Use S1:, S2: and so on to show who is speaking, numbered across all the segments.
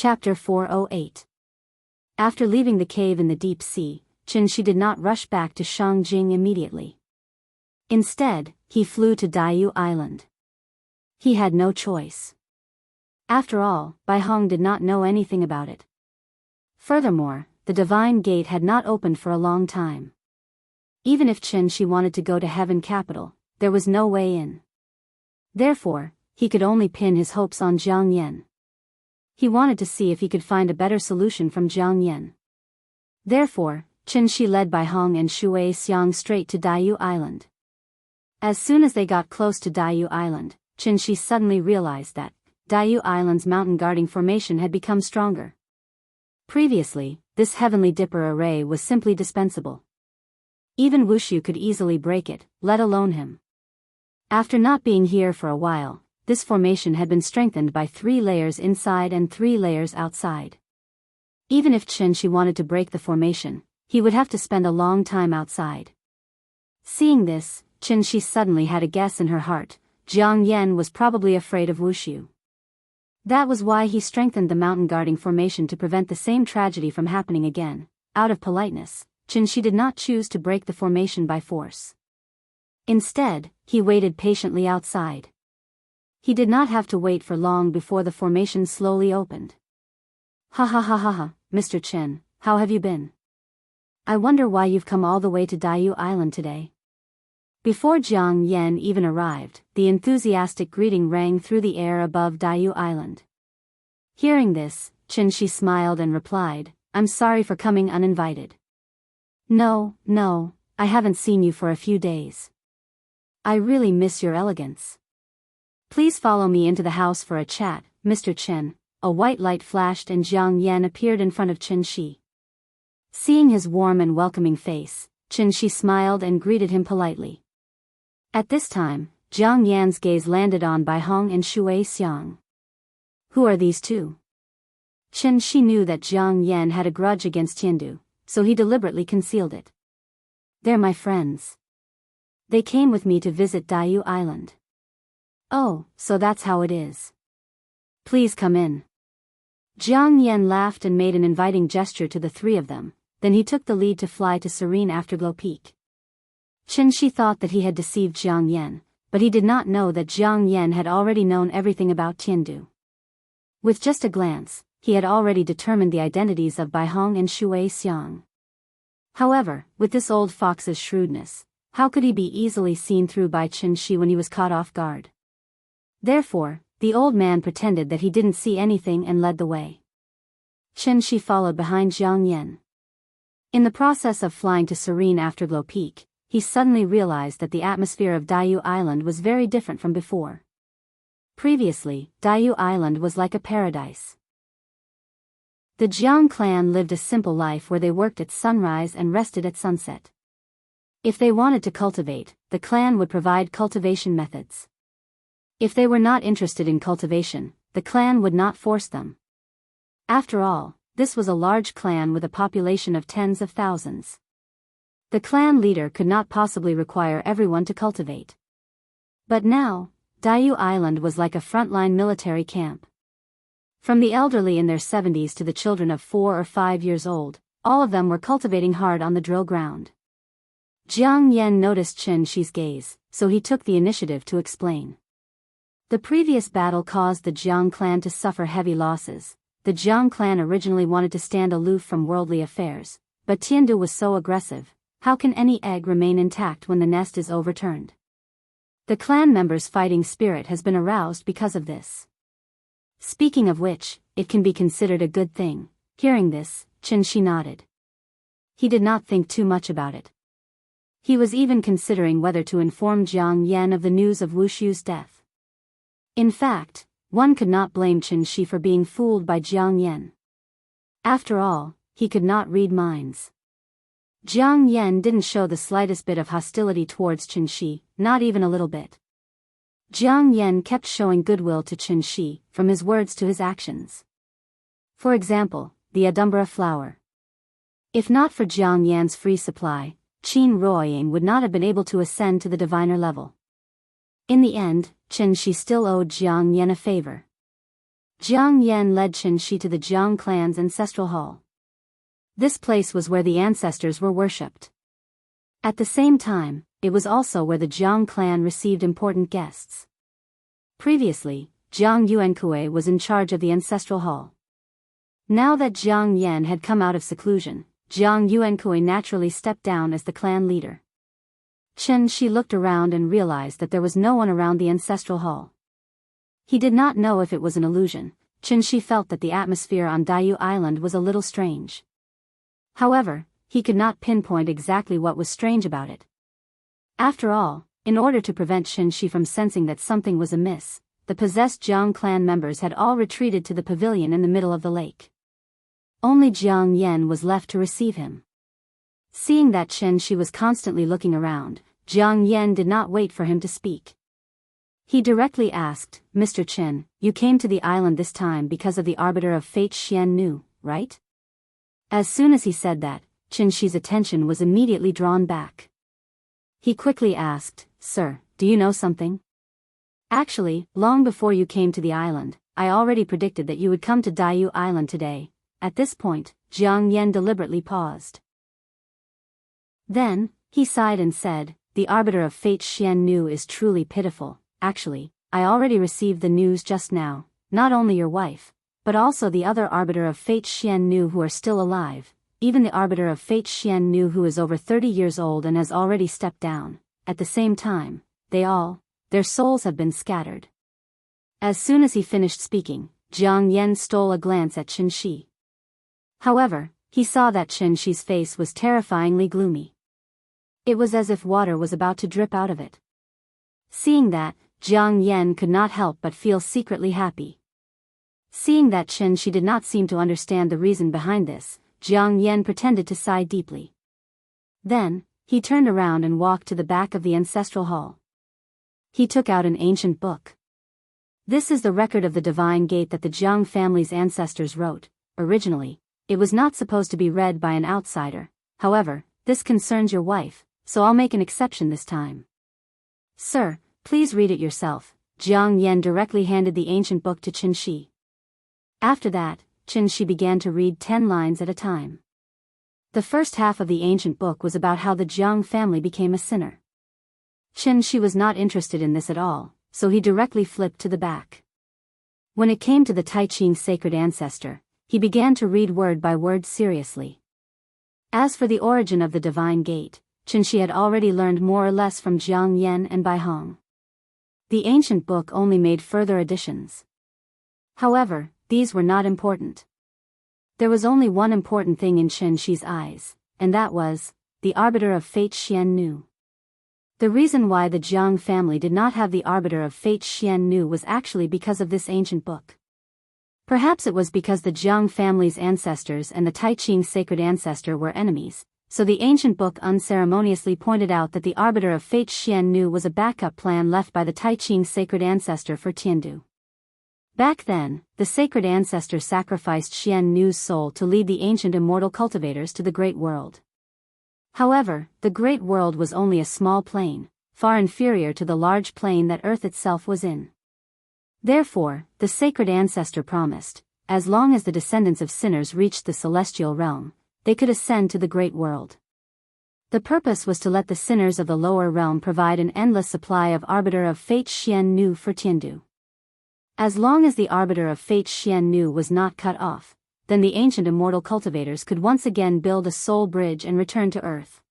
S1: Chapter 408. After leaving the cave in the deep sea, Qin did not rush back to Shangjing immediately. Instead, he flew to Diyu Island. He had no choice. After all, Bai Hong did not know anything about it. Furthermore, the divine gate had not opened for a long time. Even if Qin wanted to go to Heaven Capital, there was no way in. Therefore, he could only pin his hopes on Jiang Yan. He wanted to see if he could find a better solution from Jiang Yan. Therefore, Qin led Bai Hong and Shui Xiang straight to Diyu Island. As soon as they got close to Diyu Island, Qin suddenly realized that Diyu Island's mountain guarding formation had become stronger. Previously, this heavenly dipper array was simply dispensable. Even Wushu could easily break it, let alone him. After not being here for a while, this formation had been strengthened by 3 layers inside and 3 layers outside. Even if Qin wanted to break the formation, he would have to spend a long time outside. Seeing this, Qin suddenly had a guess in her heart: Jiang Yan was probably afraid of Wushu. That was why he strengthened the mountain guarding formation to prevent the same tragedy from happening again. Out of politeness, Qin did not choose to break the formation by force. Instead, he waited patiently outside. He did not have to wait for long before the formation slowly opened. Ha ha ha ha ha, Mr. Qin, how have you been? I wonder why you've come all the way to Diyu Island today. Before Jiang Yan even arrived, the enthusiastic greeting rang through the air above Diyu Island. Hearing this, Qin smiled and replied, I'm sorry for coming uninvited. No, I haven't seen you for a few days. I really miss your elegance. Please follow me into the house for a chat, Mr. Qin. A white light flashed and Jiang Yan appeared in front of Qin. Seeing his warm and welcoming face, Qin smiled and greeted him politely. At this time, Jiang Yan's gaze landed on Bai Hong and Shui Xiang. Who are these two? Qin knew that Jiang Yan had a grudge against Tiandu, so he deliberately concealed it. They're my friends. They came with me to visit Diyu Island. Oh, so that's how it is. Please come in. Jiang Yan laughed and made an inviting gesture to the 3 of them, then he took the lead to fly to serene Afterglow Peak. Qin thought that he had deceived Jiang Yan, but he did not know that Jiang Yan had already known everything about Tiandu. With just a glance, he had already determined the identities of Bai Hong and Shui Xiang. However, with this old fox's shrewdness, how could he be easily seen through by Qin when he was caught off guard? Therefore, the old man pretended that he didn't see anything and led the way. Qin followed behind Jiang Yan. In the process of flying to serene Afterglow Peak, he suddenly realized that the atmosphere of Diyu Island was very different from before. Previously, Diyu Island was like a paradise. The Jiang clan lived a simple life where they worked at sunrise and rested at sunset. If they wanted to cultivate, the clan would provide cultivation methods. If they were not interested in cultivation, the clan would not force them. After all, this was a large clan with a population of tens of thousands. The clan leader could not possibly require everyone to cultivate. But now, Diyu Island was like a frontline military camp. From the elderly in their 70s to the children of 4 or 5 years old, all of them were cultivating hard on the drill ground. Jiang Yan noticed Qin's gaze, so he took the initiative to explain. The previous battle caused the Jiang clan to suffer heavy losses. The Jiang clan originally wanted to stand aloof from worldly affairs, but Tiandu was so aggressive. How can any egg remain intact when the nest is overturned? The clan members' fighting spirit has been aroused because of this. Speaking of which, it can be considered a good thing. Hearing this, Qin nodded. He did not think too much about it. He was even considering whether to inform Jiang Yan of the news of Wushu's death. In fact, one could not blame Qin for being fooled by Jiang Yan. After all, he could not read minds. Jiang Yan didn't show the slightest bit of hostility towards Qin, not even a little bit. Jiang Yan kept showing goodwill to Qin, from his words to his actions. For example, the Adumbra flower. If not for Jiang Yan's free supply, Qin Ruoying would not have been able to ascend to the diviner level. In the end, Qin still owed Jiang Yan a favor. Jiang Yan led Qin Shi to the Jiang clan's ancestral hall. This place was where the ancestors were worshipped. At the same time, it was also where the Jiang clan received important guests. Previously, Jiang Yuankui was in charge of the ancestral hall. Now that Jiang Yan had come out of seclusion, Jiang Yuankui naturally stepped down as the clan leader. Qin Shi looked around and realized that there was no one around the ancestral hall. He did not know if it was an illusion. Qin Shi felt that the atmosphere on Daiyu Island was a little strange. However, he could not pinpoint exactly what was strange about it. After all, in order to prevent Qin Shi from sensing that something was amiss, the possessed Jiang clan members had all retreated to the pavilion in the middle of the lake. Only Jiang Yan was left to receive him. Seeing that Qin Shi was constantly looking around, Jiang Yan did not wait for him to speak. He directly asked, "Mr. Qin, you came to the island this time because of the arbiter of fate Xian Nu, right?" As soon as he said that, Qin Shi's attention was immediately drawn back. He quickly asked, "Sir, do you know something?" "Actually, long before you came to the island, I already predicted that you would come to Daiyu Island today." At this point, Jiang Yan deliberately paused. Then, he sighed and said, "The arbiter of fate Xian Nu is truly pitiful. Actually, I already received the news just now, not only your wife, but also the other arbiter of fate Xian Nu who are still alive, even the arbiter of fate Xian Nu who is over 30 years old and has already stepped down. At the same time, their souls have been scattered." As soon as he finished speaking, Jiang Yan stole a glance at Qin Shi. However, he saw that Qin Shi's face was terrifyingly gloomy. It was as if water was about to drip out of it. Seeing that, Jiang Yan could not help but feel secretly happy. Seeing that Qin Shi did not seem to understand the reason behind this, Jiang Yan pretended to sigh deeply. Then, he turned around and walked to the back of the ancestral hall. He took out an ancient book. This is the record of the divine gate that the Jiang family's ancestors wrote. Originally, it was not supposed to be read by an outsider. However, this concerns your wife, so I'll make an exception this time. "Sir, please read it yourself." Jiang Yan directly handed the ancient book to Qin Shi. After that, Qin Shi began to read 10 lines at a time. The first half of the ancient book was about how the Jiang family became a sinner. Qin Shi was not interested in this at all, so he directly flipped to the back. When it came to the Tai Ching sacred ancestor, he began to read word by word seriously. As for the origin of the divine gate, Qin Shi had already learned more or less from Jiang Yan and Bai Hong. The ancient book only made further additions. However, these were not important. There was only one important thing in Qin Shi's eyes, and that was, the arbiter of fate Xian Nu. The reason why the Jiang family did not have the arbiter of fate Xian Nu was actually because of this ancient book. Perhaps it was because the Jiang family's ancestors and the Tai Ching sacred ancestor were enemies, so the ancient book unceremoniously pointed out that the arbiter of fate Xian Nu was a backup plan left by the Tai Ching sacred ancestor for Tiandu. Back then, the sacred ancestor sacrificed Xian Nu's soul to lead the ancient immortal cultivators to the Great World. However, the Great World was only a small plane, far inferior to the large plane that Earth itself was in. Therefore, the sacred ancestor promised, as long as the descendants of sinners reached the celestial realm, they could ascend to the Great World. The purpose was to let the sinners of the lower realm provide an endless supply of arbiter of fate Xian Nu for Tiandu. As long as the arbiter of fate Xian Nu was not cut off, then the ancient immortal cultivators could once again build a soul bridge and return to Earth.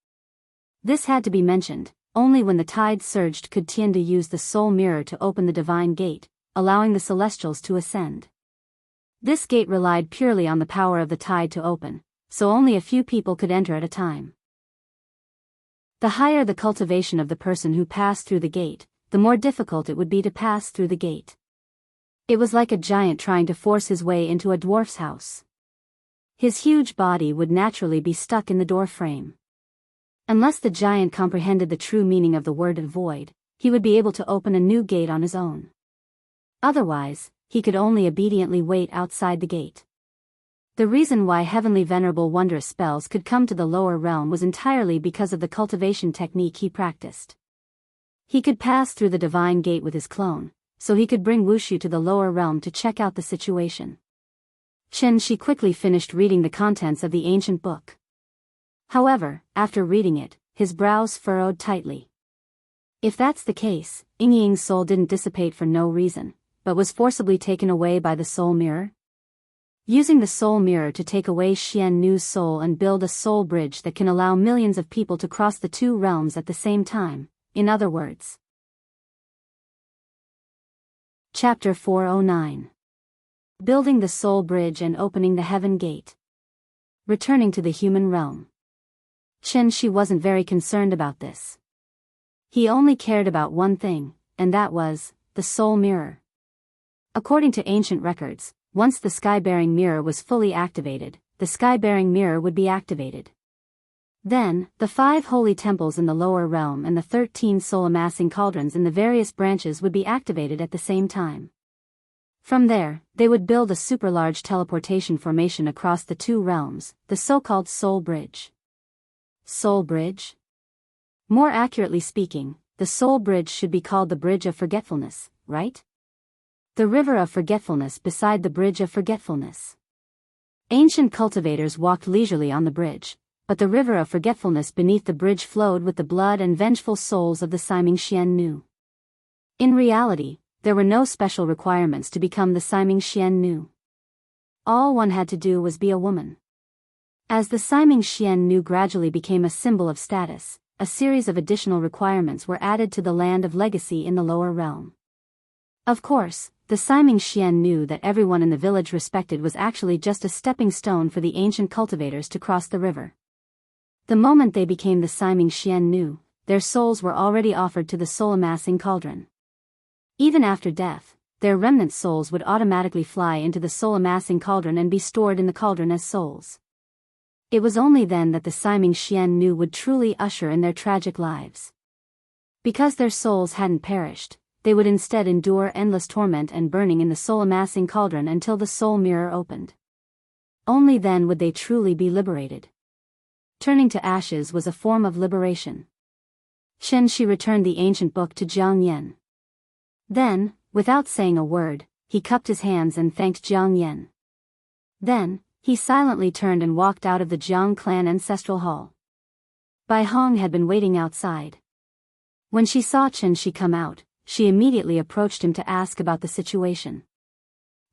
S1: This had to be mentioned. Only when the tide surged could Tiandu use the soul mirror to open the divine gate, allowing the celestials to ascend. This gate relied purely on the power of the tide to open, so only a few people could enter at a time. The higher the cultivation of the person who passed through the gate, the more difficult it would be to pass through the gate. It was like a giant trying to force his way into a dwarf's house. His huge body would naturally be stuck in the door frame. Unless the giant comprehended the true meaning of the word void, he would be able to open a new gate on his own. Otherwise, he could only obediently wait outside the gate. The reason why heavenly venerable wondrous spells could come to the lower realm was entirely because of the cultivation technique he practiced. He could pass through the divine gate with his clone, so he could bring Wushu to the lower realm to check out the situation. She quickly finished reading the contents of the ancient book. However, after reading it, his brows furrowed tightly. If that's the case, Ying's soul didn't dissipate for no reason, but was forcibly taken away by the soul mirror? Using the soul mirror to take away Xian Nu's soul and build a soul bridge that can allow millions of people to cross the two realms at the same time, in other words. Chapter 409. Building the soul bridge and opening the heaven gate. Returning to the human realm. Shi wasn't very concerned about this. He only cared about one thing, and that was the soul mirror. According to ancient records, once the sky-bearing mirror was fully activated, the sky-bearing mirror would be activated. Then, the 5 holy temples in the lower realm and the 13 soul-amassing cauldrons in the various branches would be activated at the same time. From there, they would build a super-large teleportation formation across the two realms, the so-called Soul Bridge. Soul Bridge? More accurately speaking, the Soul Bridge should be called the Bridge of Forgetfulness, right? The river of forgetfulness beside the Bridge of Forgetfulness. Ancient cultivators walked leisurely on the bridge, but the river of forgetfulness beneath the bridge flowed with the blood and vengeful souls of the Siming Xian Nu. In reality, there were no special requirements to become the Siming Xian Nu. All one had to do was be a woman. As the Siming Xian Nu gradually became a symbol of status, a series of additional requirements were added to the land of legacy in the lower realm. Of course, the Siming Xian knew that everyone in the village respected was actually just a stepping stone for the ancient cultivators to cross the river. The moment they became the Siming Xian Nu, their souls were already offered to the soul-amassing cauldron. Even after death, their remnant souls would automatically fly into the soul-amassing cauldron and be stored in the cauldron as souls. It was only then that the Siming Xian Nu would truly usher in their tragic lives. Because their souls hadn't perished, they would instead endure endless torment and burning in the soul-amassing cauldron until the soul mirror opened. Only then would they truly be liberated. Turning to ashes was a form of liberation. Shi returned the ancient book to Jiang Yan. Then, without saying a word, he cupped his hands and thanked Jiang Yan. Then, he silently turned and walked out of the Jiang clan ancestral hall. Bai Hong had been waiting outside. When she saw Shi come out, she immediately approached him to ask about the situation.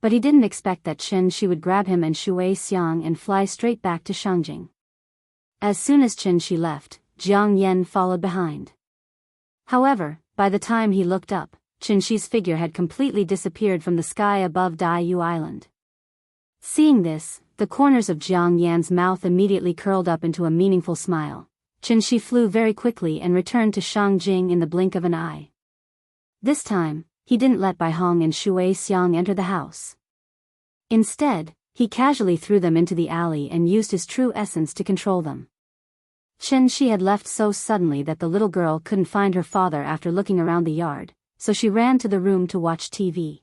S1: But he didn't expect that Shi would grab him and Shui Xiang and fly straight back to Shangjing. As soon as Shi left, Jiang Yan followed behind. However, by the time he looked up, Shi's figure had completely disappeared from the sky above Daiyu Island. Seeing this, the corners of Jiang Yan's mouth immediately curled up into a meaningful smile. Shi flew very quickly and returned to Shangjing in the blink of an eye. This time, he didn't let Bai Hong and Shui Xiang enter the house. Instead, he casually threw them into the alley and used his true essence to control them. Shi had left so suddenly that the little girl couldn't find her father after looking around the yard, so she ran to the room to watch TV.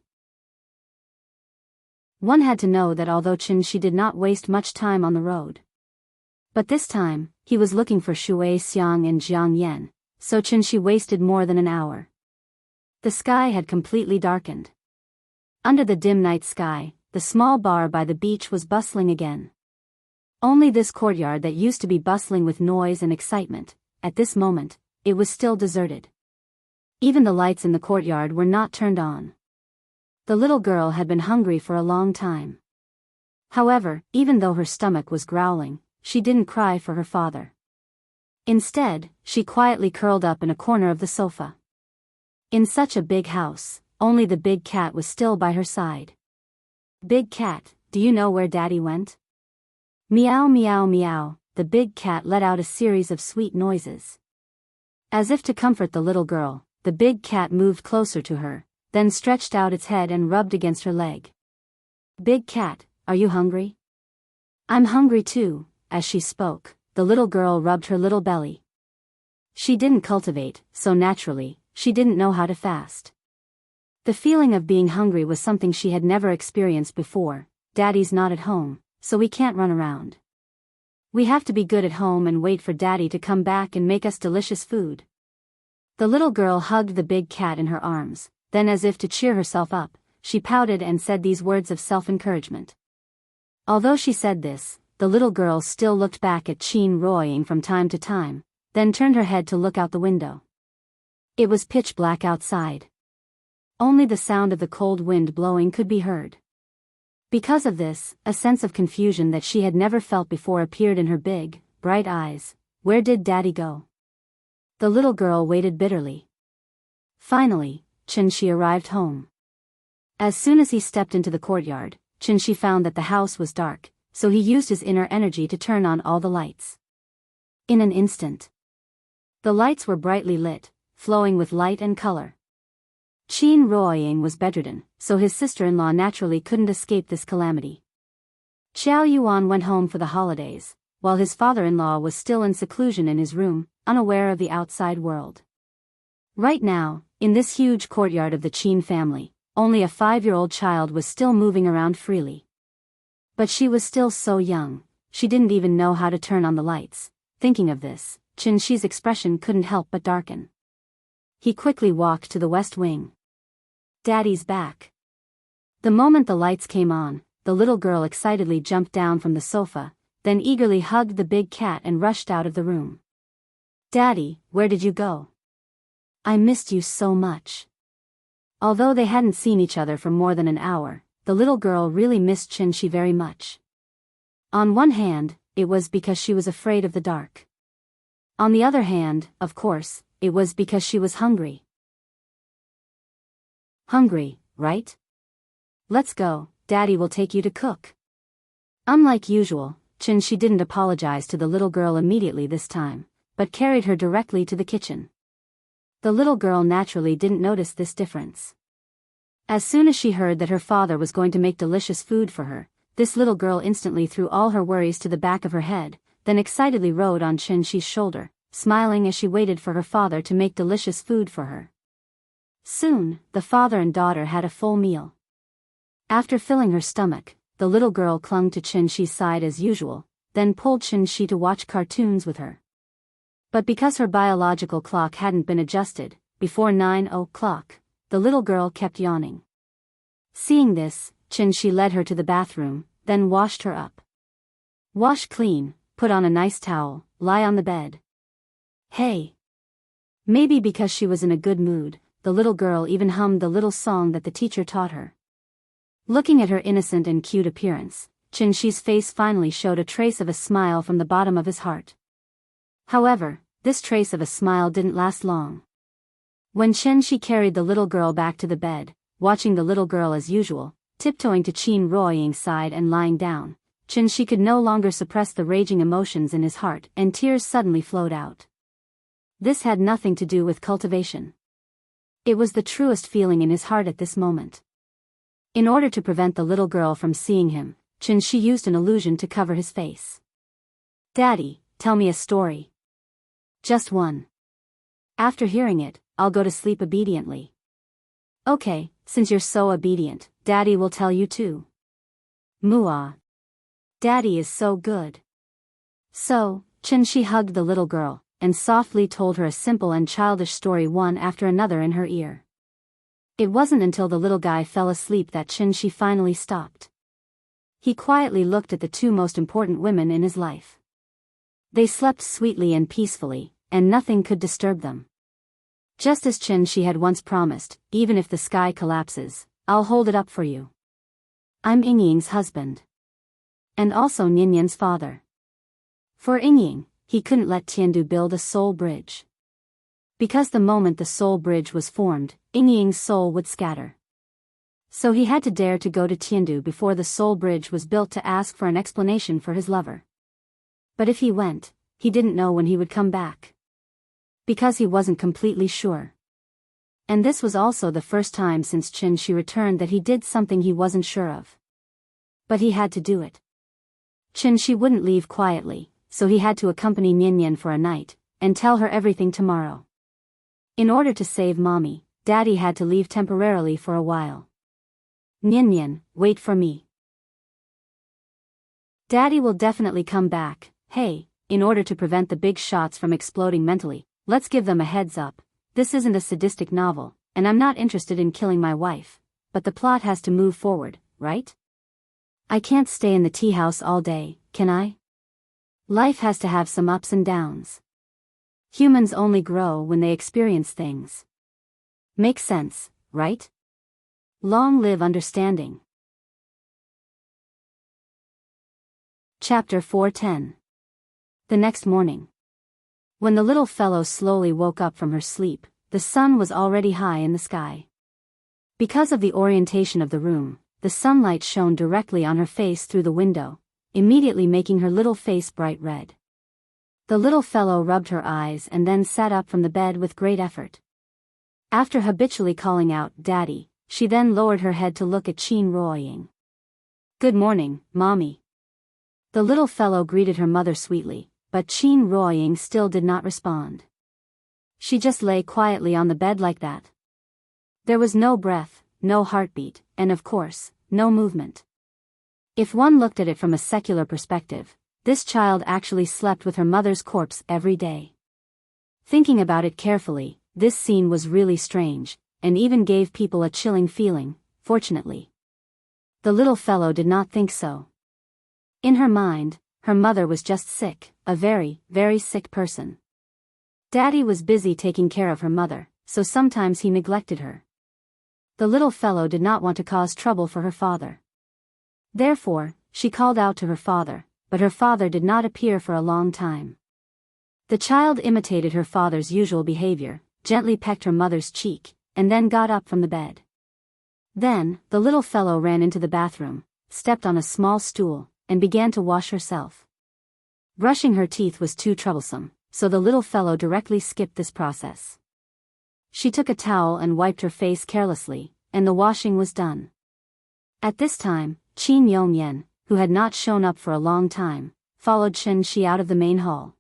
S1: One had to know that although Shi did not waste much time on the road. But this time, he was looking for Shui Xiang and Jiang Yan, so Shi wasted more than an hour. The sky had completely darkened. Under the dim night sky, the small bar by the beach was bustling again. Only this courtyard that used to be bustling with noise and excitement, at this moment, it was still deserted. Even the lights in the courtyard were not turned on. The little girl had been hungry for a long time. However, even though her stomach was growling, she didn't cry for her father. Instead, she quietly curled up in a corner of the sofa. In such a big house, only the big cat was still by her side. "Big cat, do you know where Daddy went?" Meow meow meow, the big cat let out a series of sweet noises. As if to comfort the little girl, the big cat moved closer to her, then stretched out its head and rubbed against her leg. "Big cat, are you hungry?" "I'm hungry too." As she spoke, the little girl rubbed her little belly. She didn't cultivate, so naturally, she didn't know how to fast. The feeling of being hungry was something she had never experienced before. "Daddy's not at home, so we can't run around. We have to be good at home and wait for Daddy to come back and make us delicious food." The little girl hugged the big cat in her arms, then as if to cheer herself up, she pouted and said these words of self-encouragement. Although she said this, the little girl still looked back at Chin Roying from time to time, then turned her head to look out the window. It was pitch black outside. Only the sound of the cold wind blowing could be heard. Because of this, a sense of confusion that she had never felt before appeared in her big, bright eyes. Where did Daddy go? The little girl waited bitterly. Finally, Chin-shi arrived home. As soon as he stepped into the courtyard, Chin-shi found that the house was dark, so he used his inner energy to turn on all the lights. In an instant, the lights were brightly lit, flowing with light and color. Chin Roying was bedridden, so his sister-in-law naturally couldn't escape this calamity. Xiao Yuan went home for the holidays, while his father-in-law was still in seclusion in his room, unaware of the outside world. Right now, in this huge courtyard of the Chin family, only a 5-year-old child was still moving around freely. But she was still so young, she didn't even know how to turn on the lights. Thinking of this, Chin-shi's expression couldn't help but darken. He quickly walked to the west wing. Daddy's back. The moment the lights came on, the little girl excitedly jumped down from the sofa, then eagerly hugged the big cat and rushed out of the room. Daddy, where did you go? I missed you so much. Although they hadn't seen each other for more than an hour, the little girl really missed Chin-shi very much. On one hand, it was because she was afraid of the dark. On the other hand, of course, it was because she was hungry. Hungry, right? Let's go, Daddy will take you to cook. Unlike usual, Chin-shi didn't apologize to the little girl immediately this time, but carried her directly to the kitchen. The little girl naturally didn't notice this difference. As soon as she heard that her father was going to make delicious food for her, this little girl instantly threw all her worries to the back of her head, then excitedly rode on Chin-shi's shoulder, smiling as she waited for her father to make delicious food for her. Soon, the father and daughter had a full meal. After filling her stomach, the little girl clung to Chin-shi's side as usual, then pulled Chin-shi to watch cartoons with her. But because her biological clock hadn't been adjusted, before 9 o'clock, the little girl kept yawning. Seeing this, Chin-shi led her to the bathroom, then washed her up. Wash clean, put on a nice towel, lie on the bed. Hey! Maybe because she was in a good mood, the little girl even hummed the little song that the teacher taught her. Looking at her innocent and cute appearance, Chin-shi's face finally showed a trace of a smile from the bottom of his heart. However, this trace of a smile didn't last long. When Chin-shi carried the little girl back to the bed, watching the little girl as usual, tiptoeing to Chin Roying's side and lying down, Chin-shi could no longer suppress the raging emotions in his heart and tears suddenly flowed out. This had nothing to do with cultivation. It was the truest feeling in his heart at this moment. In order to prevent the little girl from seeing him, Chin-shi used an illusion to cover his face. Daddy, tell me a story. Just one. After hearing it, I'll go to sleep obediently. Okay, since you're so obedient, Daddy will tell you too. Muah. Daddy is so good. So, Chin-shi hugged the little girl, and softly told her a simple and childish story one after another in her ear. It wasn't until the little guy fell asleep that Chin-shi finally stopped. He quietly looked at the two most important women in his life. They slept sweetly and peacefully, and nothing could disturb them. Just as Chin-shi had once promised, even if the sky collapses, I'll hold it up for you. I'm Yingying's husband. And also Ninyin's father. For Yingying, he couldn't let Tiandu build a soul bridge. Because the moment the soul bridge was formed, Yingying's soul would scatter. So he had to dare to go to Tiandu before the soul bridge was built to ask for an explanation for his lover. But if he went, he didn't know when he would come back. Because he wasn't completely sure. And this was also the first time since Chin-shi returned that he did something he wasn't sure of. But he had to do it. Chin-shi wouldn't leave quietly, so he had to accompany Nyenyen for a night, and tell her everything tomorrow. In order to save Mommy, Daddy had to leave temporarily for a while. Nyenyen, wait for me. Daddy will definitely come back. Hey, in order to prevent the big shots from exploding mentally, let's give them a heads up. This isn't a sadistic novel, and I'm not interested in killing my wife, but the plot has to move forward, right? I can't stay in the tea house all day, can I? Life has to have some ups and downs. Humans only grow when they experience things. Makes sense, right? Long live understanding. Chapter 410. The next morning. When the little fellow slowly woke up from her sleep, the sun was already high in the sky. Because of the orientation of the room, the sunlight shone directly on her face through the window, immediately making her little face bright red. The little fellow rubbed her eyes and then sat up from the bed with great effort. After habitually calling out, "Daddy," she then lowered her head to look at Chin Roying. "Good morning, Mommy." The little fellow greeted her mother sweetly, but Chin Roying still did not respond. She just lay quietly on the bed like that. There was no breath, no heartbeat, and of course, no movement. If one looked at it from a secular perspective, this child actually slept with her mother's corpse every day. Thinking about it carefully, this scene was really strange, and even gave people a chilling feeling, fortunately. The little fellow did not think so. In her mind, her mother was just sick, a very, very sick person. Daddy was busy taking care of her mother, so sometimes he neglected her. The little fellow did not want to cause trouble for her father. Therefore, she called out to her father, but her father did not appear for a long time. The child imitated her father's usual behavior, gently pecked her mother's cheek, and then got up from the bed. Then, the little fellow ran into the bathroom, stepped on a small stool, and began to wash herself. Brushing her teeth was too troublesome, so the little fellow directly skipped this process. She took a towel and wiped her face carelessly, and the washing was done. At this time, Qin Yongyan, who had not shown up for a long time, followed Chen Shi out of the main hall.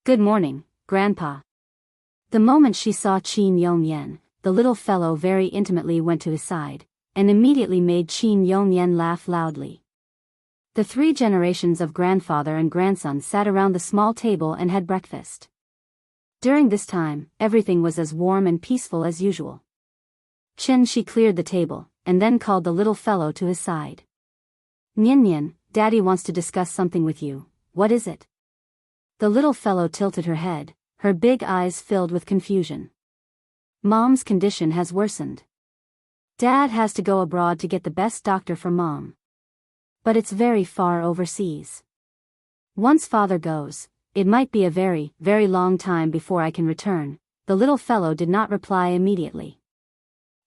S1: "Good morning, Grandpa." The moment she saw Qin Yongyan, the little fellow very intimately went to his side, and immediately made Qin Yongyan laugh loudly. The 3 generations of grandfather and grandson sat around the small table and had breakfast. During this time, everything was as warm and peaceful as usual. Chen Shi cleared the table, and then called the little fellow to his side. "Nian Nian, Daddy wants to discuss something with you. What is it?" The little fellow tilted her head, her big eyes filled with confusion. "Mom's condition has worsened. Dad has to go abroad to get the best doctor for Mom. But it's very far overseas. Once Father goes, it might be a very, very long time before I can return." The little fellow did not reply immediately.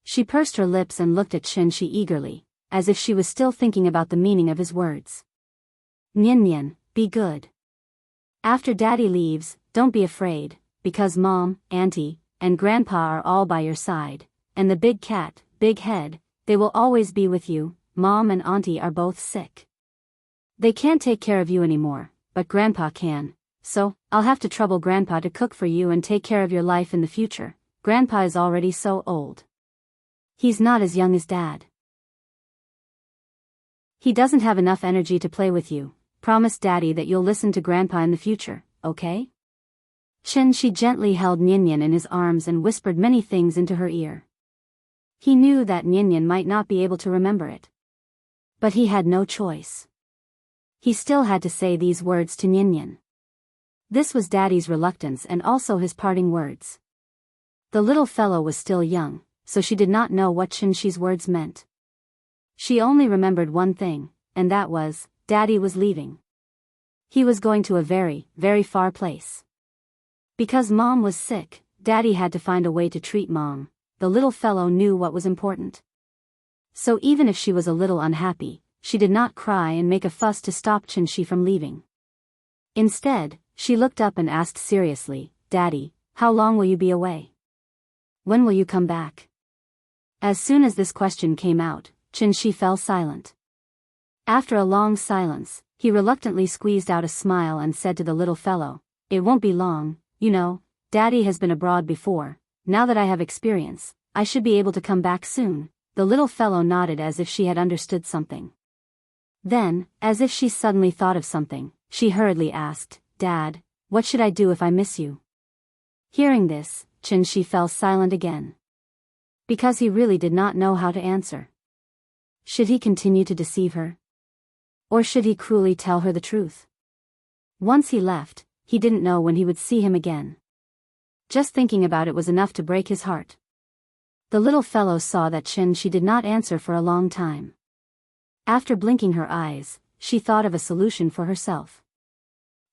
S1: She pursed her lips and looked at Chen Shi eagerly, as if she was still thinking about the meaning of his words. "Nian Nian, be good. After Daddy leaves, don't be afraid, because Mom, Auntie, and Grandpa are all by your side, and the big cat, Big Head, they will always be with you. Mom and Auntie are both sick. They can't take care of you anymore, but Grandpa can, so I'll have to trouble Grandpa to cook for you and take care of your life in the future. Grandpa is already so old. He's not as young as Dad. He doesn't have enough energy to play with you. Promise Daddy that you'll listen to Grandpa in the future, okay?" Chen Shi gently held Nian Nian in his arms and whispered many things into her ear. He knew that Nian Nian might not be able to remember it. But he had no choice. He still had to say these words to Nian Nian. This was Daddy's reluctance and also his parting words. The little fellow was still young, so she did not know what Chen Shi's words meant. She only remembered one thing, and that was, Daddy was leaving. He was going to a very, very far place. Because Mom was sick, Daddy had to find a way to treat Mom. The little fellow knew what was important. So even if she was a little unhappy, she did not cry and make a fuss to stop Chen Shi from leaving. Instead, she looked up and asked seriously, "Daddy, how long will you be away? When will you come back?" As soon as this question came out, Chen Shi fell silent. After a long silence, he reluctantly squeezed out a smile and said to the little fellow, "It won't be long, you know, Daddy has been abroad before. Now that I have experience, I should be able to come back soon." The little fellow nodded as if she had understood something. Then, as if she suddenly thought of something, she hurriedly asked, "Dad, what should I do if I miss you?" Hearing this, Chen Shi fell silent again. Because he really did not know how to answer. Should he continue to deceive her? Or should he cruelly tell her the truth? Once he left, he didn't know when he would see him again. Just thinking about it was enough to break his heart. The little fellow saw that she did not answer for a long time. After blinking her eyes, she thought of a solution for herself.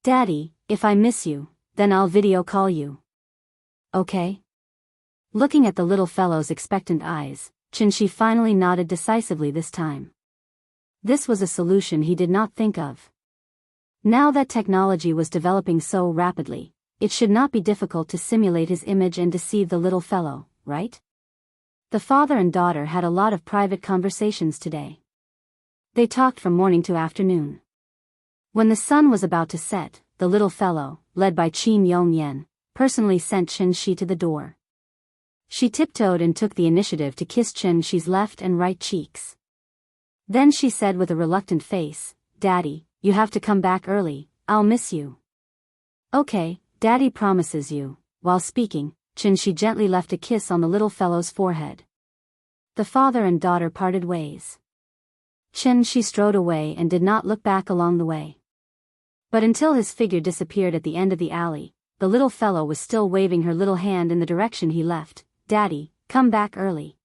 S1: Daddy, if I miss you, then I'll video call you. Okay? Looking at the little fellow's expectant eyes, Shi finally nodded decisively this time. This was a solution he did not think of. Now that technology was developing so rapidly, it should not be difficult to simulate his image and deceive the little fellow, right? The father and daughter had a lot of private conversations today. They talked from morning to afternoon. When the sun was about to set, the little fellow, led by Qin Yongyan, personally sent Shi to the door. She tiptoed and took the initiative to kiss Shi's left and right cheeks. Then she said with a reluctant face, "Daddy, you have to come back early, I'll miss you." "Okay, Daddy promises you." While speaking, Shi gently left a kiss on the little fellow's forehead. The father and daughter parted ways. She strode away and did not look back along the way. But until his figure disappeared at the end of the alley, the little fellow was still waving her little hand in the direction he left. "Daddy, come back early."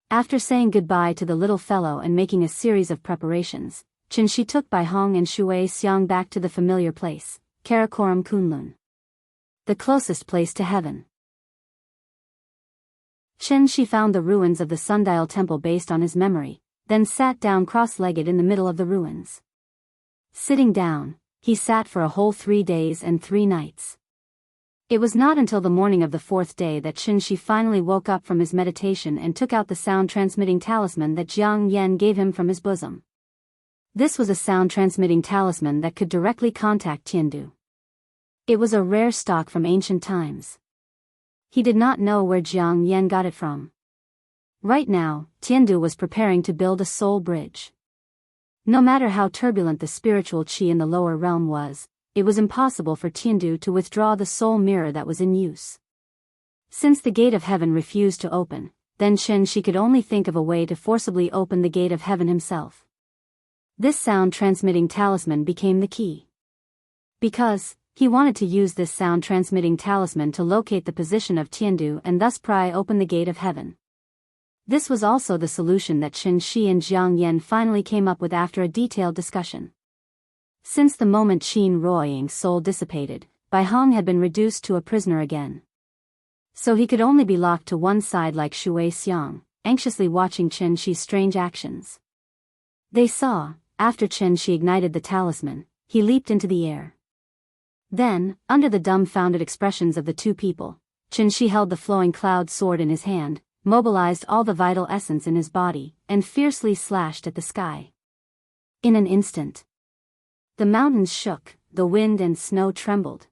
S1: After saying goodbye to the little fellow and making a series of preparations, Shi took Bai Hong and Shui Xiang back to the familiar place, Karakoram Kunlun. The closest place to heaven. Shi found the ruins of the sundial temple based on his memory, then sat down cross-legged in the middle of the ruins. Sitting down, he sat for a whole 3 days and 3 nights. It was not until the morning of the 4th day that Shi finally woke up from his meditation and took out the sound-transmitting talisman that Jiang Yan gave him from his bosom. This was a sound-transmitting talisman that could directly contact Tiandu. It was a rare stock from ancient times. He did not know where Jiang Yan got it from. Right now, Tiandu was preparing to build a soul bridge. No matter how turbulent the spiritual qi in the lower realm was, it was impossible for Tiandu to withdraw the soul mirror that was in use. Since the gate of heaven refused to open, then she could only think of a way to forcibly open the gate of heaven himself. This sound-transmitting talisman became the key. Because he wanted to use this sound-transmitting talisman to locate the position of Tiandu and thus pry open the gate of heaven. This was also the solution that Shi and Jiang Yan finally came up with after a detailed discussion. Since the moment Qin Ruoying's soul dissipated, Bai Hong had been reduced to a prisoner again. So he could only be locked to one side like Shui Xiang, anxiously watching Shi's strange actions. They saw, after Shi ignited the talisman, he leaped into the air. Then, under the dumbfounded expressions of the two people, Shi held the flowing cloud sword in his hand, mobilized all the vital essence in his body, and fiercely slashed at the sky. In an instant, the mountains shook, the wind and snow trembled.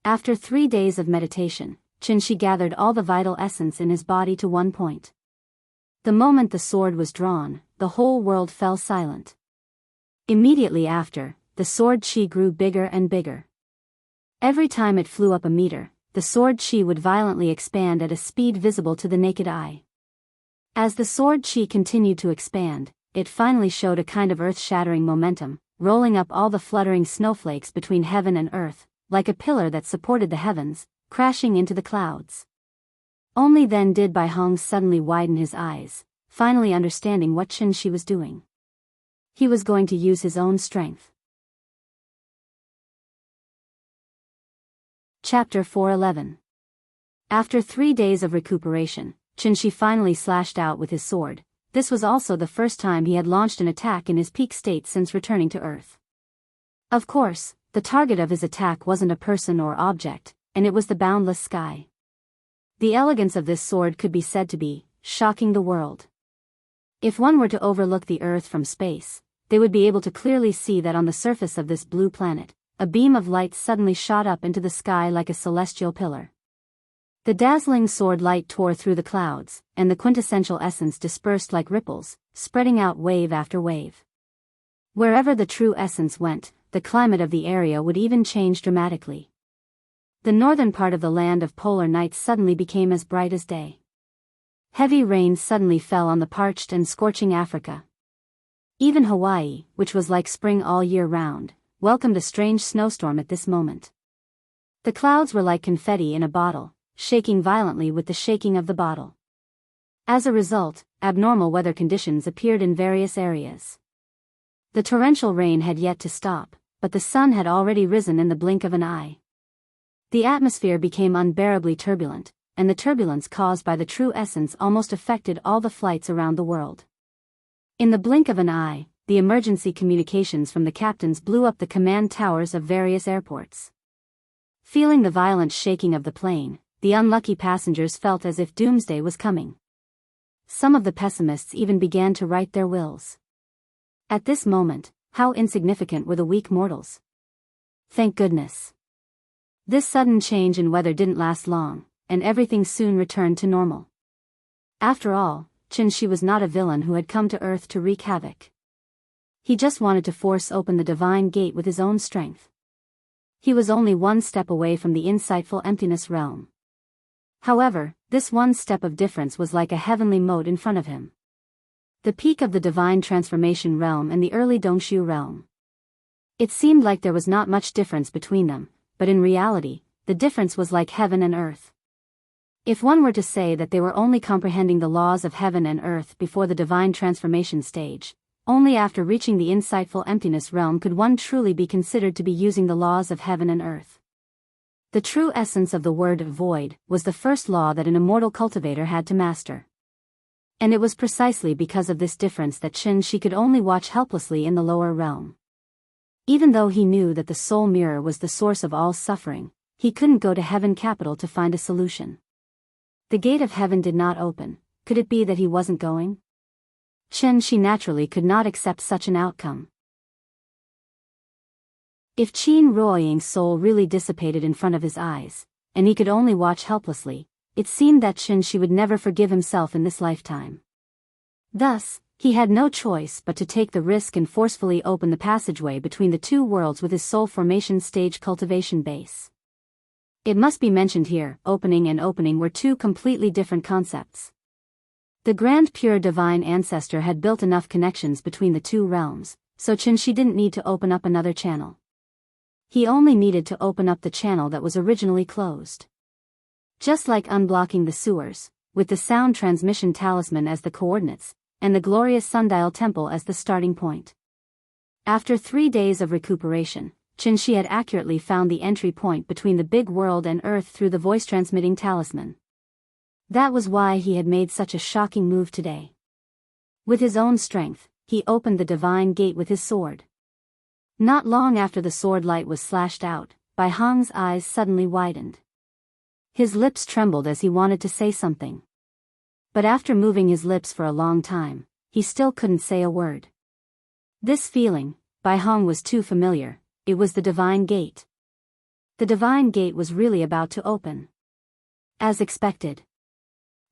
S1: After 3 days of meditation, Shi gathered all the vital essence in his body to one point. The moment the sword was drawn, the whole world fell silent. Immediately after, the sword qi grew bigger and bigger. Every time it flew up a meter, the sword qi would violently expand at a speed visible to the naked eye. As the sword qi continued to expand, it finally showed a kind of earth-shattering momentum, rolling up all the fluttering snowflakes between heaven and earth, like a pillar that supported the heavens, crashing into the clouds. Only then did Bai Hong suddenly widen his eyes, finally understanding what Shi was doing. He was going to use his own strength. Chapter 411. After 3 days of recuperation, Shi finally slashed out with his sword. This was also the first time he had launched an attack in his peak state since returning to Earth. Of course, the target of his attack wasn't a person or object, and it was the boundless sky. The elegance of this sword could be said to be shocking the world. If one were to overlook the Earth from space, they would be able to clearly see that on the surface of this blue planet, a beam of light suddenly shot up into the sky like a celestial pillar. The dazzling sword light tore through the clouds, and the quintessential essence dispersed like ripples, spreading out wave after wave. Wherever the true essence went, the climate of the area would even change dramatically. The northern part of the land of polar nights suddenly became as bright as day. Heavy rain suddenly fell on the parched and scorching Africa. Even Hawaii, which was like spring all year round, welcomed a strange snowstorm at this moment. The clouds were like confetti in a bottle, shaking violently with the shaking of the bottle. As a result, abnormal weather conditions appeared in various areas. The torrential rain had yet to stop, but the sun had already risen in the blink of an eye. The atmosphere became unbearably turbulent, and the turbulence caused by the true essence almost affected all the flights around the world. In the blink of an eye, the emergency communications from the captains blew up the command towers of various airports. Feeling the violent shaking of the plane, the unlucky passengers felt as if doomsday was coming. Some of the pessimists even began to write their wills. At this moment, how insignificant were the weak mortals. Thank goodness. This sudden change in weather didn't last long, and everything soon returned to normal. After all, Shi was not a villain who had come to Earth to wreak havoc. He just wanted to force open the divine gate with his own strength. He was only one step away from the insightful emptiness realm. However, this one step of difference was like a heavenly moat in front of him. The peak of the divine transformation realm and the early Dongshu realm. It seemed like there was not much difference between them, but in reality, the difference was like heaven and earth. If one were to say that they were only comprehending the laws of heaven and earth before the divine transformation stage, only after reaching the insightful emptiness realm could one truly be considered to be using the laws of heaven and earth. The true essence of the word void was the first law that an immortal cultivator had to master. And it was precisely because of this difference that Shi could only watch helplessly in the lower realm. Even though he knew that the soul mirror was the source of all suffering, he couldn't go to heaven capital to find a solution. The gate of heaven did not open. Could it be that he wasn't going? Shi naturally could not accept such an outcome. If Qin Ruoying's soul really dissipated in front of his eyes, and he could only watch helplessly, it seemed that Shi would never forgive himself in this lifetime. Thus, he had no choice but to take the risk and forcefully open the passageway between the two worlds with his soul formation stage cultivation base. It must be mentioned here, opening and opening were two completely different concepts. The grand pure divine ancestor had built enough connections between the two realms, so Shi didn't need to open up another channel. He only needed to open up the channel that was originally closed. Just like unblocking the sewers, with the sound transmission talisman as the coordinates, and the glorious sundial temple as the starting point. After 3 days of recuperation, Shi had accurately found the entry point between the big world and Earth through the voice-transmitting talisman. That was why he had made such a shocking move today. With his own strength, he opened the divine gate with his sword. Not long after the sword light was slashed out, Bai Hong's eyes suddenly widened. His lips trembled as he wanted to say something. But after moving his lips for a long time, he still couldn't say a word. This feeling, Bai Hong was too familiar. It was the divine gate. The divine gate was really about to open. As expected.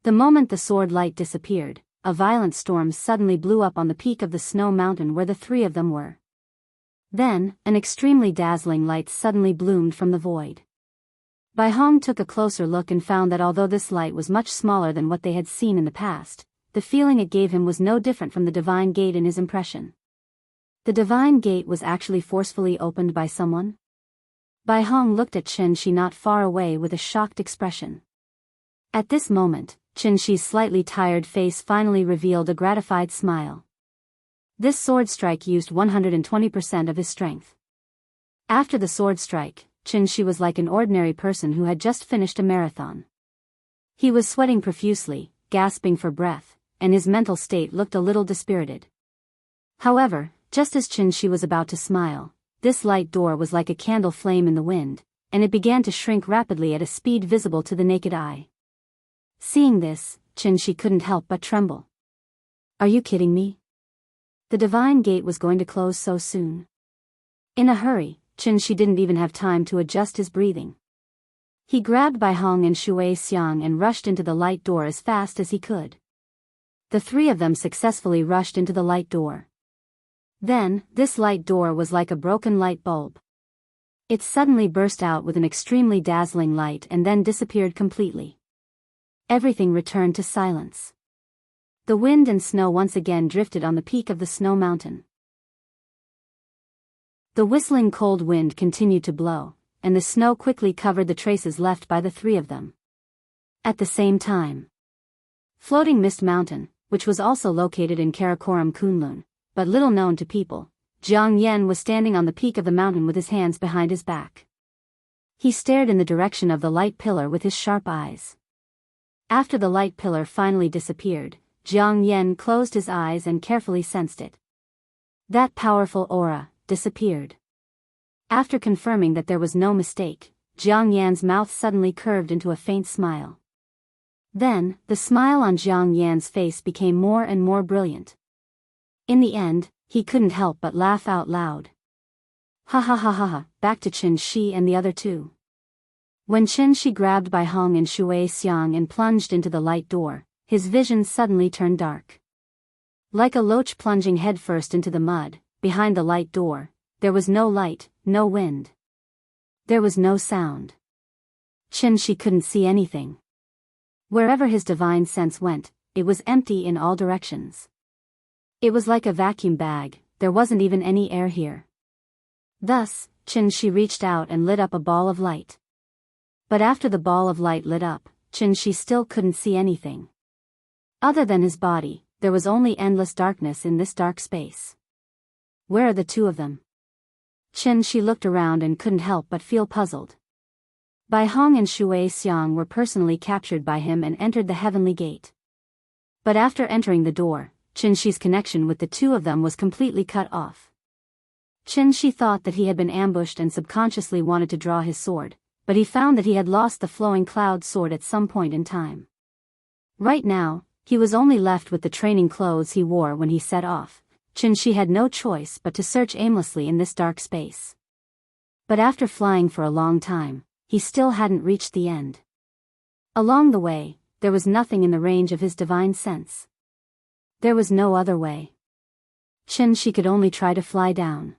S1: The moment the sword light disappeared, a violent storm suddenly blew up on the peak of the snow mountain where the three of them were. Then, an extremely dazzling light suddenly bloomed from the void. Bai Hong took a closer look and found that although this light was much smaller than what they had seen in the past, the feeling it gave him was no different from the divine gate in his impression. The divine gate was actually forcefully opened by someone? Bai Hong looked at Shi not far away with a shocked expression. At this moment, Shi's slightly tired face finally revealed a gratified smile. This sword strike used 120% of his strength. After the sword strike, Shi was like an ordinary person who had just finished a marathon. He was sweating profusely, gasping for breath, and his mental state looked a little dispirited. However, just as Shi was about to smile, this light door was like a candle flame in the wind, and it began to shrink rapidly at a speed visible to the naked eye. Seeing this, Shi couldn't help but tremble. Are you kidding me? The divine gate was going to close so soon. In a hurry, Shi didn't even have time to adjust his breathing. He grabbed Bai Hong and Shui Xiang and rushed into the light door as fast as he could. The three of them successfully rushed into the light door. Then, this light door was like a broken light bulb. It suddenly burst out with an extremely dazzling light and then disappeared completely. Everything returned to silence. The wind and snow once again drifted on the peak of the snow mountain. The whistling cold wind continued to blow, and the snow quickly covered the traces left by the three of them. At the same time, Floating Mist Mountain, which was also located in Karakoram Kunlun, but little known to people, Jiang Yen was standing on the peak of the mountain with his hands behind his back. He stared in the direction of the light pillar with his sharp eyes. After the light pillar finally disappeared, Jiang Yen closed his eyes and carefully sensed it. That powerful aura disappeared. After confirming that there was no mistake, Jiang Yan's mouth suddenly curved into a faint smile. Then, the smile on Jiang Yan's face became more and more brilliant. In the end, he couldn't help but laugh out loud. Ha ha ha ha ha, back to Qin Shi and the other two. When Qin Shi grabbed Bai Hong and Shui Xiang and plunged into the light door, his vision suddenly turned dark. Like a loach plunging headfirst into the mud, behind the light door, there was no light, no wind. There was no sound. Qin Shi couldn't see anything. Wherever his divine sense went, it was empty in all directions. It was like a vacuum bag, there wasn't even any air here. Thus, Qin Shi reached out and lit up a ball of light. But after the ball of light lit up, Qin Shi still couldn't see anything. Other than his body, there was only endless darkness in this dark space. Where are the two of them? Qin Shi looked around and couldn't help but feel puzzled. Bai Hong and Shui Xiang were personally captured by him and entered the heavenly gate. But after entering the door, Qin Shi's connection with the two of them was completely cut off. Qin Shi thought that he had been ambushed and subconsciously wanted to draw his sword, but he found that he had lost the flowing cloud sword at some point in time. Right now, he was only left with the training clothes he wore when he set off. Qin Shi had no choice but to search aimlessly in this dark space. But after flying for a long time, he still hadn't reached the end. Along the way, there was nothing in the range of his divine sense. There was no other way. Qin Shi could only try to fly down.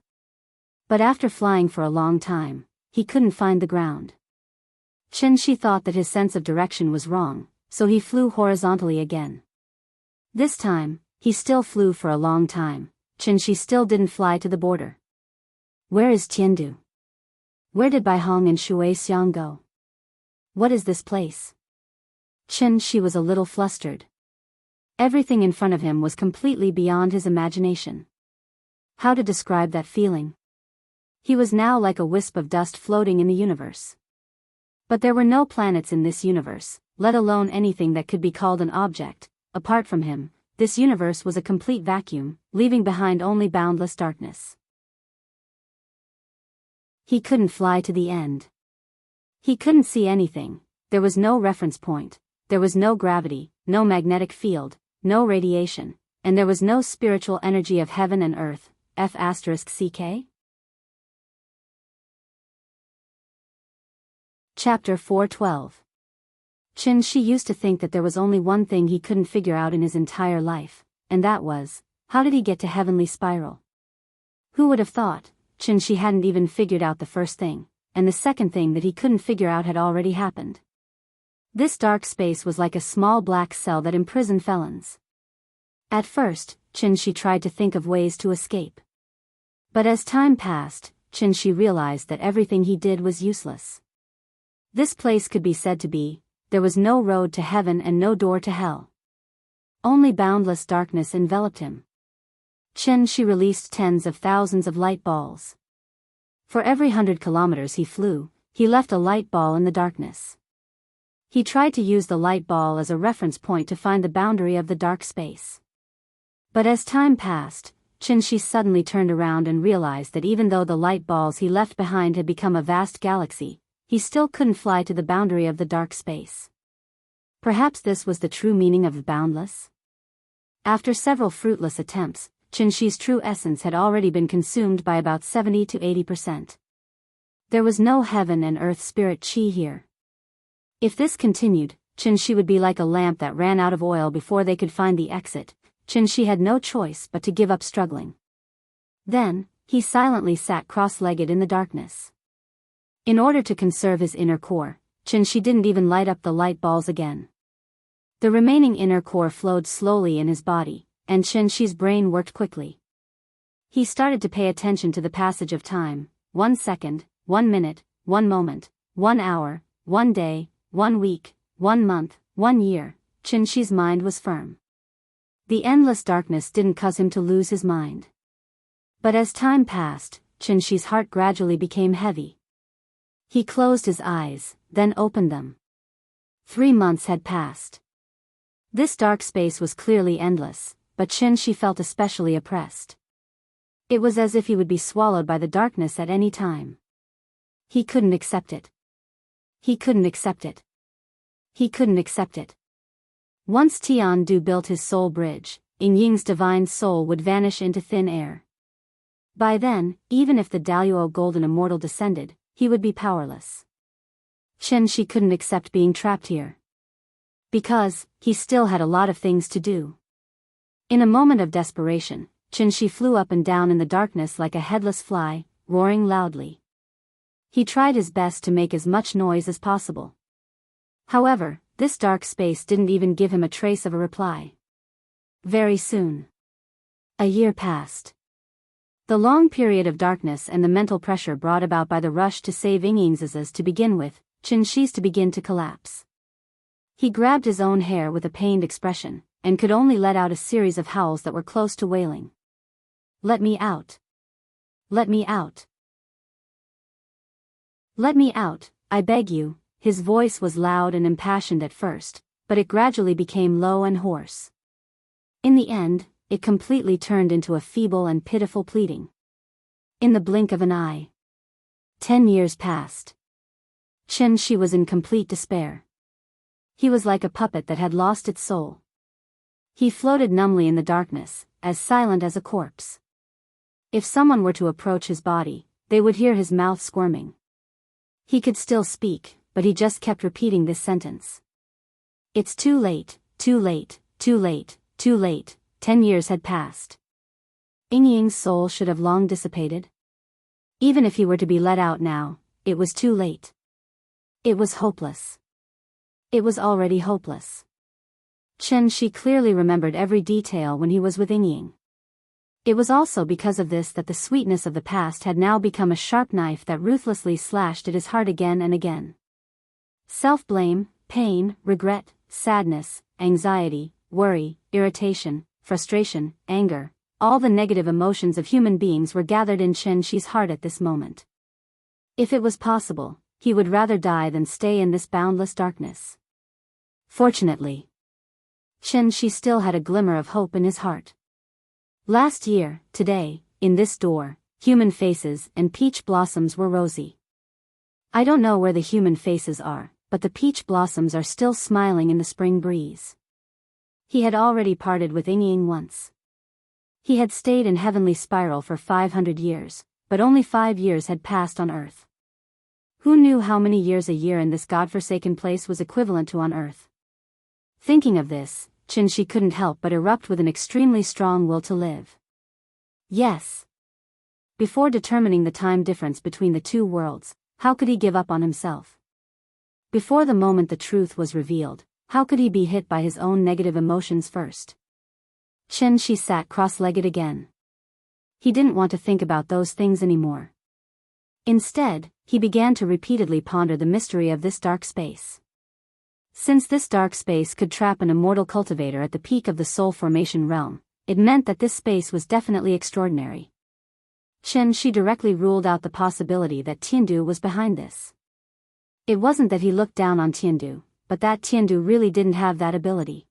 S1: But after flying for a long time, he couldn't find the ground. Qin Shi thought that his sense of direction was wrong, so he flew horizontally again. This time, he still flew for a long time. Qin Shi still didn't fly to the border. Where is Tiandu? Where did Bai Hong and Shui Xiang go? What is this place? Qin Shi was a little flustered. Everything in front of him was completely beyond his imagination. How to describe that feeling? He was now like a wisp of dust floating in the universe. But there were no planets in this universe, let alone anything that could be called an object. Apart from him, this universe was a complete vacuum, leaving behind only boundless darkness. He couldn't fly to the end. He couldn't see anything, there was no reference point, there was no gravity, no magnetic field, no radiation, and there was no spiritual energy of heaven and earth, F***CK? Chapter 412. Qin Shi used to think that there was only one thing he couldn't figure out in his entire life, and that was, how did he get to Heavenly Spiral? Who would have thought? Qin Shi hadn't even figured out the first thing, and the second thing that he couldn't figure out had already happened. This dark space was like a small black cell that imprisoned felons. At first, Qin Shi tried to think of ways to escape. But as time passed, Qin Shi realized that everything he did was useless. This place could be said to be, there was no road to heaven and no door to hell. Only boundless darkness enveloped him. Qin Shi released tens of thousands of light balls. For every 100 kilometers he flew, he left a light ball in the darkness. He tried to use the light ball as a reference point to find the boundary of the dark space. But as time passed, Qin Shi suddenly turned around and realized that even though the light balls he left behind had become a vast galaxy, he still couldn't fly to the boundary of the dark space. Perhaps this was the true meaning of boundless? After several fruitless attempts, Qin Shi's true essence had already been consumed by about 70 to 80%. There was no heaven and earth spirit chi here. If this continued, Qin Shi would be like a lamp that ran out of oil before they could find the exit. Qin Shi had no choice but to give up struggling. Then, he silently sat cross-legged in the darkness. In order to conserve his inner core, Qin Shi didn't even light up the light balls again. The remaining inner core flowed slowly in his body, and Qinshi's brain worked quickly. He started to pay attention to the passage of time: 1 second, 1 minute, 1 moment, 1 hour, 1 day, 1 week, 1 month, 1 year. Qinshi's mind was firm. The endless darkness didn't cause him to lose his mind. But as time passed, Qinshi's heart gradually became heavy. He closed his eyes, then opened them. 3 months had passed. This dark space was clearly endless, but Qinshi felt especially oppressed. It was as if he would be swallowed by the darkness at any time. He couldn't accept it. He couldn't accept it. He couldn't accept it. Once Tiandu built his soul bridge, Yingying's divine soul would vanish into thin air. By then, even if the Daluo Golden Immortal descended, he would be powerless. Qinshi couldn't accept being trapped here. Because, he still had a lot of things to do. In a moment of desperation, Qinshi flew up and down in the darkness like a headless fly, roaring loudly. He tried his best to make as much noise as possible. However, this dark space didn't even give him a trace of a reply. Very soon. A year passed. The long period of darkness and the mental pressure brought about by the rush to save Yingying's to begin with, Qinshi's to begin to collapse. He grabbed his own hair with a pained expression, and could only let out a series of howls that were close to wailing. "Let me out. Let me out. Let me out, I beg you." His voice was loud and impassioned at first, but it gradually became low and hoarse. In the end, it completely turned into a feeble and pitiful pleading. In the blink of an eye. 10 years passed. Qinshi was in complete despair. He was like a puppet that had lost its soul. He floated numbly in the darkness, as silent as a corpse. If someone were to approach his body, they would hear his mouth squirming. He could still speak, but he just kept repeating this sentence. "It's too late, too late, too late, too late." 10 years had passed. Yingying's soul should have long dissipated. Even if he were to be let out now, it was too late. It was hopeless. It was already hopeless. Qinshi clearly remembered every detail when he was with Yingying. It was also because of this that the sweetness of the past had now become a sharp knife that ruthlessly slashed at his heart again and again. Self-blame, pain, regret, sadness, anxiety, worry, irritation, frustration, anger, all the negative emotions of human beings were gathered in Qinshi's heart at this moment. If it was possible, he would rather die than stay in this boundless darkness. Fortunately, Qinshi still had a glimmer of hope in his heart. Last year, today, in this door, human faces and peach blossoms were rosy. I don't know where the human faces are, but the peach blossoms are still smiling in the spring breeze. He had already parted with Yingying once. He had stayed in heavenly spiral for 500 years, but only 5 years had passed on Earth. Who knew how many years a year in this godforsaken place was equivalent to on Earth? Thinking of this, Qinshi couldn't help but erupt with an extremely strong will to live. Yes. Before determining the time difference between the two worlds, how could he give up on himself? Before the moment the truth was revealed, how could he be hit by his own negative emotions first? Qinshi sat cross-legged again. He didn't want to think about those things anymore. Instead, he began to repeatedly ponder the mystery of this dark space. Since this dark space could trap an immortal cultivator at the peak of the soul formation realm, it meant that this space was definitely extraordinary. Qinshi directly ruled out the possibility that Tiandu was behind this. It wasn't that he looked down on Tiandu, but that Tiandu really didn't have that ability.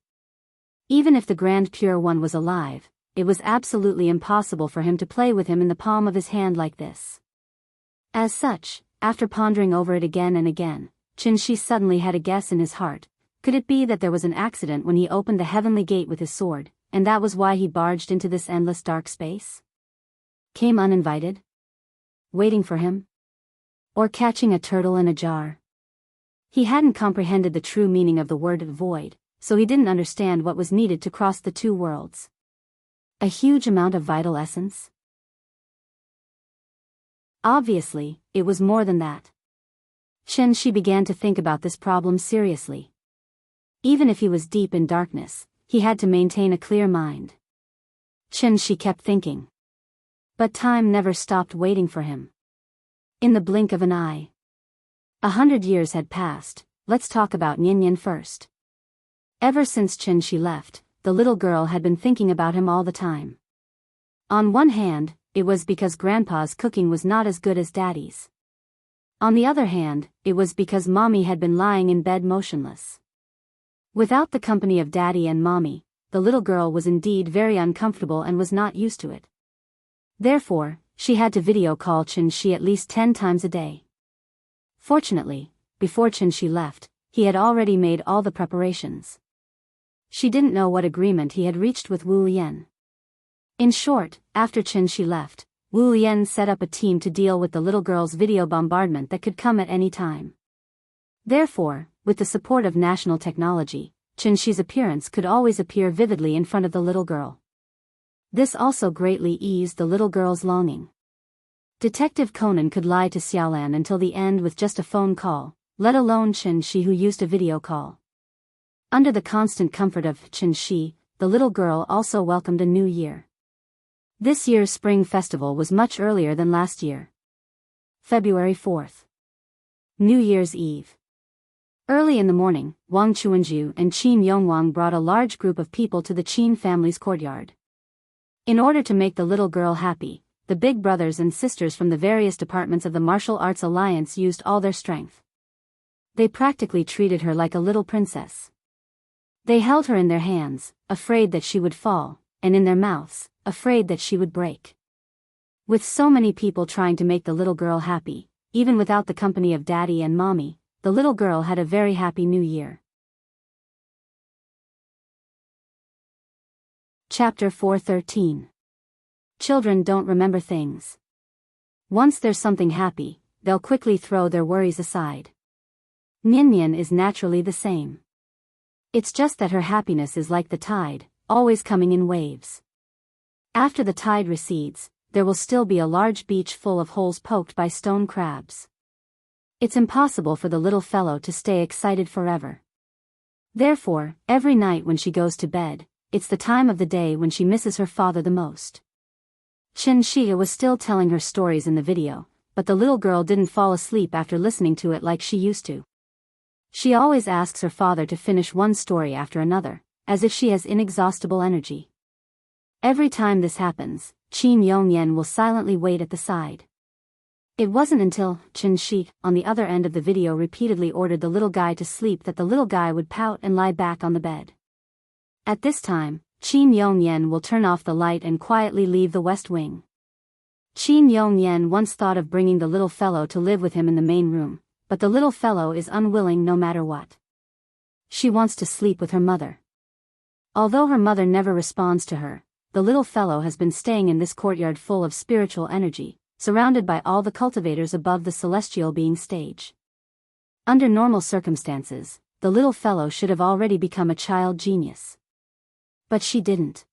S1: Even if the Grand Pure One was alive, it was absolutely impossible for him to play with him in the palm of his hand like this. As such, after pondering over it again and again, Qinshi suddenly had a guess in his heart. Could it be that there was an accident when he opened the heavenly gate with his sword, and that was why he barged into this endless dark space? Came uninvited? Waiting for him? Or catching a turtle in a jar? He hadn't comprehended the true meaning of the word void, so he didn't understand what was needed to cross the two worlds. A huge amount of vital essence? Obviously, it was more than that. Qinshi began to think about this problem seriously. Even if he was deep in darkness, he had to maintain a clear mind. Chen Shi kept thinking. But time never stopped waiting for him. In the blink of an eye. 100 years had passed. Let's talk about Nian first. Ever since Chen Shi left, the little girl had been thinking about him all the time. On one hand, it was because Grandpa's cooking was not as good as Daddy's. On the other hand, it was because Mommy had been lying in bed motionless. Without the company of Daddy and Mommy, the little girl was indeed very uncomfortable and was not used to it. Therefore, she had to video call Chen Shi at least 10 times a day. Fortunately, before Chen Shi left, he had already made all the preparations. She didn't know what agreement he had reached with Wu Lian. In short, after Chen Shi left, Wu Lian set up a team to deal with the little girl's video bombardment that could come at any time. Therefore, with the support of national technology, Chen Shi's appearance could always appear vividly in front of the little girl. This also greatly eased the little girl's longing. Detective Conan could lie to Xiaolan until the end with just a phone call, let alone Chen Shi who used a video call. Under the constant comfort of Chen Shi, the little girl also welcomed a new year. This year's spring festival was much earlier than last year. February 4th. New Year's Eve. Early in the morning, Wang Chuanju and Qin Yongwang brought a large group of people to the Qin family's courtyard. In order to make the little girl happy, the big brothers and sisters from the various departments of the Martial Arts Alliance used all their strength. They practically treated her like a little princess. They held her in their hands, afraid that she would fall, and in their mouths, afraid that she would break. With so many people trying to make the little girl happy, even without the company of Daddy and Mommy, the little girl had a very happy new year. Chapter 413. Children don't remember things. Once there's something happy, they'll quickly throw their worries aside. Nian is naturally the same. It's just that her happiness is like the tide, always coming in waves. After the tide recedes, there will still be a large beach full of holes poked by stone crabs. It's impossible for the little fellow to stay excited forever. Therefore, every night when she goes to bed, it's the time of the day when she misses her father the most. Chen Shi was still telling her stories in the video, but the little girl didn't fall asleep after listening to it like she used to. She always asks her father to finish one story after another, as if she has inexhaustible energy. Every time this happens, Qin Yongyan will silently wait at the side. It wasn't until Chen Shi, on the other end of the video, repeatedly ordered the little guy to sleep that the little guy would pout and lie back on the bed. At this time, Qin Yongyan will turn off the light and quietly leave the west wing. Qin Yongyan once thought of bringing the little fellow to live with him in the main room, but the little fellow is unwilling no matter what. She wants to sleep with her mother. Although her mother never responds to her, the little fellow has been staying in this courtyard full of spiritual energy, surrounded by all the cultivators above the celestial being stage. Under normal circumstances, the little fellow should have already become a child genius. But she didn't.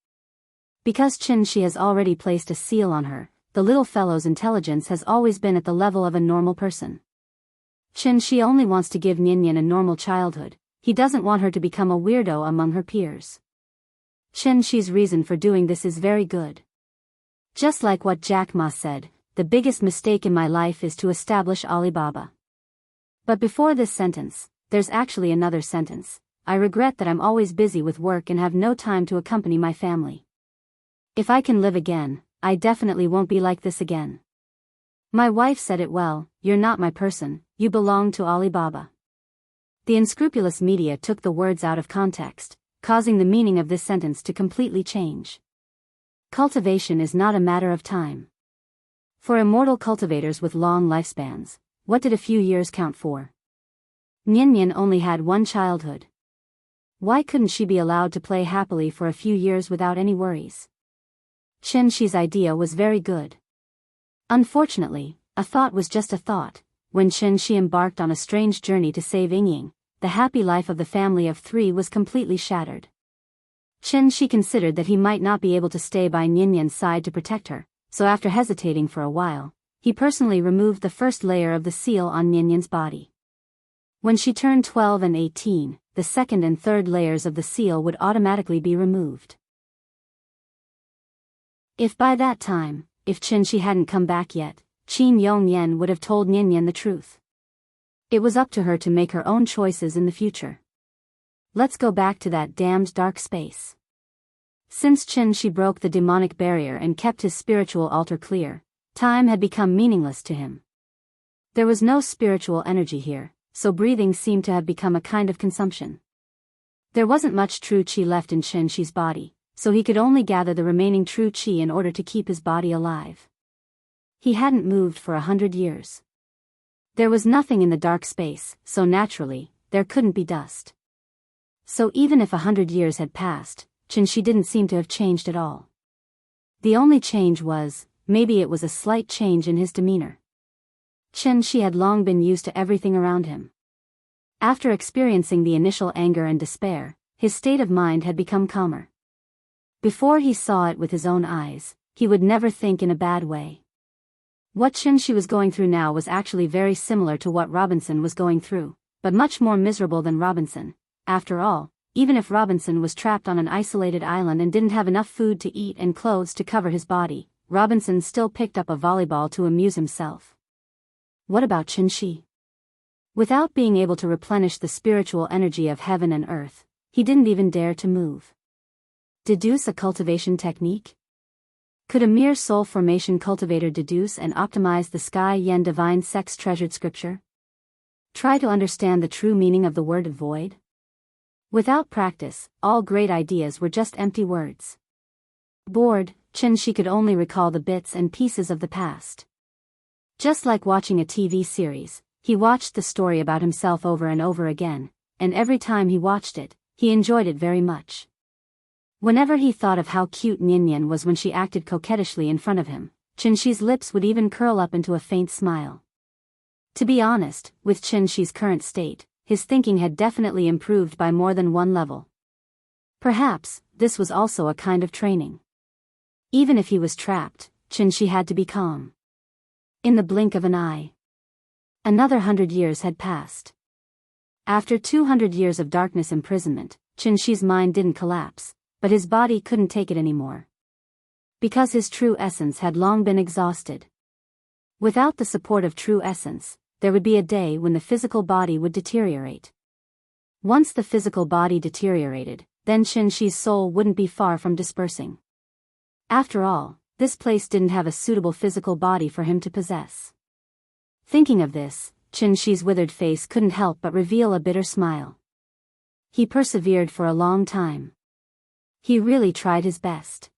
S1: Because Chen Shi has already placed a seal on her, the little fellow's intelligence has always been at the level of a normal person. Chen Shi only wants to give Nian a normal childhood, he doesn't want her to become a weirdo among her peers. Chen Shi's reason for doing this is very good. Just like what Jack Ma said, the biggest mistake in my life is to establish Alibaba. But before this sentence, there's actually another sentence. I regret that I'm always busy with work and have no time to accompany my family. If I can live again, I definitely won't be like this again. My wife said it well, you're not my person, you belong to Alibaba. The unscrupulous media took the words out of context, causing the meaning of this sentence to completely change. Cultivation is not a matter of time. For immortal cultivators with long lifespans, what did a few years count for? Nian only had one childhood. Why couldn't she be allowed to play happily for a few years without any worries? Chen Shi's idea was very good. Unfortunately, a thought was just a thought. When Chen Shi embarked on a strange journey to save Yingying, the happy life of the family of three was completely shattered. Chen Shi considered that he might not be able to stay by Nian's side to protect her, so after hesitating for a while, he personally removed the first layer of the seal on Nian's body. When she turned 12 and 18, the second and third layers of the seal would automatically be removed. If by that time, if Qin hadn't come back yet, Qin Yongyan would have told Nian the truth. It was up to her to make her own choices in the future. Let's go back to that damned dark space. Since Qin broke the demonic barrier and kept his spiritual altar clear, time had become meaningless to him. There was no spiritual energy here, so breathing seemed to have become a kind of consumption. There wasn't much true qi left in Qin's body, so he could only gather the remaining true qi in order to keep his body alive. He hadn't moved for 100 years. There was nothing in the dark space, so naturally, there couldn't be dust. So even if 100 years had passed, Qin didn't seem to have changed at all. The only change was, maybe it was a slight change in his demeanor. Qin had long been used to everything around him. After experiencing the initial anger and despair, his state of mind had become calmer. Before he saw it with his own eyes, he would never think in a bad way. What Qin was going through now was actually very similar to what Robinson was going through, but much more miserable than Robinson. After all, even if Robinson was trapped on an isolated island and didn't have enough food to eat and clothes to cover his body, Robinson still picked up a volleyball to amuse himself. What about Qin? Without being able to replenish the spiritual energy of heaven and earth, he didn't even dare to move. Deduce a cultivation technique? Could a mere soul formation cultivator deduce and optimize the sky yen divine sex treasured scripture? Try to understand the true meaning of the word void? Without practice, all great ideas were just empty words. Bored, Qin could only recall the bits and pieces of the past. Just like watching a TV series, he watched the story about himself over and over again, and every time he watched it, he enjoyed it very much. Whenever he thought of how cute Nian was when she acted coquettishly in front of him, Qin's lips would even curl up into a faint smile. To be honest, with Qin's current state, his thinking had definitely improved by more than one level. Perhaps, this was also a kind of training. Even if he was trapped, Qin had to be calm. In the blink of an eye, another 100 years had passed. After 200 years of darkness imprisonment, Qin's mind didn't collapse, but his body couldn't take it anymore. Because his true essence had long been exhausted. Without the support of true essence, there would be a day when the physical body would deteriorate. Once the physical body deteriorated, then Qin's soul wouldn't be far from dispersing. After all, this place didn't have a suitable physical body for him to possess. Thinking of this, Qin's withered face couldn't help but reveal a bitter smile. He persevered for a long time. He really tried his best.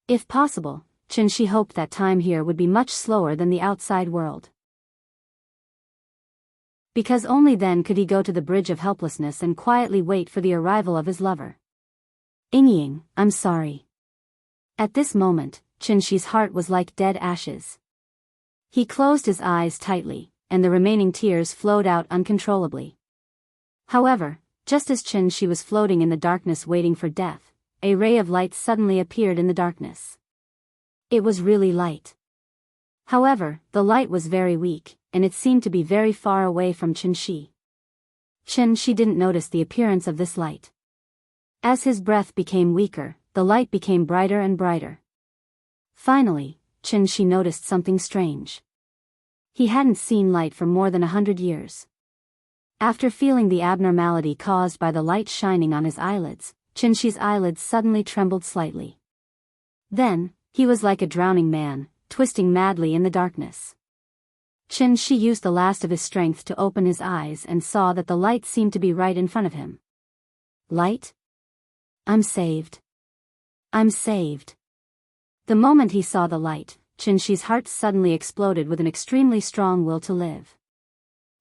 S1: If possible, Qin hoped that time here would be much slower than the outside world. Because only then could he go to the bridge of helplessness and quietly wait for the arrival of his lover. Ying, I'm sorry. At this moment, Qin's heart was like dead ashes. He closed his eyes tightly, and the remaining tears flowed out uncontrollably. However, just as Qin was floating in the darkness waiting for death, a ray of light suddenly appeared in the darkness. It was really light. However, the light was very weak, and it seemed to be very far away from Qin. Qin didn't notice the appearance of this light. As his breath became weaker, the light became brighter and brighter. Finally, Qin noticed something strange. He hadn't seen light for more than 100 years. After feeling the abnormality caused by the light shining on his eyelids, Qin's eyelids suddenly trembled slightly. Then, he was like a drowning man, twisting madly in the darkness. Qin used the last of his strength to open his eyes and saw that the light seemed to be right in front of him. Light? I'm saved. I'm saved. The moment he saw the light, Qin's heart suddenly exploded with an extremely strong will to live.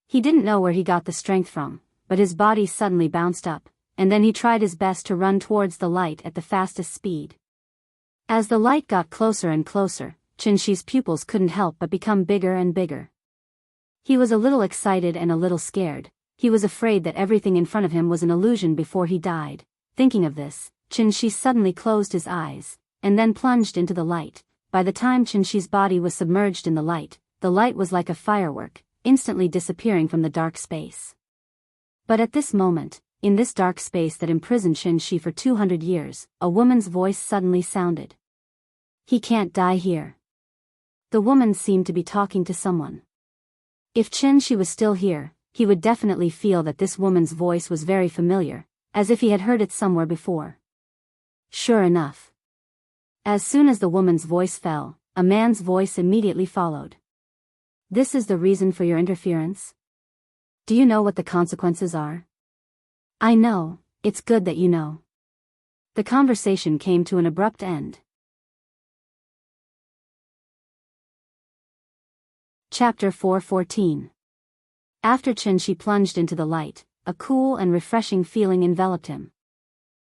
S1: He didn't know where he got the strength from, but his body suddenly bounced up, and then he tried his best to run towards the light at the fastest speed. As the light got closer and closer, Qin's pupils couldn't help but become bigger and bigger. He was a little excited and a little scared. He was afraid that everything in front of him was an illusion before he died. Thinking of this, Qin suddenly closed his eyes, and then plunged into the light. By the time Qin's body was submerged in the light was like a firework, instantly disappearing from the dark space. But at this moment, in this dark space that imprisoned Qin for 200 years, a woman's voice suddenly sounded. He can't die here. The woman seemed to be talking to someone. If Qin was still here, he would definitely feel that this woman's voice was very familiar, as if he had heard it somewhere before. Sure enough. As soon as the woman's voice fell, a man's voice immediately followed. This is the reason for your interference? Do you know what the consequences are? I know, it's good that you know. The conversation came to an abrupt end. Chapter 4:14. After Qin plunged into the light, a cool and refreshing feeling enveloped him.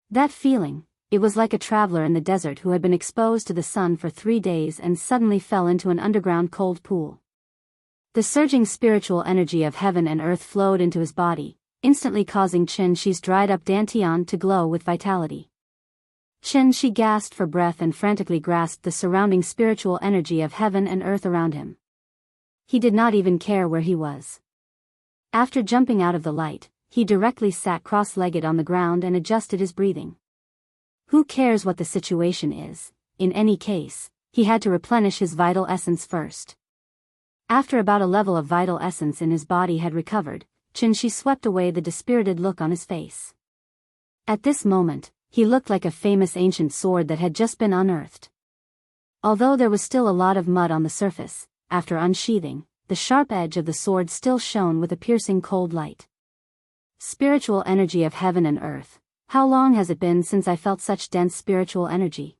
S1: That feeling, it was like a traveler in the desert who had been exposed to the sun for 3 days and suddenly fell into an underground cold pool. The surging spiritual energy of heaven and earth flowed into his body, instantly causing Qin's dried-up dantian to glow with vitality. Qin gasped for breath and frantically grasped the surrounding spiritual energy of heaven and earth around him. He did not even care where he was. After jumping out of the light, he directly sat cross-legged on the ground and adjusted his breathing. Who cares what the situation is? In any case, he had to replenish his vital essence first. After about a level of vital essence in his body had recovered, Qin swept away the dispirited look on his face. At this moment, he looked like a famous ancient sword that had just been unearthed. Although there was still a lot of mud on the surface, after unsheathing, the sharp edge of the sword still shone with a piercing cold light. Spiritual energy of heaven and earth, how long has it been since I felt such dense spiritual energy?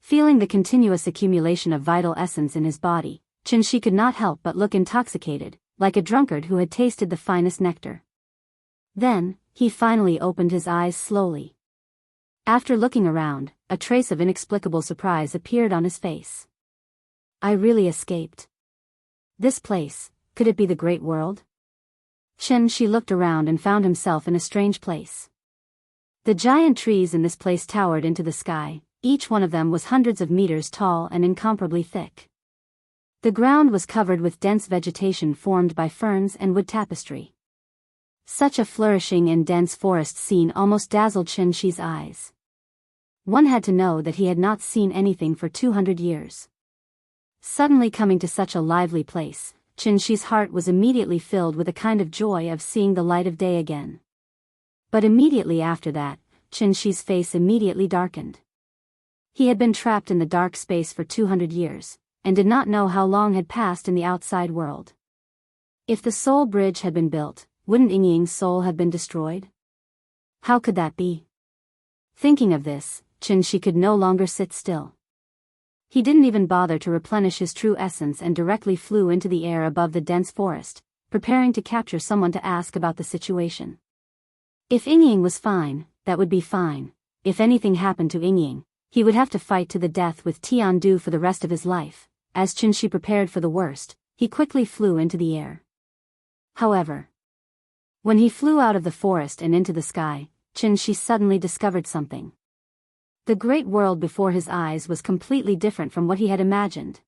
S1: Feeling the continuous accumulation of vital essence in his body, Qin could not help but look intoxicated, like a drunkard who had tasted the finest nectar. Then, he finally opened his eyes slowly. After looking around, a trace of inexplicable surprise appeared on his face. I really escaped. This place, could it be the great world? Qin looked around and found himself in a strange place. The giant trees in this place towered into the sky, each one of them was hundreds of meters tall and incomparably thick. The ground was covered with dense vegetation formed by ferns and wood tapestry. Such a flourishing and dense forest scene almost dazzled Qin's eyes. One had to know that he had not seen anything for 200 years. Suddenly coming to such a lively place, Qin's heart was immediately filled with a kind of joy of seeing the light of day again. But immediately after that, Qin's face immediately darkened. He had been trapped in the dark space for 200 years, and did not know how long had passed in the outside world. If the soul bridge had been built, wouldn't Yingying's soul have been destroyed? How could that be? Thinking of this, Qin could no longer sit still. He didn't even bother to replenish his true essence and directly flew into the air above the dense forest, preparing to capture someone to ask about the situation. If Yingying was fine, that would be fine. If anything happened to Yingying, he would have to fight to the death with Tiandu for the rest of his life. As Qin prepared for the worst, he quickly flew into the air. However, when he flew out of the forest and into the sky, Qin suddenly discovered something. The great world before his eyes was completely different from what he had imagined.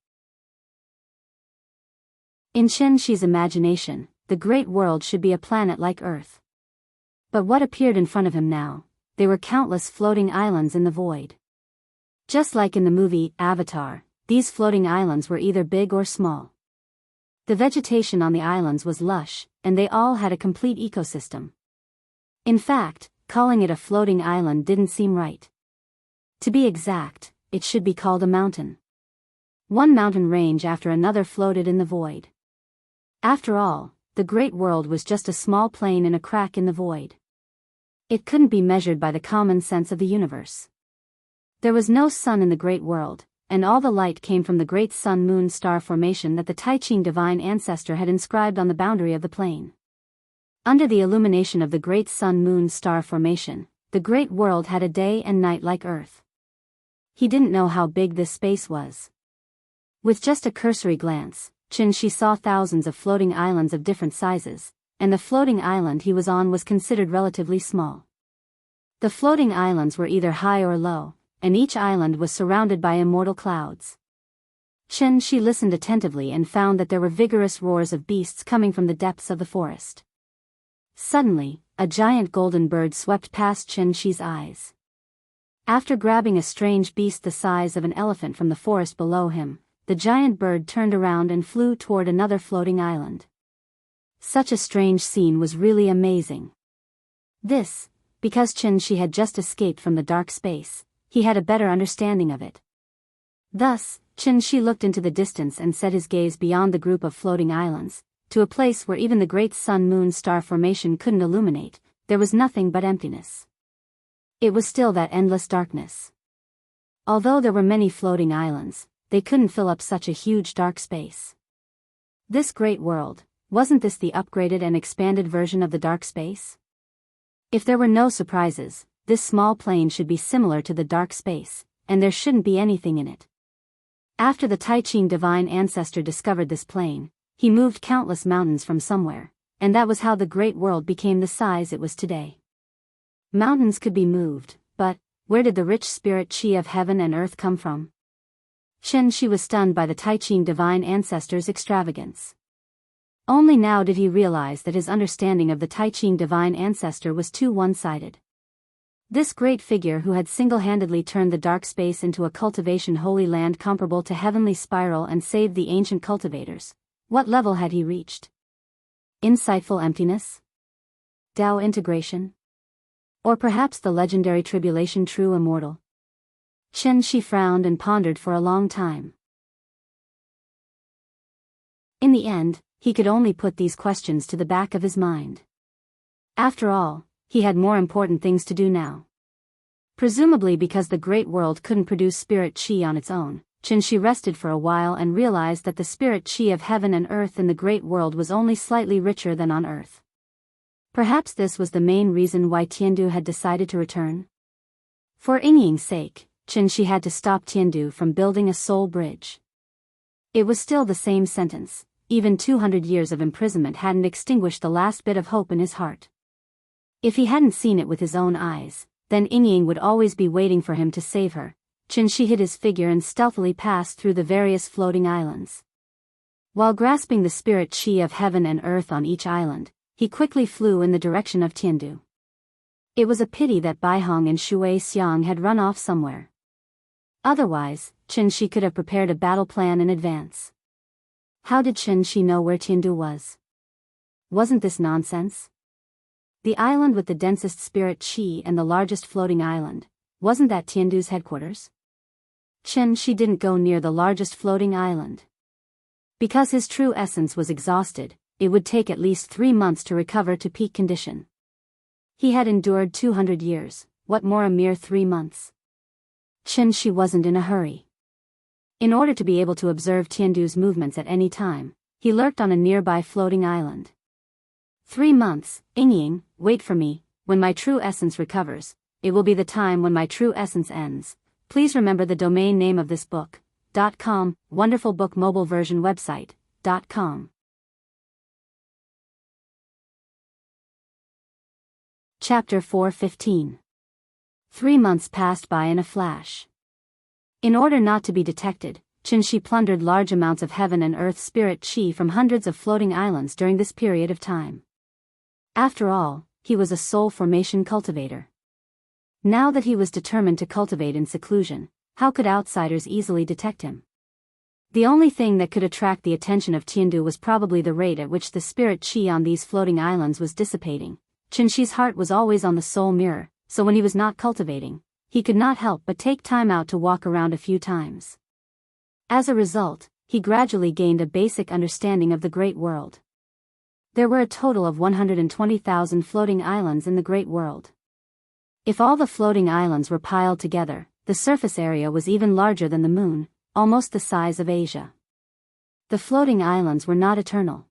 S1: In Qin's imagination, the great world should be a planet like Earth. But what appeared in front of him now? They were countless floating islands in the void. Just like in the movie Avatar, these floating islands were either big or small. The vegetation on the islands was lush, and they all had a complete ecosystem. In fact, calling it a floating island didn't seem right. To be exact, it should be called a mountain. One mountain range after another floated in the void. After all, the great world was just a small plain in a crack in the void. It couldn't be measured by the common sense of the universe. There was no sun in the great world, and all the light came from the great sun-moon star formation that the Taiqing divine ancestor had inscribed on the boundary of the plain. Under the illumination of the great sun-moon star formation, the great world had a day and night like Earth. He didn't know how big this space was. With just a cursory glance, Qin saw thousands of floating islands of different sizes, and the floating island he was on was considered relatively small. The floating islands were either high or low, and each island was surrounded by immortal clouds. Qin listened attentively and found that there were vigorous roars of beasts coming from the depths of the forest. Suddenly, a giant golden bird swept past Chen Shi's eyes. After grabbing a strange beast the size of an elephant from the forest below him, the giant bird turned around and flew toward another floating island. Such a strange scene was really amazing. This, because Chen Shi had just escaped from the dark space, he had a better understanding of it. Thus, Chen Shi looked into the distance and set his gaze beyond the group of floating islands, to a place where even the great sun-moon-star formation couldn't illuminate. There was nothing but emptiness. It was still that endless darkness. Although there were many floating islands, they couldn't fill up such a huge dark space. This great world, wasn't this the upgraded and expanded version of the dark space? If there were no surprises, this small plane should be similar to the dark space, and there shouldn't be anything in it. After the Taiqing divine ancestor discovered this plane, he moved countless mountains from somewhere, and that was how the great world became the size it was today. Mountains could be moved, but where did the rich spirit qi of heaven and earth come from? Chen Shi was stunned by the Taiqing divine ancestor's extravagance. Only now did he realize that his understanding of the Taiqing divine ancestor was too one-sided. This great figure who had single-handedly turned the dark space into a cultivation holy land comparable to heavenly spiral and saved the ancient cultivators. What level had he reached? Insightful emptiness? Tao integration? Or perhaps the legendary tribulation true immortal? Chen Shi frowned and pondered for a long time. In the end, he could only put these questions to the back of his mind. After all, he had more important things to do now. Presumably because the great world couldn't produce spirit qi on its own, Chen Shi rested for a while and realized that the spirit qi of heaven and earth in the great world was only slightly richer than on earth. Perhaps this was the main reason why Tiandu had decided to return. For Yingying's sake, Chen Shi had to stop Tiandu from building a soul bridge. It was still the same sentence. Even 200 years of imprisonment hadn't extinguished the last bit of hope in his heart. If he hadn't seen it with his own eyes, then Yingying would always be waiting for him to save her. Chen Shi hid his figure and stealthily passed through the various floating islands. While grasping the spirit qi of heaven and earth on each island, he quickly flew in the direction of Tiandu. It was a pity that Baihong and Shui Xiang had run off somewhere. Otherwise, Chen Shi could have prepared a battle plan in advance. How did Chen Shi know where Tiandu was? Wasn't this nonsense? The island with the densest spirit qi and the largest floating island, wasn't that Tiandu's headquarters? Chen Shi didn't go near the largest floating island. Because his true essence was exhausted, it would take at least 3 months to recover to peak condition. He had endured 200 years, what more a mere 3 months? Chen Shi wasn't in a hurry. In order to be able to observe Tiandu's movements at any time, he lurked on a nearby floating island. 3 months, Yingying, wait for me. When my true essence recovers, it will be the time when my true essence ends. Please remember the domain name of this book. .com, wonderful book mobile version website. .com. Chapter 4:15. 3 months passed by in a flash. In order not to be detected, Chen Shi plundered large amounts of heaven and earth spirit qi from hundreds of floating islands during this period of time. After all, he was a soul formation cultivator. Now that he was determined to cultivate in seclusion, how could outsiders easily detect him? The only thing that could attract the attention of Tiandu was probably the rate at which the spirit qi on these floating islands was dissipating. Chen Shi's heart was always on the soul mirror, so when he was not cultivating, he could not help but take time out to walk around a few times. As a result, he gradually gained a basic understanding of the great world. There were a total of 120,000 floating islands in the great world. If all the floating islands were piled together, the surface area was even larger than the moon, almost the size of Asia. The floating islands were not eternal.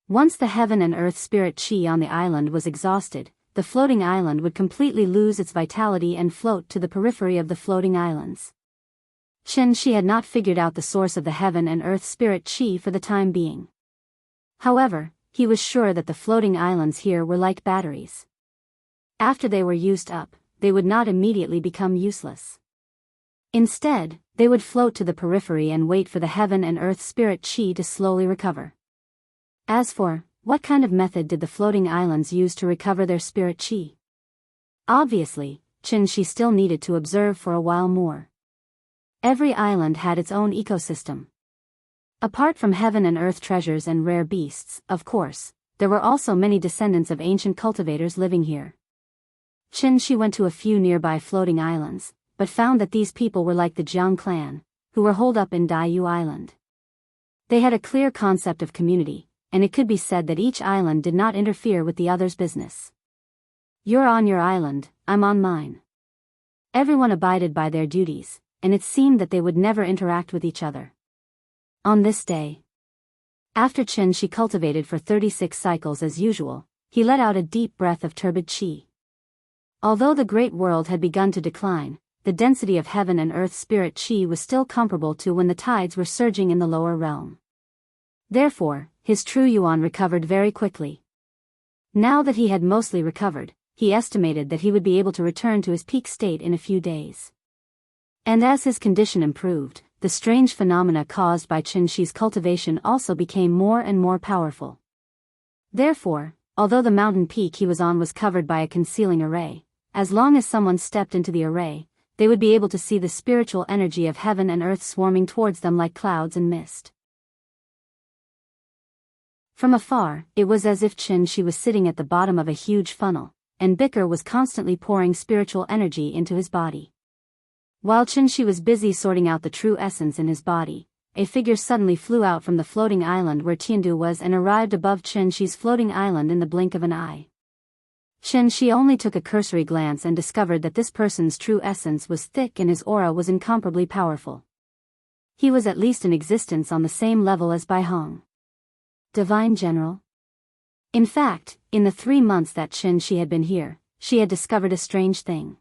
S1: Once the heaven and earth spirit qi on the island was exhausted, the floating island would completely lose its vitality and float to the periphery of the floating islands. Chen Shi had not figured out the source of the heaven and earth spirit qi for the time being. However, he was sure that the floating islands here were like batteries. After they were used up, they would not immediately become useless. Instead, they would float to the periphery and wait for the heaven and earth spirit qi to slowly recover. As for What kind of method did the floating islands use to recover their spirit chi? Obviously, Qin still needed to observe for a while more. Every island had its own ecosystem. Apart from heaven and earth treasures and rare beasts, of course, there were also many descendants of ancient cultivators living here. Qin went to a few nearby floating islands, but found that these people were like the Jiang clan, who were holed up in Daiyu Island. They had a clear concept of community, and it could be said that each island did not interfere with the other's business. You're on your island, I'm on mine. Everyone abided by their duties, and it seemed that they would never interact with each other. On this day, after Qin cultivated for 36 cycles as usual, he let out a deep breath of turbid qi. Although the great world had begun to decline, the density of heaven and earth spirit qi was still comparable to when the tides were surging in the lower realm. Therefore, his true yuan recovered very quickly. Now that he had mostly recovered, he estimated that he would be able to return to his peak state in a few days. And as his condition improved, the strange phenomena caused by Qin cultivation also became more and more powerful. Therefore, although the mountain peak he was on was covered by a concealing array, as long as someone stepped into the array, they would be able to see the spiritual energy of heaven and earth swarming towards them like clouds and mist. From afar, it was as if Qin was sitting at the bottom of a huge funnel, and Bicker was constantly pouring spiritual energy into his body. While Qin was busy sorting out the true essence in his body, a figure suddenly flew out from the floating island where Tiandu was and arrived above Qin's floating island in the blink of an eye. Qin only took a cursory glance and discovered that this person's true essence was thick and his aura was incomparably powerful. He was at least in existence on the same level as Bai Hong. Divine General? In fact, in the 3 months that Qin had been here, she had discovered a strange thing.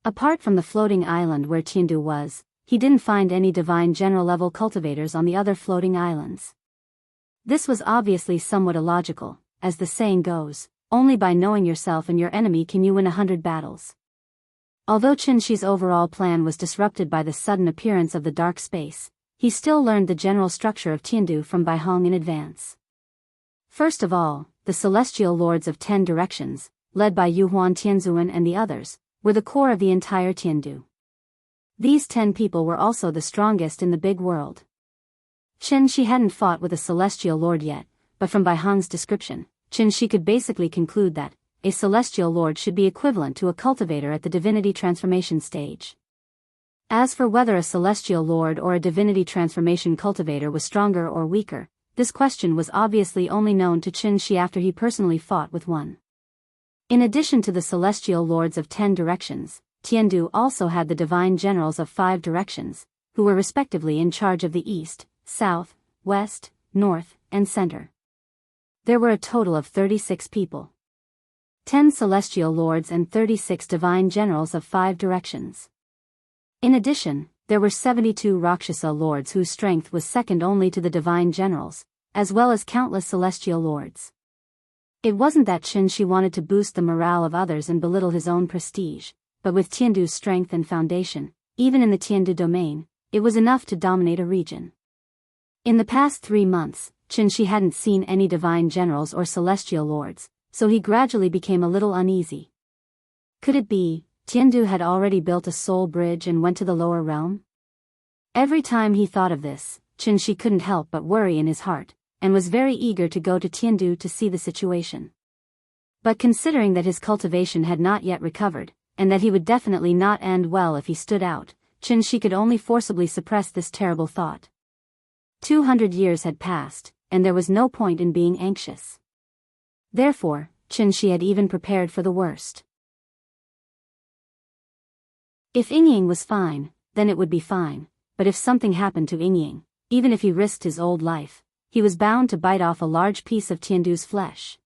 S1: Apart from the floating island where Tiandu was, he didn't find any divine general level cultivators on the other floating islands. This was obviously somewhat illogical, as the saying goes, only by knowing yourself and your enemy can you win 100 battles. Although Qin's overall plan was disrupted by the sudden appearance of the dark space, he still learned the general structure of Tiandu from Bai Hong in advance. First of all, the celestial lords of 10 directions, led by Yuhuan Tianzuan and the others, were the core of the entire Tiandu. These 10 people were also the strongest in the big world. Qin hadn't fought with a celestial lord yet, but from Bai Hong's description, Qin could basically conclude that a celestial lord should be equivalent to a cultivator at the divinity transformation stage. As for whether a celestial lord or a divinity transformation cultivator was stronger or weaker, this question was obviously only known to Qin after he personally fought with one. In addition to the celestial lords of 10 directions, Tiandu also had the divine generals of 5 directions, who were respectively in charge of the east, south, west, north, and center. There were a total of 36 people. 10 celestial lords and 36 divine generals of 5 directions. In addition, there were 72 Rakshasa lords whose strength was second only to the divine generals, as well as countless celestial lords. It wasn't that Qin wanted to boost the morale of others and belittle his own prestige, but with Tiandu's strength and foundation, even in the Tiandu domain, it was enough to dominate a region. In the past 3 months, Qin hadn't seen any divine generals or celestial lords, so he gradually became a little uneasy. Could it be, Tiandu had already built a soul bridge and went to the lower realm? Every time he thought of this, Qin couldn't help but worry in his heart, and was very eager to go to Tiandu to see the situation. But considering that his cultivation had not yet recovered, and that he would definitely not end well if he stood out, Qin could only forcibly suppress this terrible thought. 200 years had passed, and there was no point in being anxious. Therefore, Qin had even prepared for the worst. If Yingying was fine, then it would be fine, but if something happened to Yingying, even if he risked his old life, he was bound to bite off a large piece of Tiandu's flesh.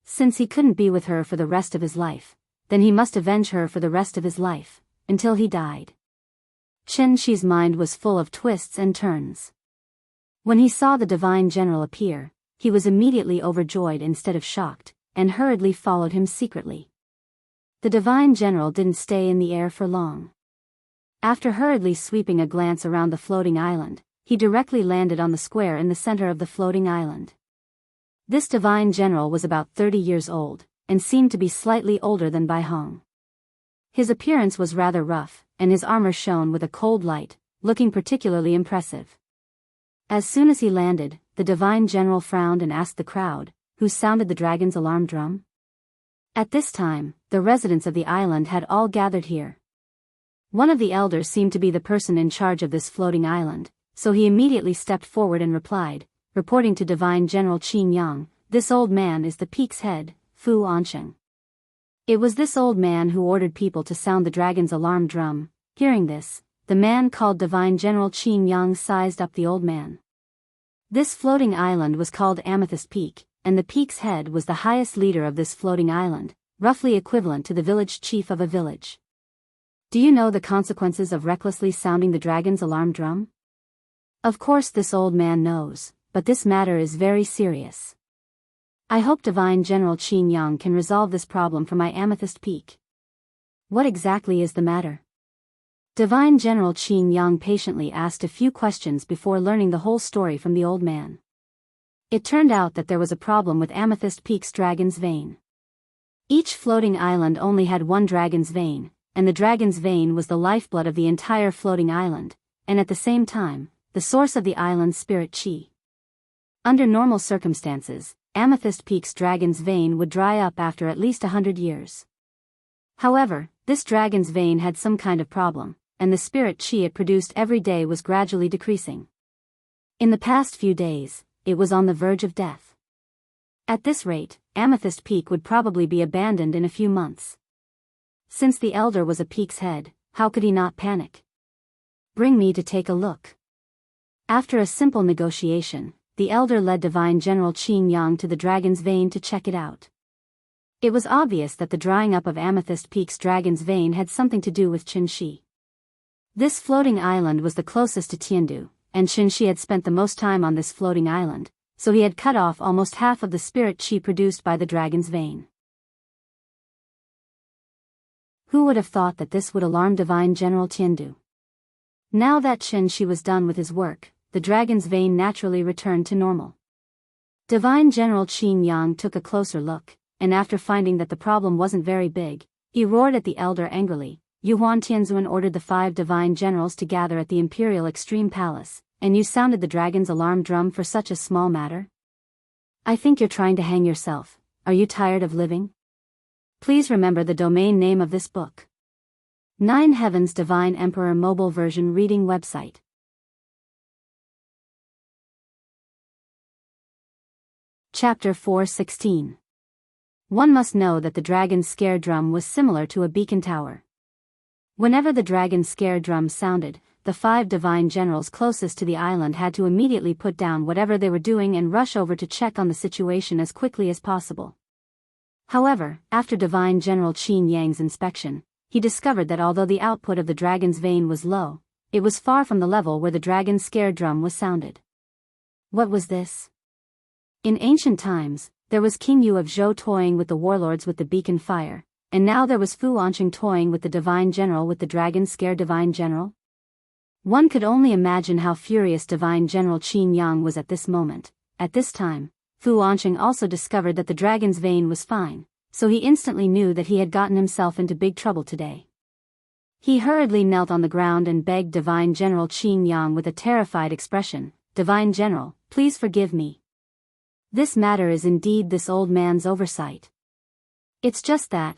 S1: Since he couldn't be with her for the rest of his life, then he must avenge her for the rest of his life, until he died. Qin's mind was full of twists and turns. When he saw the divine general appear, he was immediately overjoyed instead of shocked, and hurriedly followed him secretly. The divine general didn't stay in the air for long. After hurriedly sweeping a glance around the floating island, he directly landed on the square in the center of the floating island. This divine general was about 30 years old, and seemed to be slightly older than Bai Hong. His appearance was rather rough, and his armor shone with a cold light, looking particularly impressive. As soon as he landed, the divine general frowned and asked the crowd, "Who sounded the dragon's alarm drum?" At this time, the residents of the island had all gathered here. One of the elders seemed to be the person in charge of this floating island, so he immediately stepped forward and replied, reporting to Divine General Qin Yang, "This old man is the peak's head, Fu Ansheng." It was this old man who ordered people to sound the dragon's alarm drum. Hearing this, the man called Divine General Qin Yang sized up the old man. This floating island was called Amethyst Peak, and the peak's head was the highest leader of this floating island, roughly equivalent to the village chief of a village. Do you know the consequences of recklessly sounding the dragon's alarm drum? Of course this old man knows, but this matter is very serious. I hope Divine General Qin Yang can resolve this problem for my Amethyst Peak. What exactly is the matter? Divine General Qin Yang patiently asked a few questions before learning the whole story from the old man. It turned out that there was a problem with Amethyst Peak's dragon's vein. Each floating island only had one dragon's vein, and the dragon's vein was the lifeblood of the entire floating island, and at the same time, the source of the island's spirit chi. Under normal circumstances, Amethyst Peak's dragon's vein would dry up after at least 100 years. However, this dragon's vein had some kind of problem, and the spirit chi it produced every day was gradually decreasing. In the past few days, it was on the verge of death. At this rate, Amethyst Peak would probably be abandoned in a few months. Since the elder was a peak's head, how could he not panic? "Bring me to take a look." After a simple negotiation, the elder led Divine General Qin Yang to the dragon's vein to check it out. It was obvious that the drying up of Amethyst Peak's dragon's vein had something to do with Qinshi. This floating island was the closest to Tiandu, and Qinshi had spent the most time on this floating island, so he had cut off almost half of the spirit chi produced by the dragon's vein. Who would have thought that this would alarm Divine General Tiandu? Now that Qinshi was done with his work, the dragon's vein naturally returned to normal. Divine General Qin Yang took a closer look, and after finding that the problem wasn't very big, he roared at the elder angrily. "Yuan Tianzuan ordered the 5 divine generals to gather at the Imperial Extreme Palace, and you sounded the dragon's alarm drum for such a small matter? I think you're trying to hang yourself. Are you tired of living? Please remember the domain name of this book. 9 Heavens Divine Emperor Mobile Version Reading Website. Chapter 4:16. One must know that the dragon's scare drum was similar to a beacon tower. Whenever the dragon's scare drum sounded, the 5 divine generals closest to the island had to immediately put down whatever they were doing and rush over to check on the situation as quickly as possible. However, after Divine General Qin Yang's inspection, he discovered that although the output of the dragon's vein was low, it was far from the level where the dragon's scare drum was sounded. What was this? In ancient times, there was King Yu of Zhou toying with the warlords with the beacon fire, and now there was Fu Ansheng toying with the divine general with the dragon scare divine general? One could only imagine how furious Divine General Qin Yang was at this moment. At this time, Fu Ansheng also discovered that the dragon's vein was fine, so he instantly knew that he had gotten himself into big trouble today. He hurriedly knelt on the ground and begged Divine General Qin Yang with a terrified expression, "Divine General, please forgive me. This matter is indeed this old man's oversight. It's just that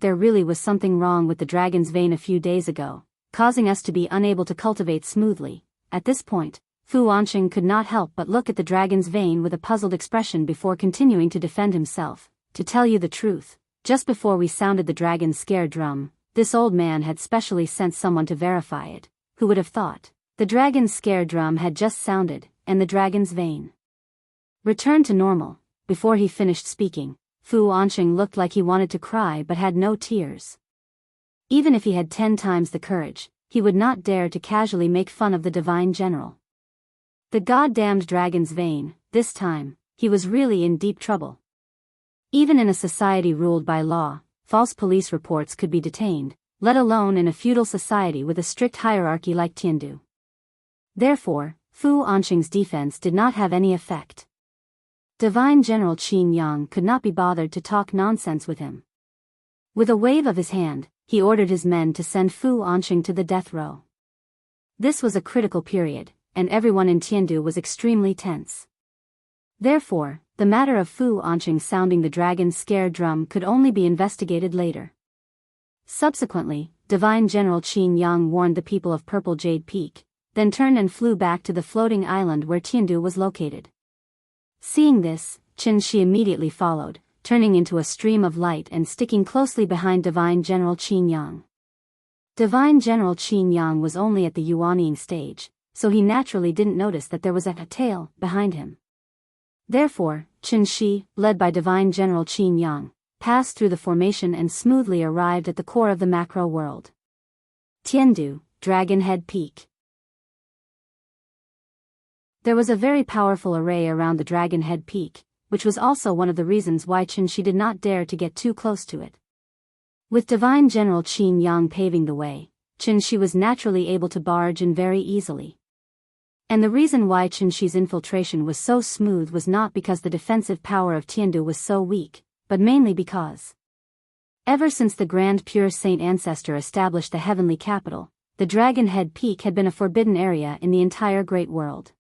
S1: there really was something wrong with the dragon's vein a few days ago, causing us to be unable to cultivate smoothly." At this point, Fu Ansheng could not help but look at the dragon's vein with a puzzled expression before continuing to defend himself. "To tell you the truth, just before we sounded the dragon's scare drum, this old man had specially sent someone to verify it. Who would have thought? The dragon's scare drum had just sounded, and the dragon's vein returned to normal." Before he finished speaking, Fu Ansheng looked like he wanted to cry but had no tears. Even if he had 10 times the courage, he would not dare to casually make fun of the divine general. The goddamned dragon's vein, this time, he was really in deep trouble. Even in a society ruled by law, false police reports could be detained, let alone in a feudal society with a strict hierarchy like Tiandu. Therefore, Fu Ansheng's defense did not have any effect. Divine General Qin Yang could not be bothered to talk nonsense with him. With a wave of his hand, he ordered his men to send Fu Anqing to the death row. This was a critical period, and everyone in Tiandu was extremely tense. Therefore, the matter of Fu Anqing sounding the dragon's scare drum could only be investigated later. Subsequently, Divine General Qin Yang warned the people of Purple Jade Peak, then turned and flew back to the floating island where Tiandu was located. Seeing this, Qin Shi immediately followed, turning into a stream of light and sticking closely behind Divine General Qin Yang. Divine General Qin Yang was only at the yuanying stage, so he naturally didn't notice that there was a tail behind him. Therefore, Qin Shi, led by Divine General Qin Yang, passed through the formation and smoothly arrived at the core of the macro world. Tiandu, Dragon Head Peak. There was a very powerful array around the Dragon Head Peak, which was also one of the reasons why Qin Shi did not dare to get too close to it. With Divine General Qin Yang paving the way, Qin Shi was naturally able to barge in very easily. And the reason why Qin Shi's infiltration was so smooth was not because the defensive power of Tiandu was so weak, but mainly because ever since the Grand Pure Saint Ancestor established the heavenly capital, the Dragon Head Peak had been a forbidden area in the entire Great World.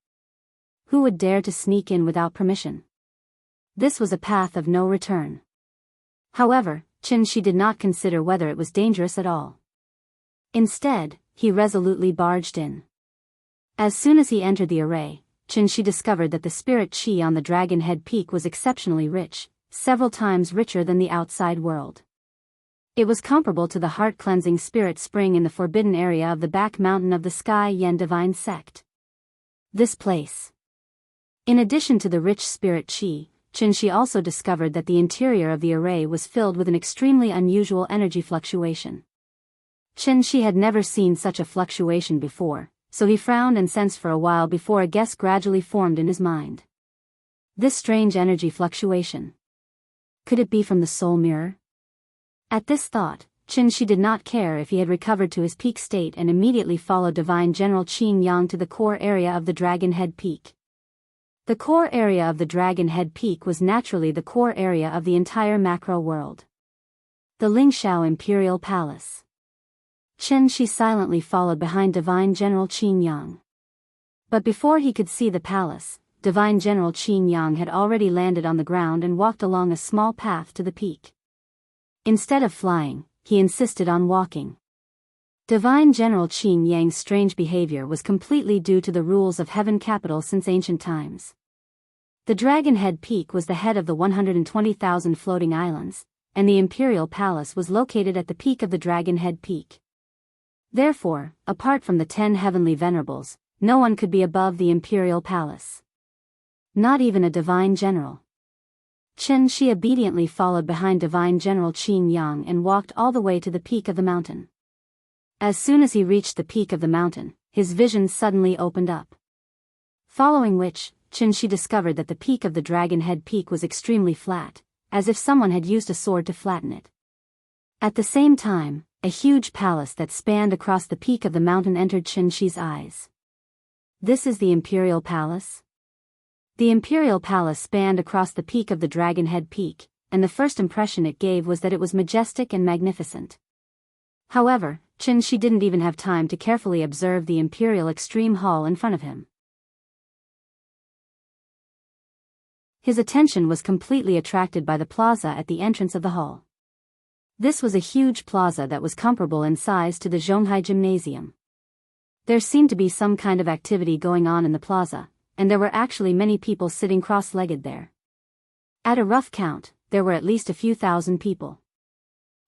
S1: Who would dare to sneak in without permission? This was a path of no return. However, Qin Shi did not consider whether it was dangerous at all. Instead, he resolutely barged in. As soon as he entered the array, Qin Shi discovered that the spirit qi on the Dragon Head Peak was exceptionally rich, several times richer than the outside world. It was comparable to the heart-cleansing spirit spring in the forbidden area of the back mountain of the Sky Yen Divine Sect. This place. In addition to the rich spirit qi, Qin Shi also discovered that the interior of the array was filled with an extremely unusual energy fluctuation. Qin Shi had never seen such a fluctuation before, so he frowned and sensed for a while before a guess gradually formed in his mind. This strange energy fluctuation. Could it be from the soul mirror? At this thought, Qin Shi did not care if he had recovered to his peak state and immediately followed Divine General Qin Yang to the core area of the Dragon Head Peak. The core area of the Dragon Head Peak was naturally the core area of the entire macro world. The Lingxiao Imperial Palace. Qin Shi silently followed behind Divine General Qin Yang. But before he could see the palace, Divine General Qin Yang had already landed on the ground and walked along a small path to the peak. Instead of flying, he insisted on walking. Divine General Qin Yang's strange behavior was completely due to the rules of Heaven Capital since ancient times. The Dragon Head Peak was the head of the 120,000 floating islands, and the Imperial Palace was located at the peak of the Dragon Head Peak. Therefore, apart from the 10 heavenly venerables, no one could be above the Imperial Palace. Not even a Divine General. Qin Shi obediently followed behind Divine General Qin Yang and walked all the way to the peak of the mountain. As soon as he reached the peak of the mountain, his vision suddenly opened up. Following which, Qin Shi discovered that the peak of the Dragon Head Peak was extremely flat, as if someone had used a sword to flatten it. At the same time, a huge palace that spanned across the peak of the mountain entered Qin Shi's eyes. This is the Imperial Palace? The Imperial Palace spanned across the peak of the Dragon Head Peak, and the first impression it gave was that it was majestic and magnificent. However, Qin Shi didn't even have time to carefully observe the Imperial Extreme Hall in front of him. His attention was completely attracted by the plaza at the entrance of the hall. This was a huge plaza that was comparable in size to the Zhonghai Gymnasium. There seemed to be some kind of activity going on in the plaza, and there were actually many people sitting cross-legged there. At a rough count, there were at least a few thousand people.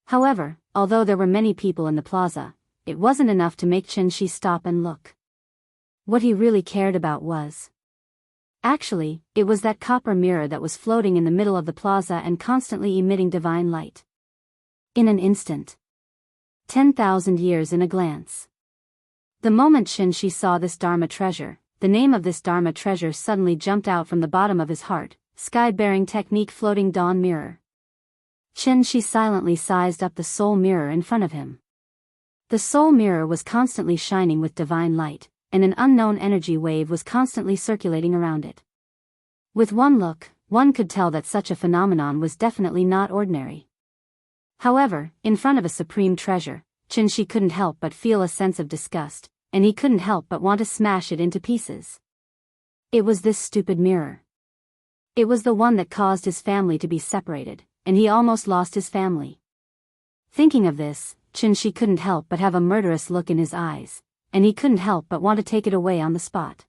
S1: However, although there were many people in the plaza, it wasn't enough to make Qin Shi stop and look. What he really cared about was... Actually, it was that copper mirror that was floating in the middle of the plaza and constantly emitting divine light. In an instant. 10,000 years in a glance. The moment Qin Shi saw this Dharma treasure, the name of this Dharma treasure suddenly jumped out from the bottom of his heart, Sky-bearing Technique Floating Dawn Mirror. Qin Shi silently sized up the soul mirror in front of him. The soul mirror was constantly shining with divine light, and an unknown energy wave was constantly circulating around it. With one look, one could tell that such a phenomenon was definitely not ordinary. However, in front of a supreme treasure, Qin couldn't help but feel a sense of disgust, and he couldn't help but want to smash it into pieces. It was this stupid mirror. It was the one that caused his family to be separated, and he almost lost his family. Thinking of this, Qin couldn't help but have a murderous look in his eyes, and he couldn't help but want to take it away on the spot.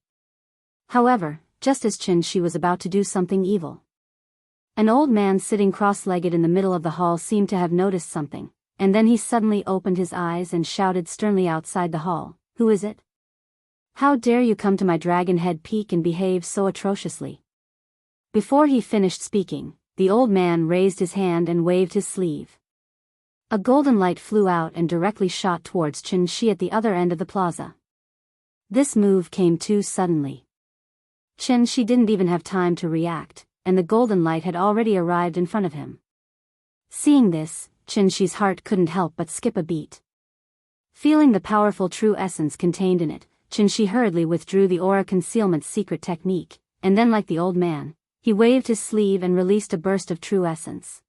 S1: However, just as Qin was about to do something evil, an old man sitting cross-legged in the middle of the hall seemed to have noticed something, and then he suddenly opened his eyes and shouted sternly outside the hall, "Who is it? How dare you come to my Dragon Head Peak and behave so atrociously?" Before he finished speaking, the old man raised his hand and waved his sleeve. A golden light flew out and directly shot towards Qin at the other end of the plaza. This move came too suddenly. Qin didn't even have time to react, and the golden light had already arrived in front of him. Seeing this, Qin's heart couldn't help but skip a beat. Feeling the powerful true essence contained in it, Qin hurriedly withdrew the aura concealment secret technique, and then like the old man, he waved his sleeve and released a burst of true essence.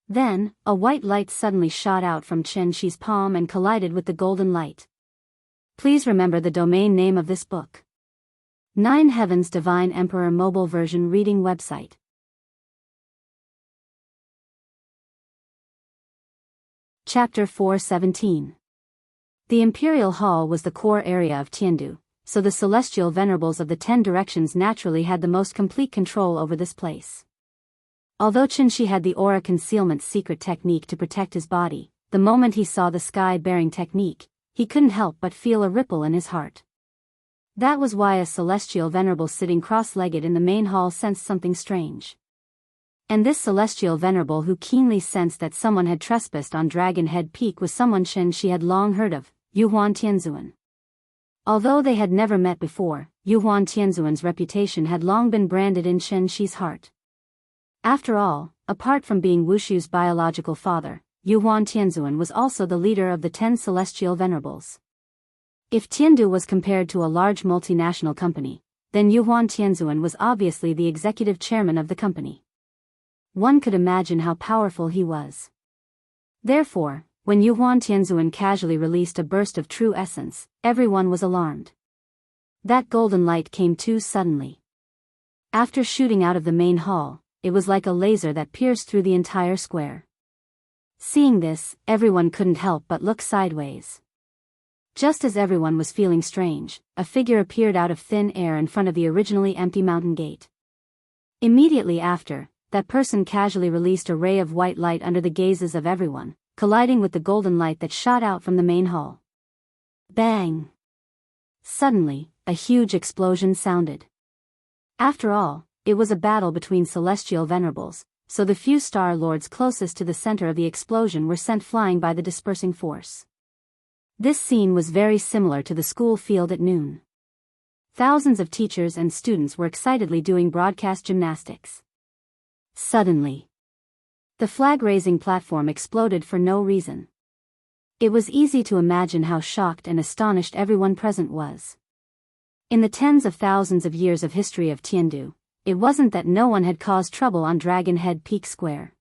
S1: Then, a white light suddenly shot out from Qin's palm and collided with the golden light. Please remember the domain name of this book. 9 Heavens Divine Emperor Mobile Version Reading Website. Chapter 417. The Imperial Hall was the core area of Tiandu, so the celestial venerables of the 10 directions naturally had the most complete control over this place. Although Qin had the aura concealment secret technique to protect his body, the moment he saw the sky-bearing technique, he couldn't help but feel a ripple in his heart. That was why a celestial venerable sitting cross-legged in the main hall sensed something strange. And this celestial venerable who keenly sensed that someone had trespassed on Dragon Head Peak was someone Qin had long heard of, Yuhuan Tianzuan. Although they had never met before, Yuhuan Tianzuan's reputation had long been branded in Qin's heart. After all, apart from being Wushu's biological father, Yuhuan Tianzuan was also the leader of the 10 celestial venerables. If Tiandu was compared to a large multinational company, then Yuhuan Tianzuan was obviously the executive chairman of the company. One could imagine how powerful he was. Therefore, when Yuhuan Tianzuan casually released a burst of true essence, everyone was alarmed. That golden light came too suddenly. After shooting out of the main hall, it was like a laser that pierced through the entire square. Seeing this, everyone couldn't help but look sideways. Just as everyone was feeling strange, a figure appeared out of thin air in front of the originally empty mountain gate. Immediately after, that person casually released a ray of white light under the gazes of everyone, colliding with the golden light that shot out from the main hall. Bang! Suddenly, a huge explosion sounded. After all, it was a battle between celestial venerables, so the few star lords closest to the center of the explosion were sent flying by the dispersing force. This scene was very similar to the school field at noon. Thousands of teachers and students were excitedly doing broadcast gymnastics. Suddenly, the flag-raising platform exploded for no reason. It was easy to imagine how shocked and astonished everyone present was. In the tens of thousands of years of history of Tiandu, it wasn't that no one had caused trouble on Dragon Head Peak Square.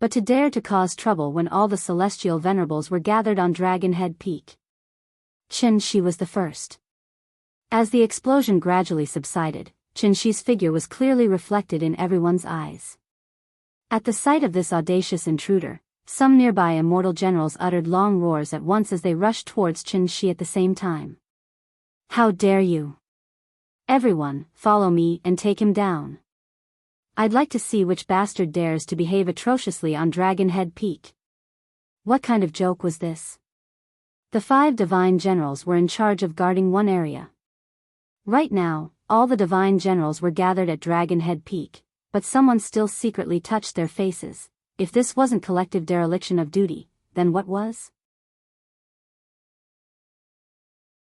S1: But to dare to cause trouble when all the celestial venerables were gathered on Dragon Head Peak. Qin was the first. As the explosion gradually subsided, Qin's figure was clearly reflected in everyone's eyes. At the sight of this audacious intruder, some nearby immortal generals uttered long roars at once as they rushed towards Qin at the same time. How dare you! Everyone, follow me and take him down. I'd like to see which bastard dares to behave atrociously on Dragon Head Peak. What kind of joke was this? The 5 divine generals were in charge of guarding one area. Right now, all the divine generals were gathered at Dragon Head Peak, but someone still secretly touched their faces. If this wasn't collective dereliction of duty, then what was?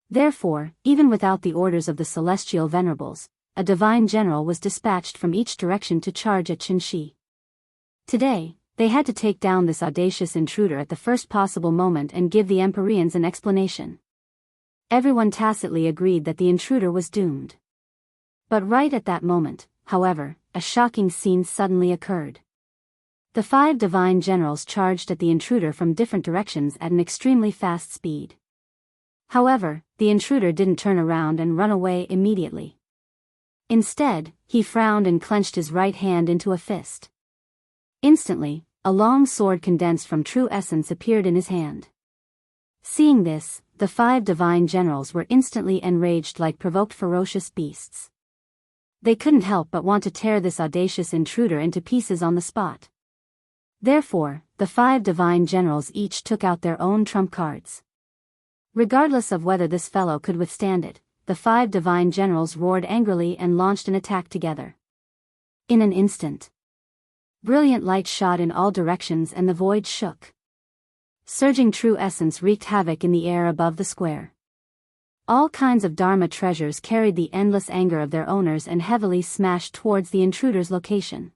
S1: Therefore, even without the orders of the celestial venerables, a divine general was dispatched from each direction to charge at Qin. Today, they had to take down this audacious intruder at the first possible moment and give the Empyreans an explanation. Everyone tacitly agreed that the intruder was doomed. But right at that moment, however, a shocking scene suddenly occurred. The 5 divine generals charged at the intruder from different directions at an extremely fast speed. However, the intruder didn't turn around and run away immediately. Instead, he frowned and clenched his right hand into a fist. Instantly, a long sword condensed from true essence appeared in his hand. Seeing this, the 5 divine generals were instantly enraged like provoked ferocious beasts. They couldn't help but want to tear this audacious intruder into pieces on the spot. Therefore, the 5 divine generals each took out their own trump cards. Regardless of whether this fellow could withstand it, the 5 divine generals roared angrily and launched an attack together. In an instant, brilliant light shot in all directions and the void shook. Surging true essence wreaked havoc in the air above the square. All kinds of Dharma treasures carried the endless anger of their owners and heavily smashed towards the intruder's location.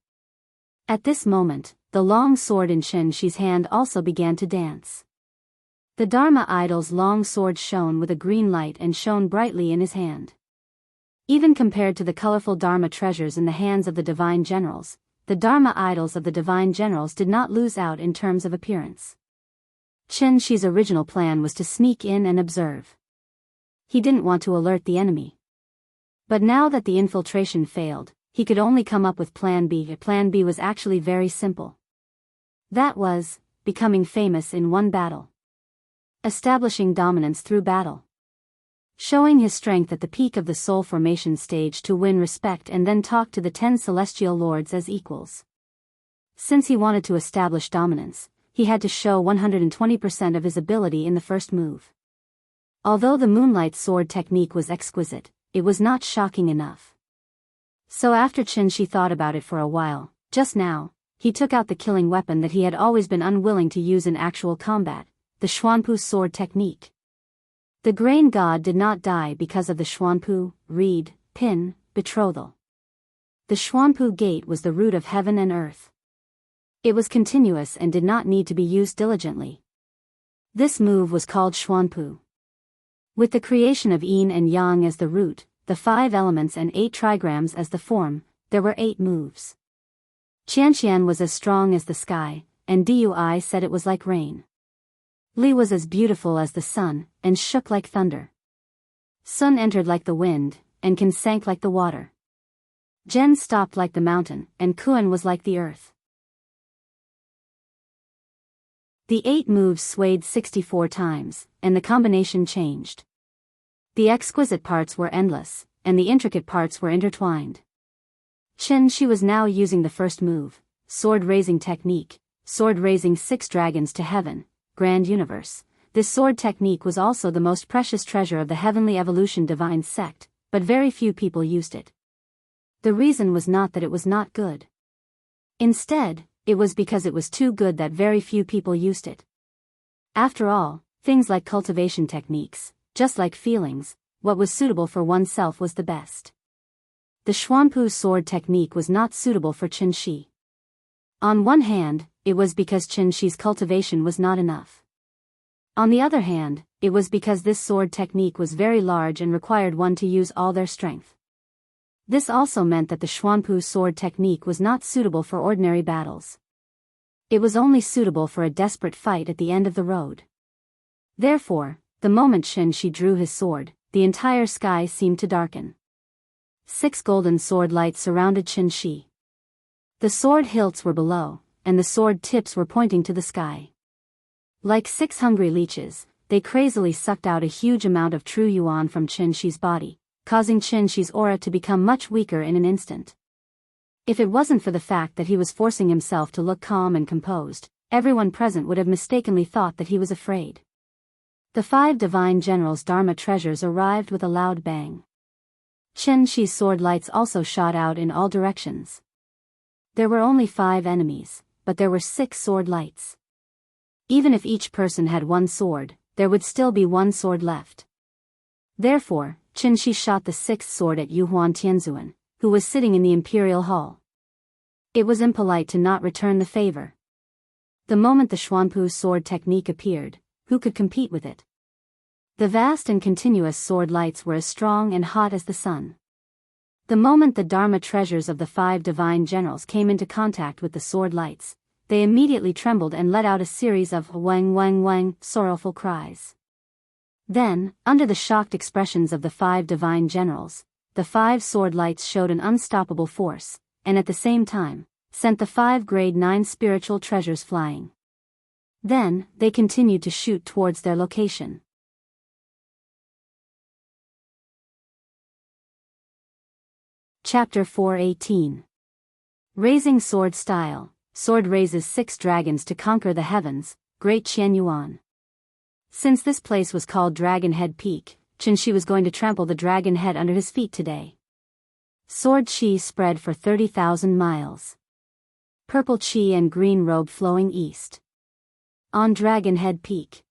S1: At this moment, the long sword in Chen Shi's hand also began to dance. The Dharma idol's long sword shone with a green light and shone brightly in his hand. Even compared to the colorful Dharma treasures in the hands of the divine generals, the Dharma idols of the divine generals did not lose out in terms of appearance. Chen Shi's original plan was to sneak in and observe. He didn't want to alert the enemy. But now that the infiltration failed, he could only come up with Plan B. Plan B was actually very simple. That was, becoming famous in one battle. Establishing dominance through battle. Showing his strength at the peak of the soul formation stage to win respect and then talk to the 10 celestial lords as equals. Since he wanted to establish dominance, he had to show 120% of his ability in the first move. Although the moonlight sword technique was exquisite, it was not shocking enough. So after Chen Shi thought about it for a while, just now, he took out the killing weapon that he had always been unwilling to use in actual combat, the Xuanpu sword technique. The grain god did not die because of the Xuanpu, reed, pin, betrothal. The Xuanpu gate was the root of heaven and earth. It was continuous and did not need to be used diligently. This move was called Xuanpu. With the creation of yin and yang as the root, the 5 elements and 8 trigrams as the form, there were 8 moves. Qianqian was as strong as the sky, and Dui said it was like rain. Li was as beautiful as the sun, and shook like thunder. Sun entered like the wind, and Qin sank like the water. Zhen stopped like the mountain, and Kuan was like the earth. The 8 moves swayed 64 times, and the combination changed. The exquisite parts were endless, and the intricate parts were intertwined. Chen Shi was now using the first move, sword-raising technique, sword-raising 6 dragons to heaven, grand universe. This sword technique was also the most precious treasure of the heavenly evolution divine sect, but very few people used it. The reason was not that it was not good. Instead, it was because it was too good that very few people used it. After all, things like cultivation techniques, just like feelings, what was suitable for oneself was the best. The Xuanpu sword technique was not suitable for Chen Shi. On one hand, it was because Chen Shi's cultivation was not enough. On the other hand, it was because this sword technique was very large and required one to use all their strength. This also meant that the Xuanpu sword technique was not suitable for ordinary battles. It was only suitable for a desperate fight at the end of the road. Therefore, the moment Chen Shi drew his sword, the entire sky seemed to darken. 6 golden sword lights surrounded Chen Shi. The sword hilts were below, and the sword tips were pointing to the sky. Like 6 hungry leeches, they crazily sucked out a huge amount of true yuan from Chen Shi's body, causing Chen Shi's aura to become much weaker in an instant. If it wasn't for the fact that he was forcing himself to look calm and composed, everyone present would have mistakenly thought that he was afraid. The 5 divine generals' Dharma treasures arrived with a loud bang. Chen Shi's sword lights also shot out in all directions. There were only 5 enemies, but there were 6 sword lights. Even if each person had 1 sword, there would still be 1 sword left. Therefore, Chen Shi shot the 6th sword at Yuhuan Tianzuan, who was sitting in the imperial hall. It was impolite to not return the favor. The moment the Xuanpu sword technique appeared, who could compete with it? The vast and continuous sword lights were as strong and hot as the sun. The moment the Dharma treasures of the 5 divine generals came into contact with the sword lights, they immediately trembled and let out a series of wang wang wang sorrowful cries. Then, under the shocked expressions of the 5 divine generals, the 5 sword lights showed an unstoppable force, and at the same time, sent the 5 grade 9 spiritual treasures flying. Then, they continued to shoot towards their location. Chapter 4:18. Raising Sword Style. Sword raises 6 dragons to conquer the heavens, Great Qian Yuan. Since this place was called Dragon Head Peak, Qin Shi was going to trample the dragon head under his feet today. Sword Qi spread for 30,000 miles. Purple Qi and green robe flowing east. On Dragon Head Peak.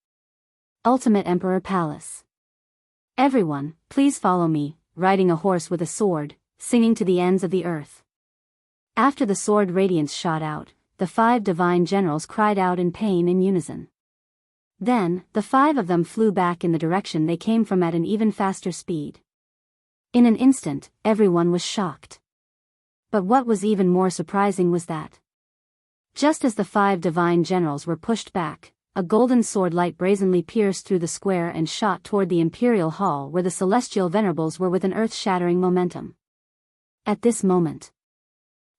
S1: Ultimate Emperor Palace. Everyone, please follow me, riding a horse with a sword, singing to the ends of the earth. After the sword radiance shot out, the 5 divine generals cried out in pain in unison. Then, the 5 of them flew back in the direction they came from at an even faster speed. In an instant, everyone was shocked. But what was even more surprising was that, just as the 5 divine generals were pushed back, a golden sword light brazenly pierced through the square and shot toward the imperial hall where the celestial venerables were with an earth-shattering momentum. At this moment,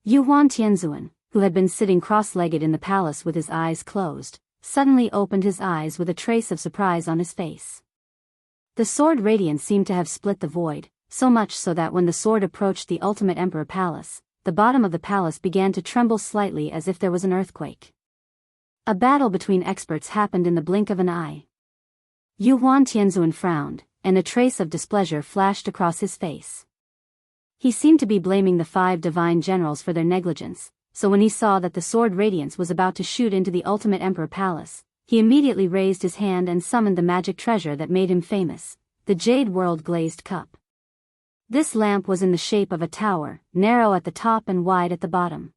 S1: Yuhuan Tianzuan, who had been sitting cross-legged in the palace with his eyes closed, suddenly opened his eyes with a trace of surprise on his face. The sword radiance seemed to have split the void, so much so that when the sword approached the ultimate emperor palace, the bottom of the palace began to tremble slightly as if there was an earthquake. A battle between experts happened in the blink of an eye. Yuhuan Tianzuan frowned, and a trace of displeasure flashed across his face. He seemed to be blaming the 5 divine generals for their negligence, so when he saw that the sword radiance was about to shoot into the ultimate emperor palace, he immediately raised his hand and summoned the magic treasure that made him famous, the jade world glazed cup. This lamp was in the shape of a tower, narrow at the top and wide at the bottom.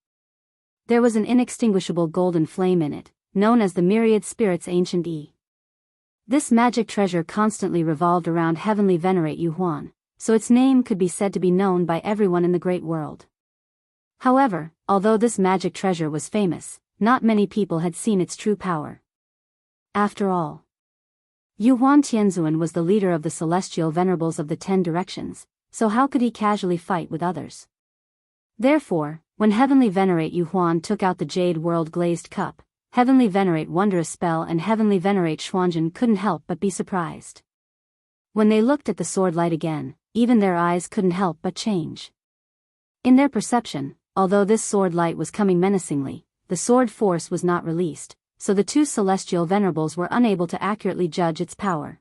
S1: There was an inextinguishable golden flame in it, known as the myriad spirits ancient E. This magic treasure constantly revolved around heavenly venerate Yuhuan, so its name could be said to be known by everyone in the great world. However, although this magic treasure was famous, not many people had seen its true power. After all, Yuhuan Tianzuan was the leader of the celestial venerables of the 10 directions, so how could he casually fight with others? Therefore, when Heavenly Venerate Yuhuan took out the jade world glazed cup, Heavenly Venerate Wondrous Spell and Heavenly Venerate Xuanjin couldn't help but be surprised. When they looked at the sword light again, even their eyes couldn't help but change. In their perception, although this sword light was coming menacingly, the sword force was not released, so the 2 celestial venerables were unable to accurately judge its power.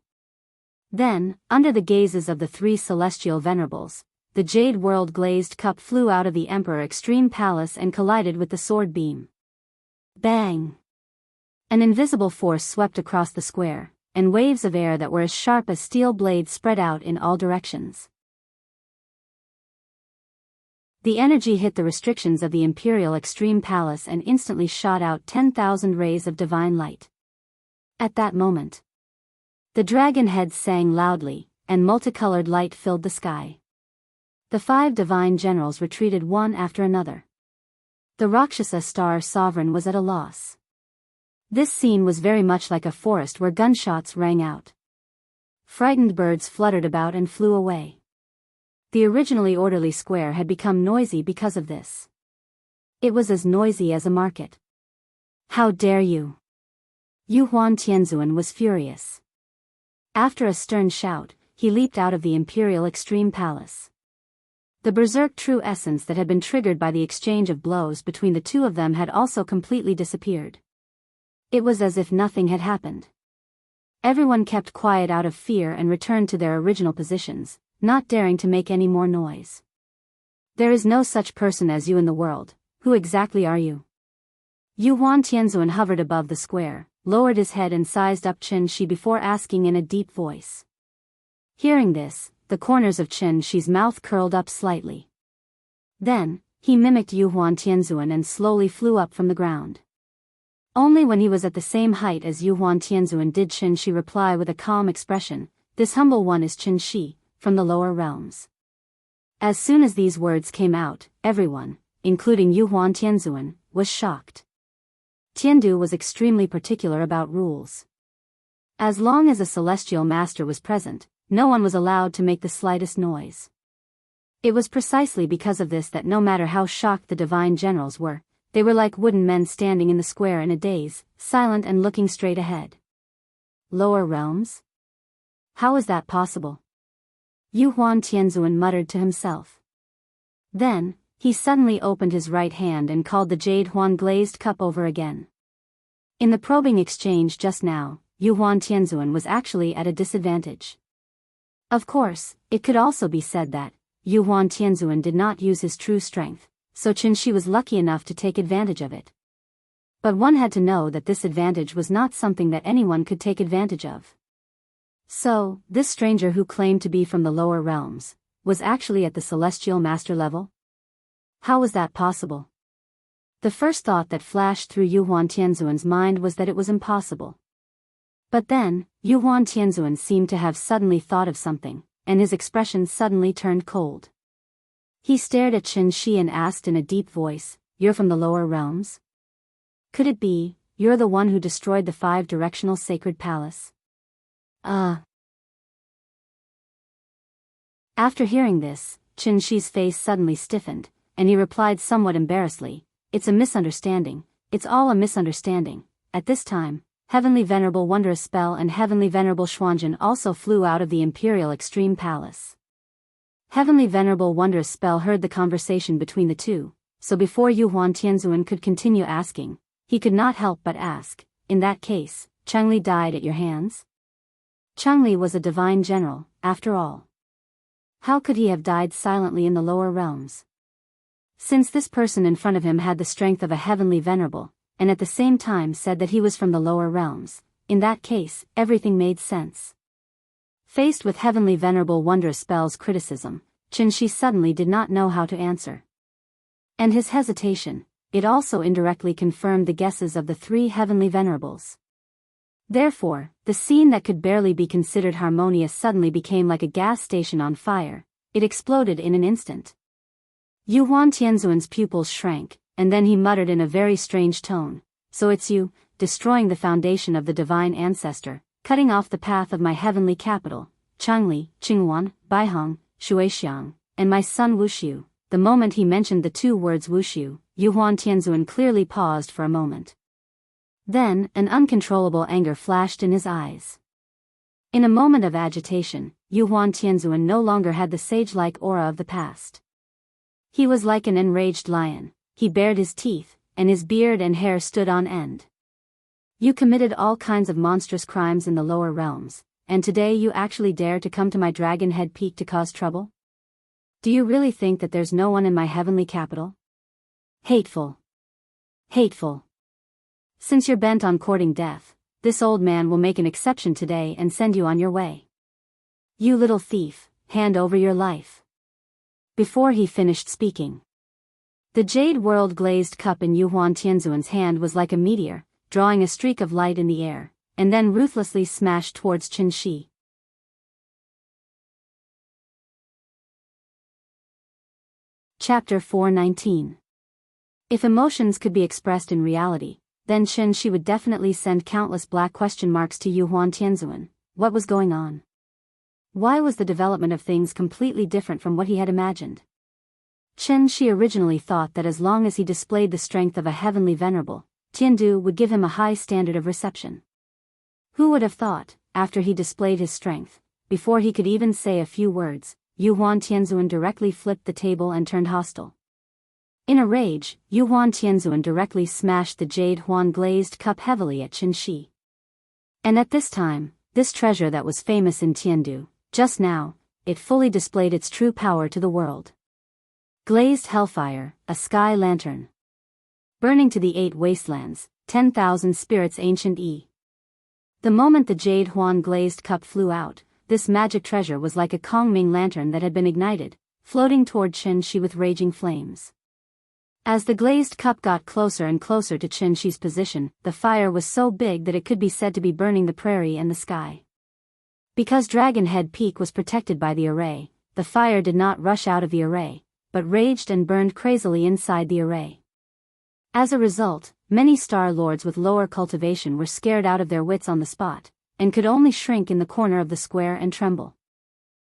S1: Then, under the gazes of the 3 celestial venerables, the jade world glazed cup flew out of the Emperor Extreme Palace and collided with the sword beam. Bang! An invisible force swept across the square, and waves of air that were as sharp as steel blades spread out in all directions. The energy hit the restrictions of the Imperial Extreme Palace and instantly shot out 10,000 rays of divine light. At that moment, the dragon heads sang loudly, and multicolored light filled the sky. The 5 divine generals retreated one after another. The Rakshasa star sovereign was at a loss. This scene was very much like a forest where gunshots rang out. Frightened birds fluttered about and flew away. The originally orderly square had become noisy because of this. It was as noisy as a market. How dare you! Yuhuan Tianzuan was furious. After a stern shout, he leaped out of the Imperial Extreme Palace. The berserk true essence that had been triggered by the exchange of blows between the 2 of them had also completely disappeared. It was as if nothing had happened. Everyone kept quiet out of fear and returned to their original positions, not daring to make any more noise. There is no such person as you in the world. Who exactly are you? Yuhuan Tianzuan hovered above the square, lowered his head and sized up Qin Shi before asking in a deep voice. Hearing this, the corners of Qin Shi's mouth curled up slightly. Then, he mimicked Yuhuan Tianzuan and slowly flew up from the ground. Only when he was at the same height as Yuhuan Tianzuan did Qin Shi reply with a calm expression, "This humble one is Qin Shi, from the lower realms." As soon as these words came out, everyone, including Yu Huan Tianzuan, was shocked. Tiandu was extremely particular about rules. As long as a celestial master was present, no one was allowed to make the slightest noise. It was precisely because of this that no matter how shocked the divine generals were, they were like wooden men standing in the square in a daze, silent and looking straight ahead. Lower realms? How is that possible? Yu Huan Tianzuan muttered to himself. Then, he suddenly opened his right hand and called the jade Huan glazed cup over again. In the probing exchange just now, Yu Huan Tianzuan was actually at a disadvantage. Of course, it could also be said that Yu Huan Tianzuan did not use his true strength, so Qin Shi was lucky enough to take advantage of it. But one had to know that this advantage was not something that anyone could take advantage of. So, this stranger who claimed to be from the lower realms, was actually at the celestial master level? How was that possible? The first thought that flashed through Yu Huan Tianzuan's mind was that it was impossible. But then, Yu Huan Tianzuan seemed to have suddenly thought of something, and his expression suddenly turned cold. He stared at Qin Shi and asked in a deep voice, "You're from the lower realms? Could it be, you're the one who destroyed the 5-directional sacred palace?" After hearing this, Qin Shi's face suddenly stiffened, and he replied somewhat embarrassedly, "It's a misunderstanding, it's all a misunderstanding." At this time, Heavenly Venerable Wondrous Spell and Heavenly Venerable Xuanjun also flew out of the Imperial Extreme Palace. Heavenly Venerable Wondrous Spell heard the conversation between the two, so before Yu Huan Tianzuan could continue asking, he could not help but ask, "In that case, Changli died at your hands?" Changli was a divine general, after all. How could he have died silently in the lower realms? Since this person in front of him had the strength of a heavenly venerable, and at the same time said that he was from the lower realms, in that case, everything made sense. Faced with Heavenly Venerable Wondrous Spell's criticism, Qin Shi suddenly did not know how to answer. And his hesitation, it also indirectly confirmed the guesses of the 3 Heavenly Venerables. Therefore, the scene that could barely be considered harmonious suddenly became like a gas station on fire. It exploded in an instant. Yu Huan Tianzuan's pupils shrank, and then he muttered in a very strange tone, "So it's you, destroying the foundation of the divine ancestor, cutting off the path of my heavenly capital, Changli, Qingwan, Baihong, Shuixiang, and my son Wuxiu." The moment he mentioned the 2 words Wuxiu, Yu Huan Tianzuan clearly paused for a moment. Then, an uncontrollable anger flashed in his eyes. In a moment of agitation, Yu Huan Tianzuan no longer had the sage-like aura of the past. He was like an enraged lion, he bared his teeth, and his beard and hair stood on end. "You committed all kinds of monstrous crimes in the lower realms, and today you actually dare to come to my Dragon Head Peak to cause trouble? Do you really think that there's no one in my heavenly capital? Hateful. Hateful. Since you're bent on courting death, this old man will make an exception today and send you on your way. You little thief, hand over your life." Before he finished speaking, the jade world glazed cup in Yu Huan Tianzuan's hand was like a meteor, drawing a streak of light in the air, and then ruthlessly smashed towards Qin Shi. Chapter 419. If emotions could be expressed in reality, then Qin Shi would definitely send countless black question marks to Yu Huan Tianzuan. What was going on? Why was the development of things completely different from what he had imagined? Qin Shi originally thought that as long as he displayed the strength of a heavenly venerable, Tiandu would give him a high standard of reception. Who would have thought, after he displayed his strength, before he could even say a few words, Yu Huan Tianzuan directly flipped the table and turned hostile. In a rage, Yu Huan Tianzuan directly smashed the jade Huan glazed cup heavily at Qin Shi. And at this time, this treasure that was famous in Tiandu, just now, it fully displayed its true power to the world. Glazed hellfire, a sky lantern. Burning to the 8 wastelands, 10,000 spirits ancient E. The moment the jade Huan glazed cup flew out, this magic treasure was like a Kongming lantern that had been ignited, floating toward Qin Shi with raging flames. As the glazed cup got closer and closer to Qin Shi's position, the fire was so big that it could be said to be burning the prairie and the sky. Because Dragon Head Peak was protected by the array, the fire did not rush out of the array, but raged and burned crazily inside the array. As a result, many Star Lords with lower cultivation were scared out of their wits on the spot, and could only shrink in the corner of the square and tremble.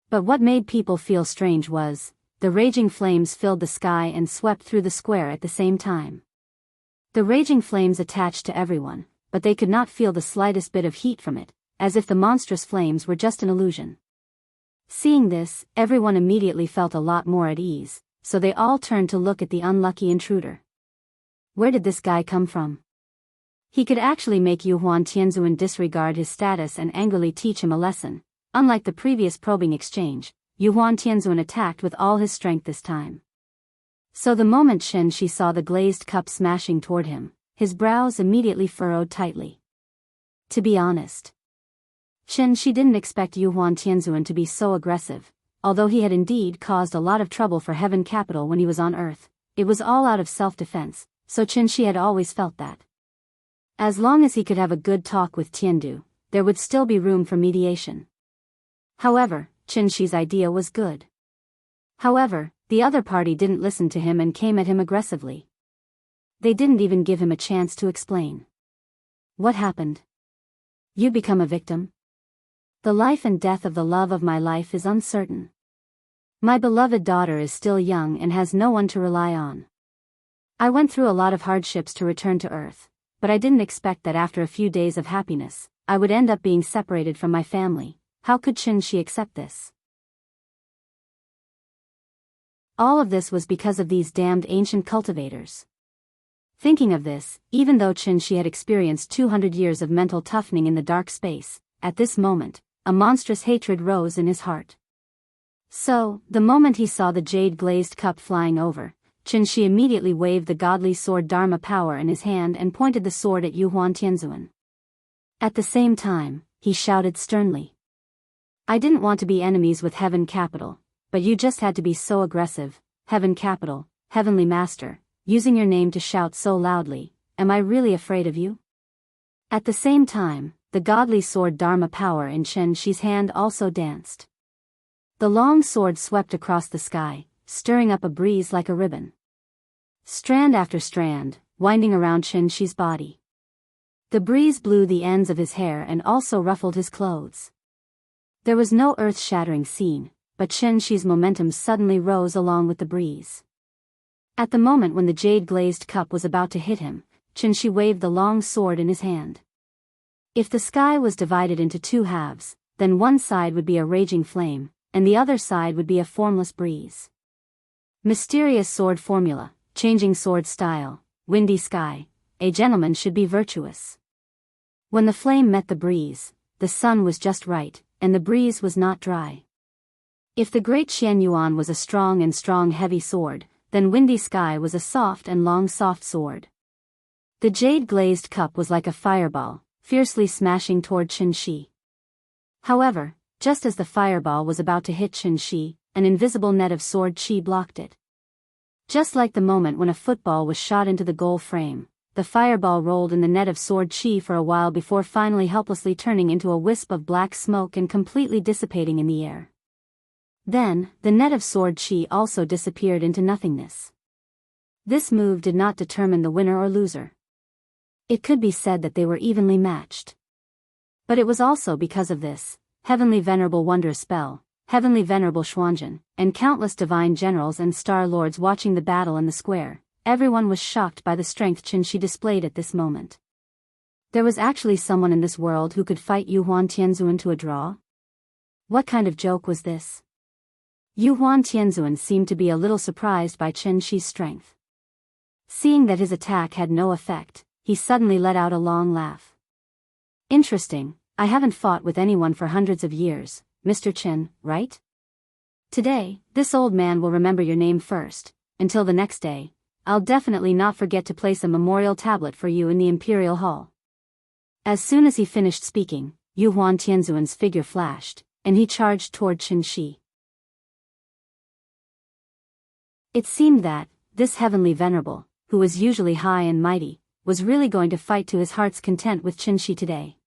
S1: But what made people feel strange was, the raging flames filled the sky and swept through the square at the same time. The raging flames attached to everyone, but they could not feel the slightest bit of heat from it, as if the monstrous flames were just an illusion. Seeing this, everyone immediately felt a lot more at ease, so they all turned to look at the unlucky intruder. Where did this guy come from? He could actually make Yuhuan Tianzuan disregard his status and angrily teach him a lesson. Unlike the previous probing exchange, Yuhuan Tianzuan attacked with all his strength this time. So the moment Chen Shi saw the glazed cup smashing toward him, his brows immediately furrowed tightly. To be honest, Chen Shi didn't expect Yuhuan Tianzuan to be so aggressive, although he had indeed caused a lot of trouble for Heaven Capital when he was on Earth. It was all out of self-defense, so Chen Shi had always felt that. As long as he could have a good talk with Tiandu, there would still be room for mediation. However, Chen Shi's idea was good. However, the other party didn't listen to him and came at him aggressively. They didn't even give him a chance to explain. What happened? You become a victim? The life and death of the love of my life is uncertain. My beloved daughter is still young and has no one to rely on. I went through a lot of hardships to return to Earth, but I didn't expect that after a few days of happiness, I would end up being separated from my family. How could Chen Shi accept this? All of this was because of these damned ancient cultivators. Thinking of this, even though Chen Shi had experienced 200 years of mental toughening in the dark space, at this moment, a monstrous hatred rose in his heart. So, the moment he saw the jade-glazed cup flying over, Chen Shi immediately waved the godly sword Dharma power in his hand and pointed the sword at Yuhuan Tianzuan. At the same time, he shouted sternly. I didn't want to be enemies with Heaven Capital, but you just had to be so aggressive, Heaven Capital, Heavenly Master, using your name to shout so loudly. Am I really afraid of you? At the same time, the godly sword Dharma power in Chen Shi's hand also danced. The long sword swept across the sky, stirring up a breeze like a ribbon. Strand after strand, winding around Chen Shi's body. The breeze blew the ends of his hair and also ruffled his clothes. There was no earth-shattering scene, but Chen Shi's momentum suddenly rose along with the breeze. At the moment when the jade-glazed cup was about to hit him, Chen Shi waved the long sword in his hand. If the sky was divided into two halves, then one side would be a raging flame, and the other side would be a formless breeze. Mysterious sword formula, changing sword style, windy sky, a gentleman should be virtuous. When the flame met the breeze, the sun was just right, and the breeze was not dry. If the great Xian Yuan was a strong heavy sword, then windy sky was a soft and long soft sword. The jade-glazed cup was like a fireball, fiercely smashing toward Chen Shi. However, just as the fireball was about to hit Chen Shi, an invisible net of sword chi blocked it. Just like the moment when a football was shot into the goal frame, the fireball rolled in the net of sword chi for a while before finally helplessly turning into a wisp of black smoke and completely dissipating in the air. Then, the net of sword chi also disappeared into nothingness. This move did not determine the winner or loser. It could be said that they were evenly matched. But it was also because of this, Heavenly Venerable Wondrous Spell, Heavenly Venerable Xuanzhen, and countless divine generals and star lords watching the battle in the square. Everyone was shocked by the strength Chen Shi displayed at this moment. There was actually someone in this world who could fight Yuhuan Tianzuan to a draw? What kind of joke was this? Yuhuan Tianzuan seemed to be a little surprised by Chen Shi's strength. Seeing that his attack had no effect, he suddenly let out a long laugh. Interesting, I haven't fought with anyone for hundreds of years, Mr. Chen, right? Today, this old man will remember your name first. Until the next day, I'll definitely not forget to place a memorial tablet for you in the Imperial Hall. As soon as he finished speaking, Yuhuan Tianzuan's figure flashed, and he charged toward Chen Shi. It seemed that, this heavenly venerable, who was usually high and mighty, was really going to fight to his heart's content with Chen Shi today.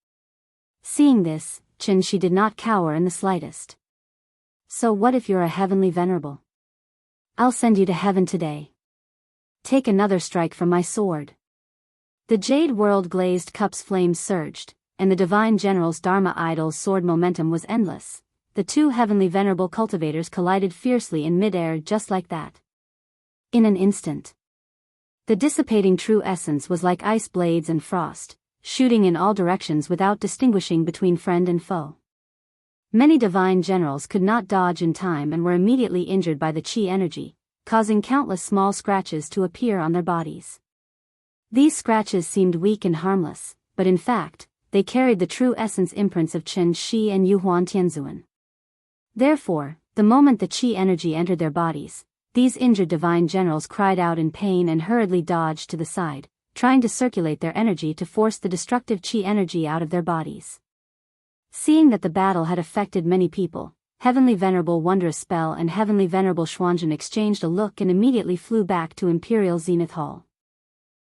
S1: Seeing this, Chen Shi did not cower in the slightest. So what if you're a heavenly venerable? I'll send you to heaven today. Take another strike from my sword. The jade world glazed cup's flames surged, and the divine general's Dharma idol's sword momentum was endless. The two heavenly venerable cultivators collided fiercely in mid-air just like that. In an instant. The dissipating true essence was like ice blades and frost, shooting in all directions without distinguishing between friend and foe. Many divine generals could not dodge in time and were immediately injured by the chi energy, causing countless small scratches to appear on their bodies. These scratches seemed weak and harmless, but in fact, they carried the true essence imprints of Chen Shi and Yuhuan Tianzuan. Therefore, the moment the chi energy entered their bodies, these injured divine generals cried out in pain and hurriedly dodged to the side, trying to circulate their energy to force the destructive chi energy out of their bodies. Seeing that the battle had affected many people, Heavenly Venerable Wondrous Spell and Heavenly Venerable Xuanzhen exchanged a look and immediately flew back to Imperial Zenith Hall.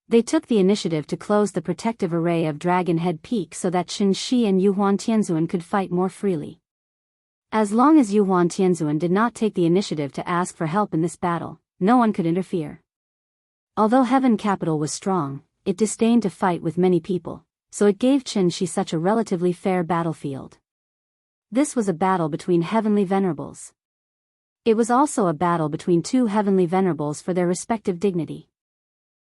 S1: They took the initiative to close the protective array of Dragon Head Peak so that Chen Shi and Yuhuan Tianzuan could fight more freely. As long as Yuhuan Tianzuan did not take the initiative to ask for help in this battle, no one could interfere. Although Heaven Capital was strong, it disdained to fight with many people, so it gave Chen Shi such a relatively fair battlefield. This was a battle between heavenly venerables. It was also a battle between two heavenly venerables for their respective dignity.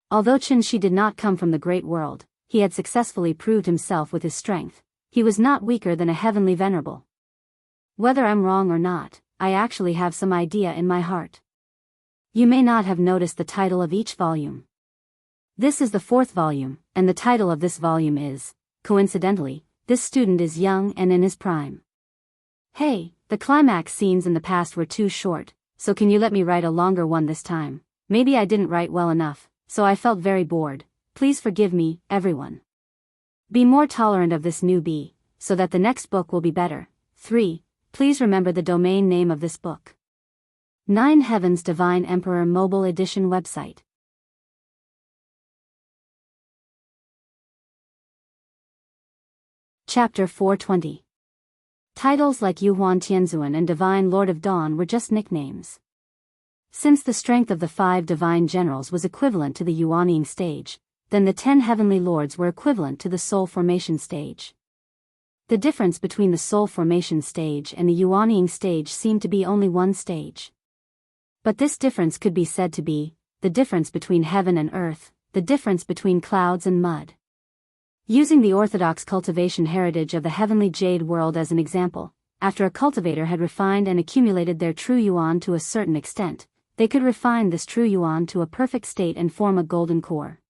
S1: Although Chen Shi did not come from the great world, he had successfully proved himself with his strength. He was not weaker than a heavenly venerable. Whether I'm wrong or not, I actually have some idea in my heart. You may not have noticed the title of each volume. This is the 4th volume, and the title of this volume is, coincidentally, This Student is Young and in His Prime. Hey, the climax scenes in the past were too short, so can you let me write a longer one this time? Maybe I didn't write well enough, so I felt very bored. Please forgive me, everyone. Be more tolerant of this newbie, so that the next book will be better. 3. Please remember the domain name of this book. 9 Heavens Divine Emperor Mobile Edition website. Chapter 420. Titles like Yuhuan Tianzuan and Divine Lord of Dawn were just nicknames. Since the strength of the 5 divine generals was equivalent to the Yuanying stage, then the 10 heavenly lords were equivalent to the soul formation stage. The difference between the soul formation stage and the Yuanying stage seemed to be only one stage. But this difference could be said to be the difference between heaven and earth, the difference between clouds and mud. Using the orthodox cultivation heritage of the heavenly jade world as an example, after a cultivator had refined and accumulated their true yuan to a certain extent, they could refine this true yuan to a perfect state and form a golden core.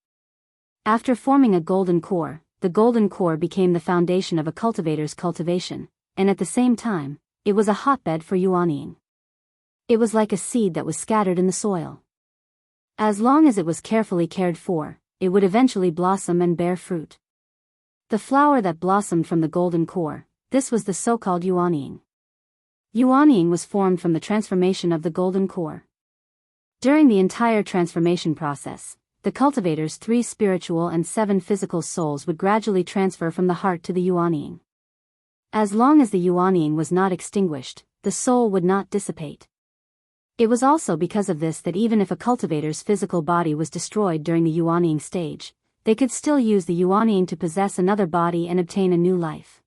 S1: After forming a golden core, the golden core became the foundation of a cultivator's cultivation, and at the same time, it was a hotbed for yuanying. It was like a seed that was scattered in the soil. As long as it was carefully cared for, it would eventually blossom and bear fruit. The flower that blossomed from the golden core, this was the so-called yuanying. Yuanying was formed from the transformation of the golden core. During the entire transformation process, the cultivator's 3 spiritual and 7 physical souls would gradually transfer from the heart to the yuanying. As long as the yuanying was not extinguished, the soul would not dissipate. It was also because of this that even if a cultivator's physical body was destroyed during the yuanying stage, they could still use the yuanying to possess another body and obtain a new life.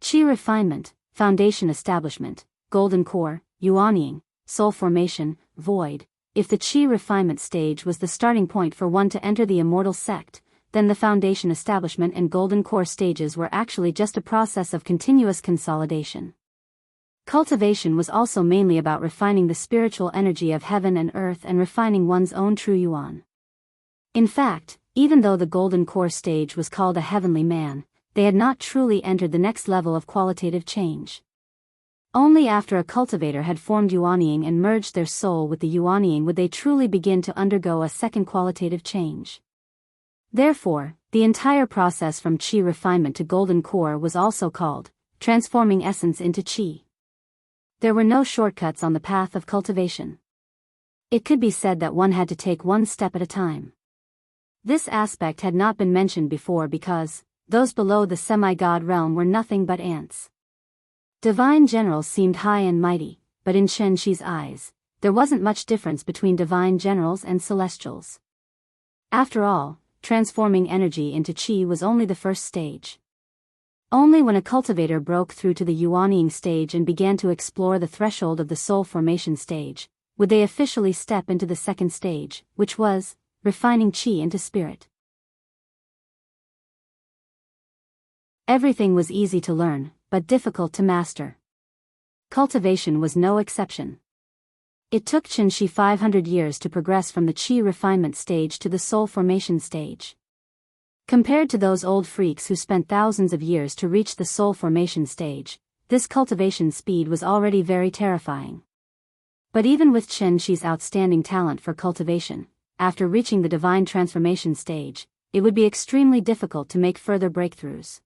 S1: Qi refinement, foundation establishment, golden core, yuanying, soul formation, void. If the Qi refinement stage was the starting point for one to enter the immortal sect, then the foundation establishment and golden core stages were actually just a process of continuous consolidation. Cultivation was also mainly about refining the spiritual energy of heaven and earth and refining one's own true yuan. In fact, even though the golden core stage was called a heavenly man, they had not truly entered the next level of qualitative change. Only after a cultivator had formed yuanying and merged their soul with the yuanying would they truly begin to undergo a second qualitative change. Therefore, the entire process from Qi refinement to golden core was also called transforming essence into Qi. There were no shortcuts on the path of cultivation. It could be said that one had to take one step at a time. This aspect had not been mentioned before because those below the semi-god realm were nothing but ants. Divine generals seemed high and mighty, but in Chen Shi's eyes, there wasn't much difference between divine generals and celestials. After all, transforming energy into qi was only the first stage. Only when a cultivator broke through to the yuanying stage and began to explore the threshold of the soul formation stage, would they officially step into the second stage, which was refining qi into spirit. Everything was easy to learn, but difficult to master. Cultivation was no exception. It took Chen Shi 500 years to progress from the qi refinement stage to the soul formation stage. Compared to those old freaks who spent thousands of years to reach the soul formation stage, this cultivation speed was already very terrifying. But even with Chen Shi's outstanding talent for cultivation, after reaching the divine transformation stage, it would be extremely difficult to make further breakthroughs.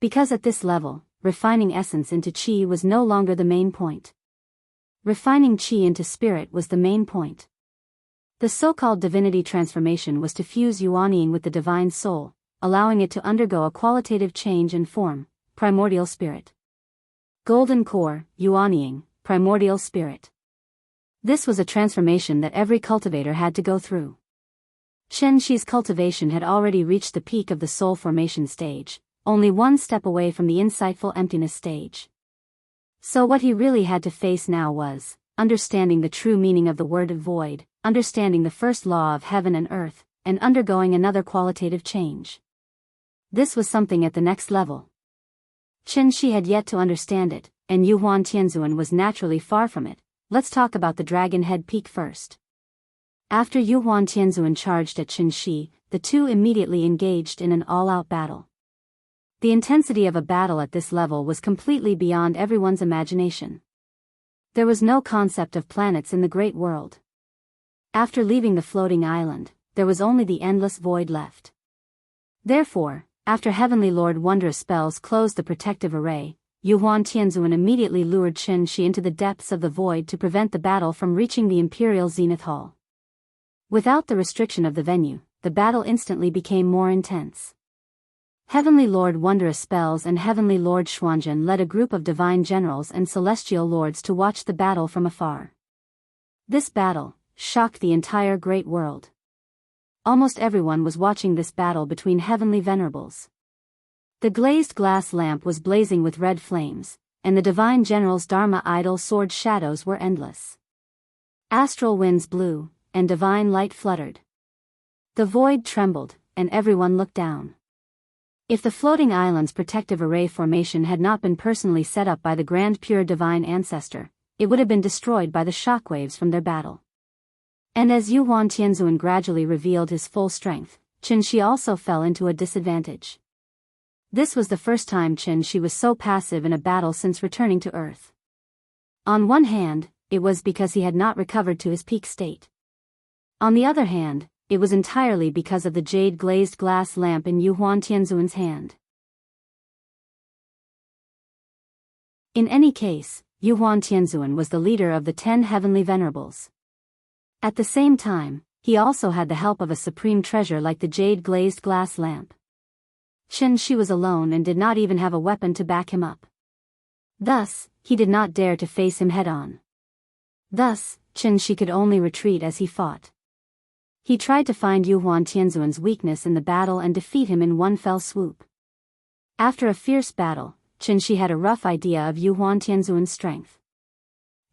S1: Because at this level, refining essence into qi was no longer the main point. Refining qi into spirit was the main point. The so-called divinity transformation was to fuse yuanying with the divine soul, allowing it to undergo a qualitative change in form, primordial spirit. Golden core, yuanying, primordial spirit. This was a transformation that every cultivator had to go through. Chen Shi's cultivation had already reached the peak of the soul formation stage, only one step away from the insightful emptiness stage. So what he really had to face now was understanding the true meaning of the word void, understanding the first law of heaven and earth, and undergoing another qualitative change. This was something at the next level. Chen Shi had yet to understand it, and Yuhuan Tianzuan was naturally far from it. Let's talk about the Dragon Head Peak first. After Yuhuan Tianzuan charged at Chen Shi, the two immediately engaged in an all-out battle. The intensity of a battle at this level was completely beyond everyone's imagination. There was no concept of planets in the great world. After leaving the floating island, there was only the endless void left. Therefore, after Heavenly Lord Wondrous spells closed the protective array, Yuhuan Tianzuan immediately lured Chen Shi into the depths of the void to prevent the battle from reaching the Imperial Zenith Hall. Without the restriction of the venue, the battle instantly became more intense. Heavenly Lord Wondrous Spells and Heavenly Lord Xuanzhen led a group of divine generals and celestial lords to watch the battle from afar. This battle shocked the entire great world. Almost everyone was watching this battle between heavenly venerables. The glazed glass lamp was blazing with red flames, and the divine general's Dharma idol sword shadows were endless. Astral winds blew, and divine light fluttered. The void trembled, and everyone looked down. If the floating island's protective array formation had not been personally set up by the Grand Pure Divine Ancestor, it would have been destroyed by the shockwaves from their battle. And as Yuhuan Tianzuan gradually revealed his full strength, Chen Shi also fell into a disadvantage. This was the first time Chen Shi was so passive in a battle since returning to Earth. On one hand, it was because he had not recovered to his peak state. On the other hand, it was entirely because of the jade-glazed glass lamp in Yuhuan Tianzuan's hand. In any case, Yuhuan Tianzuan was the leader of the 10 heavenly venerables. At the same time, he also had the help of a supreme treasure like the jade-glazed glass lamp. Chen Shi was alone and did not even have a weapon to back him up. Thus, he did not dare to face him head-on. Thus, Chen Shi could only retreat as he fought. He tried to find Yuhuan Tianzuan's weakness in the battle and defeat him in one fell swoop. After a fierce battle, Chen Shi had a rough idea of Yuhuan Tianzuan's strength.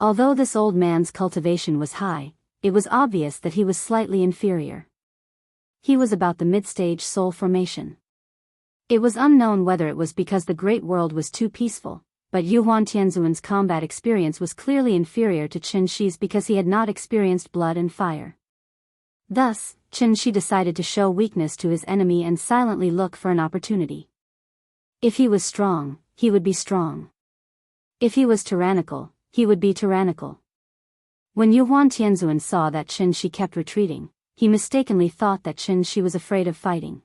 S1: Although this old man's cultivation was high, it was obvious that he was slightly inferior. He was about the mid-stage soul formation. It was unknown whether it was because the great world was too peaceful, but Yuhuan Tianzuan's combat experience was clearly inferior to Chen Shi's because he had not experienced blood and fire. Thus, Chen Shi decided to show weakness to his enemy and silently look for an opportunity. If he was strong, he would be strong. If he was tyrannical, he would be tyrannical. When Yuhuan Tianzuan saw that Chen Shi kept retreating, he mistakenly thought that Chen Shi was afraid of fighting.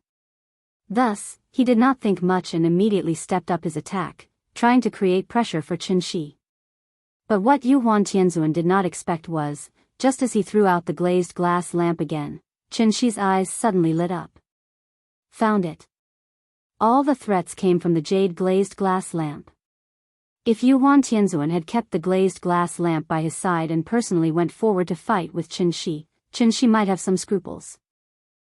S1: Thus, he did not think much and immediately stepped up his attack, trying to create pressure for Chen Shi. But what Yuhuan Tianzuan did not expect was, just as he threw out the glazed glass lamp again, Chen Shi's eyes suddenly lit up. Found it. All the threats came from the jade-glazed glass lamp. If Yuan Tianzuan had kept the glazed glass lamp by his side and personally went forward to fight with Qin Shi might have some scruples.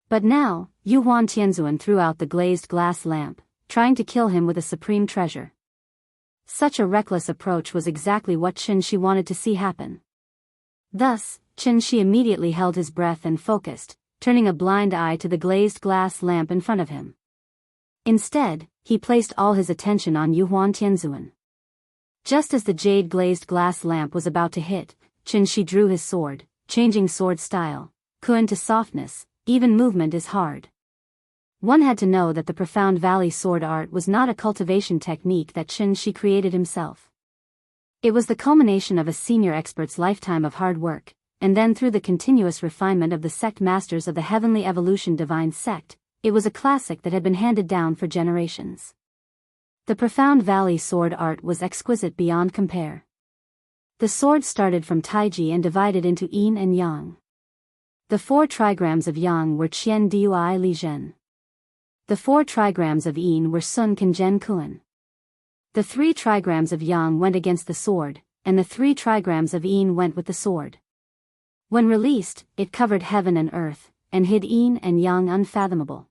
S1: But now, Yuan Tianzuan threw out the glazed glass lamp, trying to kill him with a supreme treasure. Such a reckless approach was exactly what Qin Shi wanted to see happen. Thus, Qin Shi immediately held his breath and focused, turning a blind eye to the glazed glass lamp in front of him. Instead, he placed all his attention on Yuan Tianzuan. Just as the jade glazed glass lamp was about to hit, Qin Shi drew his sword, changing sword style, kun to softness, even movement is hard. One had to know that the Profound Valley sword art was not a cultivation technique that Qin Shi created himself. It was the culmination of a senior expert's lifetime of hard work, and then through the continuous refinement of the sect masters of the Heavenly Evolution Divine Sect, it was a classic that had been handed down for generations. The Profound Valley sword art was exquisite beyond compare. The sword started from Taiji and divided into yin and yang. The 4 trigrams of yang were Qian Dui Li Zhen. The 4 trigrams of yin were Sun Kanzhen Kuan. The 3 trigrams of yang went against the sword, and the 3 trigrams of yin went with the sword. When released, it covered heaven and earth, and hid yin and yang unfathomable.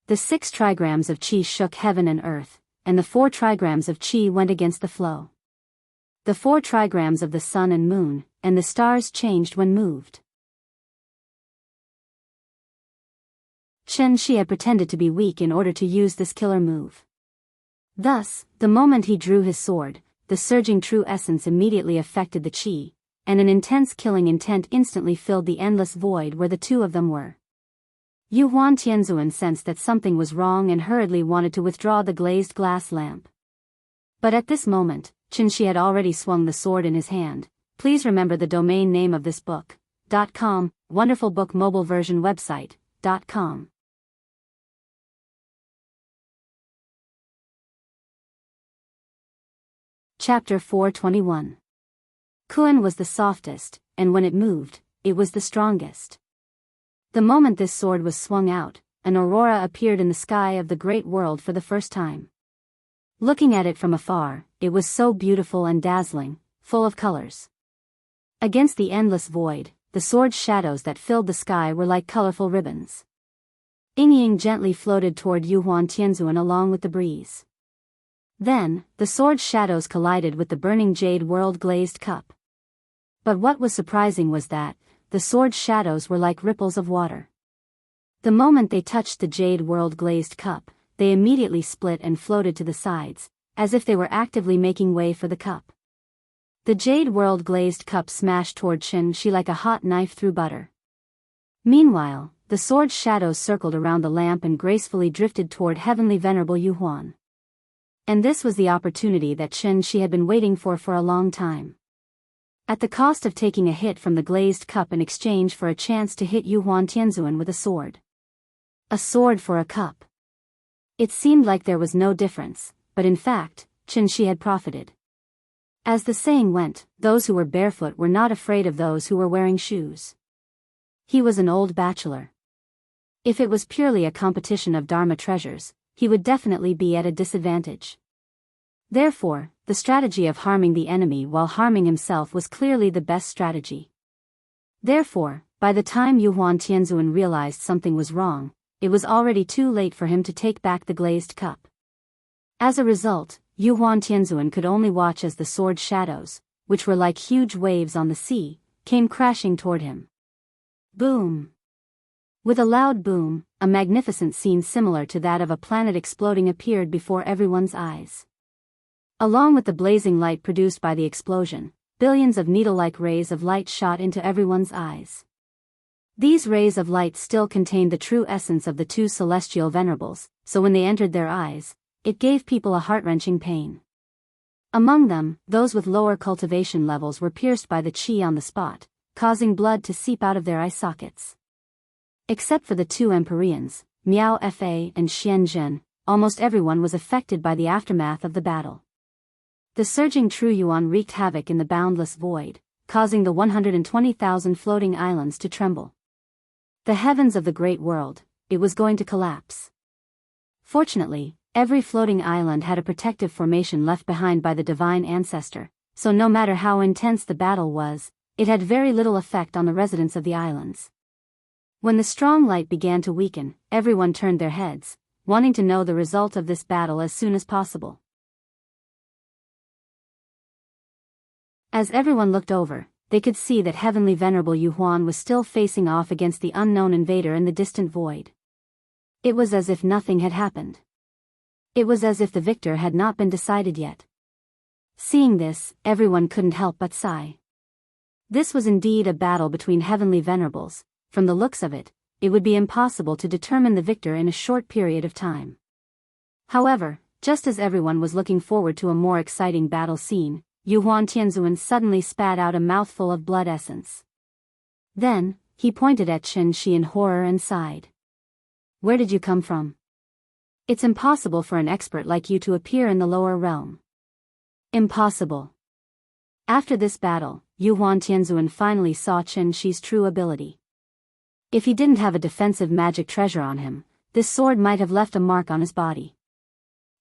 S1: The 6 trigrams of qi shook heaven and earth, and the 4 trigrams of qi went against the flow. The 4 trigrams of the sun and moon, and the stars changed when moved. Qin Shi had pretended to be weak in order to use this killer move. Thus, the moment he drew his sword, the surging true essence immediately affected the qi, and an intense killing intent instantly filled the endless void where the two of them were. Yuan Tianzuan sensed that something was wrong and hurriedly wanted to withdraw the glazed glass lamp. But at this moment, Qin Shi had already swung the sword in his hand. Please remember the domain name of this book. .com, wonderful book mobile version website. .com. Chapter 421. Kun was the softest, and when it moved, it was the strongest. The moment this sword was swung out, an aurora appeared in the sky of the great world for the first time. Looking at it from afar, it was so beautiful and dazzling, full of colors. Against the endless void, the sword's shadows that filled the sky were like colorful ribbons. Ying gently floated toward Yuan Tianzuan along with the breeze. Then, the sword's shadows collided with the burning jade world glazed cup. But what was surprising was that, the sword's shadows were like ripples of water. The moment they touched the jade world glazed cup, they immediately split and floated to the sides, as if they were actively making way for the cup. The jade world glazed cup smashed toward Qin Shi like a hot knife through butter. Meanwhile, the sword's shadows circled around the lamp and gracefully drifted toward heavenly venerable Yuan. And this was the opportunity that Qin Shi had been waiting for a long time. At the cost of taking a hit from the glazed cup in exchange for a chance to hit Yuan Tianzuan with a sword. A sword for a cup. It seemed like there was no difference, but in fact, Qin Shi had profited. As the saying went, those who were barefoot were not afraid of those who were wearing shoes. He was an old bachelor. If it was purely a competition of Dharma treasures, he would definitely be at a disadvantage. Therefore, the strategy of harming the enemy while harming himself was clearly the best strategy. Therefore, by the time Yuan Tianzuan realized something was wrong, it was already too late for him to take back the glazed cup. As a result, Yuan Tianzuan could only watch as the sword shadows, which were like huge waves on the sea, came crashing toward him. Boom! With a loud boom, a magnificent scene similar to that of a planet exploding appeared before everyone's eyes. Along with the blazing light produced by the explosion, billions of needle-like rays of light shot into everyone's eyes. These rays of light still contained the true essence of the two celestial venerables, so when they entered their eyes, it gave people a heart-wrenching pain. Among them, those with lower cultivation levels were pierced by the qi on the spot, causing blood to seep out of their eye sockets. Except for the two Empyreans, Miao Fa and Xian Zhen, almost everyone was affected by the aftermath of the battle. The surging true yuan wreaked havoc in the boundless void, causing the 120,000 floating islands to tremble. The heavens of the great world, it was going to collapse. Fortunately, Every floating island had a protective formation left behind by the divine ancestor, so no matter how intense the battle was, it had very little effect on the residents of the islands. When the strong light began to weaken, everyone turned their heads, wanting to know the result of this battle as soon as possible. As everyone looked over, they could see that Heavenly Venerable Yuhuan was still facing off against the unknown invader in the distant void. It was as if nothing had happened. It was as if the victor had not been decided yet. Seeing this, everyone couldn't help but sigh. This was indeed a battle between Heavenly Venerables. From the looks of it, it would be impossible to determine the victor in a short period of time. However, just as everyone was looking forward to a more exciting battle scene, Yuhuan Tianzuan suddenly spat out a mouthful of blood essence. Then, he pointed at Chen Shi in horror and sighed. "Where did you come from? It's impossible for an expert like you to appear in the lower realm." Impossible. After this battle, Yuhuan Tianzuan finally saw Chen Shi's true ability. If he didn't have a defensive magic treasure on him, this sword might have left a mark on his body.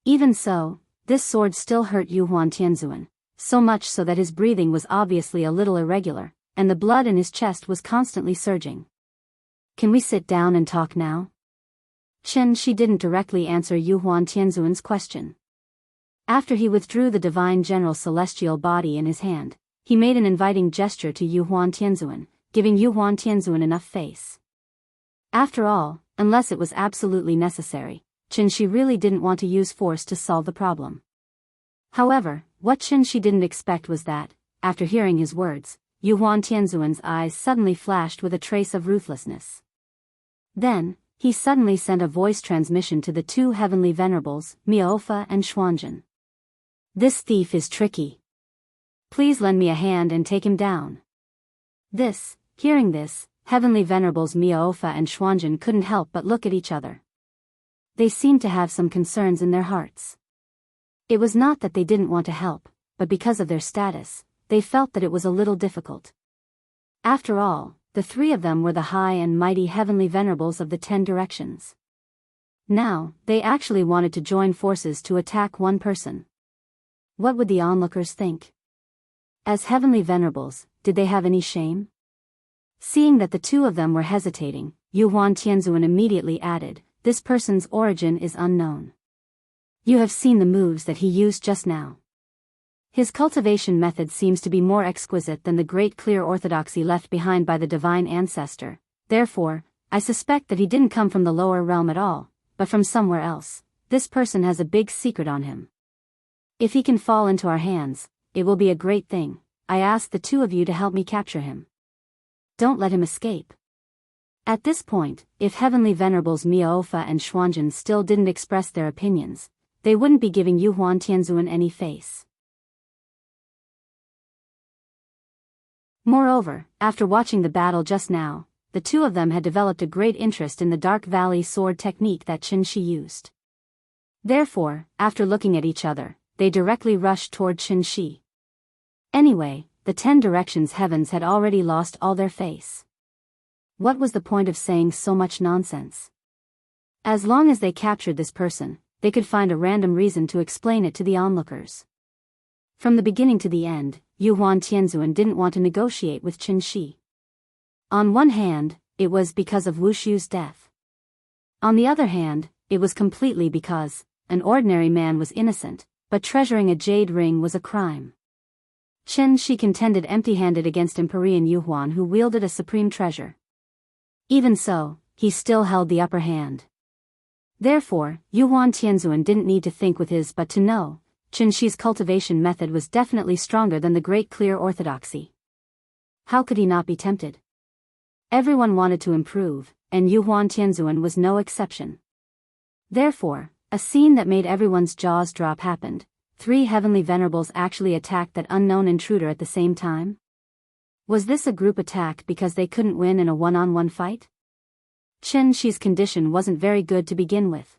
S1: Even so, this sword still hurt Yuhuan Tianzuan, so much so that his breathing was obviously a little irregular, and the blood in his chest was constantly surging. "Can we sit down and talk now?" Chen Shi didn't directly answer Yuhuan Tianzuan's question. After he withdrew the divine general celestial body in his hand, he made an inviting gesture to Yuhuan Tianzuan, giving Yuhuan Tianzuan enough face. After all, unless it was absolutely necessary, Chen Shi really didn't want to use force to solve the problem. However, what Chen Shi didn't expect was that, after hearing his words, Yuhuan Tianzuan's eyes suddenly flashed with a trace of ruthlessness. Then, he suddenly sent a voice transmission to the two heavenly venerables, Miaofa and Xuanzhen. "This thief is tricky. Please lend me a hand and take him down." Hearing this, heavenly venerables Miaofa and Xuanzhen couldn't help but look at each other. They seemed to have some concerns in their hearts. It was not that they didn't want to help, but because of their status, they felt that it was a little difficult. After all, the three of them were the high and mighty heavenly venerables of the 10 directions. Now, they actually wanted to join forces to attack one person. What would the onlookers think? As heavenly venerables, did they have any shame? Seeing that the two of them were hesitating, Yuhuan Tianzuan immediately added, "This person's origin is unknown. You have seen the moves that he used just now. His cultivation method seems to be more exquisite than the great clear orthodoxy left behind by the divine ancestor. Therefore, I suspect that he didn't come from the lower realm at all, but from somewhere else. This person has a big secret on him. If he can fall into our hands, it will be a great thing. I ask the two of you to help me capture him. Don't let him escape." At this point, if heavenly venerables Miaofa and Xuanzhen still didn't express their opinions, they wouldn't be giving Yuhuan Tianzuan any face. Moreover, after watching the battle just now, the two of them had developed a great interest in the Dark Valley sword technique that Chen Shi used. Therefore, after looking at each other, they directly rushed toward Chen Shi. Anyway, the 10 directions heavens had already lost all their face. What was the point of saying so much nonsense? As long as they captured this person, they could find a random reason to explain it to the onlookers. From the beginning to the end, Yuhuan Tianzuan didn't want to negotiate with Chen Shi. On one hand, it was because of Wu Shu's death. On the other hand, it was completely because an ordinary man was innocent, but treasuring a jade ring was a crime. Chen Shi contended empty-handed against Empyrean Yuhuan, who wielded a supreme treasure. Even so, he still held the upper hand. Therefore, Yuhuan Tianzuan didn't need to think with his but to know, Chen Shi's cultivation method was definitely stronger than the great clear orthodoxy. How could he not be tempted? Everyone wanted to improve, and Yuhuan Tianzuan was no exception. Therefore, a scene that made everyone's jaws drop happened. 3 heavenly venerables actually attacked that unknown intruder at the same time? Was this a group attack because they couldn't win in a one-on-one fight? Chen Shi's condition wasn't very good to begin with.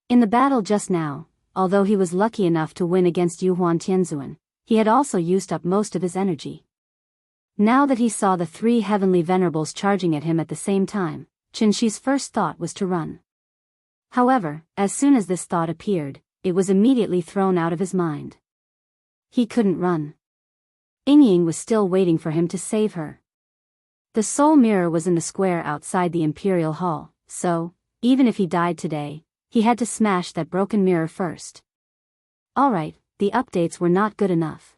S1: In the battle just now, although he was lucky enough to win against Yuhuan Tianzuan, he had also used up most of his energy. Now that he saw the 3 heavenly venerables charging at him at the same time, Chen Shi's first thought was to run. However, as soon as this thought appeared, it was immediately thrown out of his mind. He couldn't run. Ying was still waiting for him to save her. The soul mirror was in the square outside the Imperial Hall, so, even if he died today, he had to smash that broken mirror first. Alright, the updates were not good enough.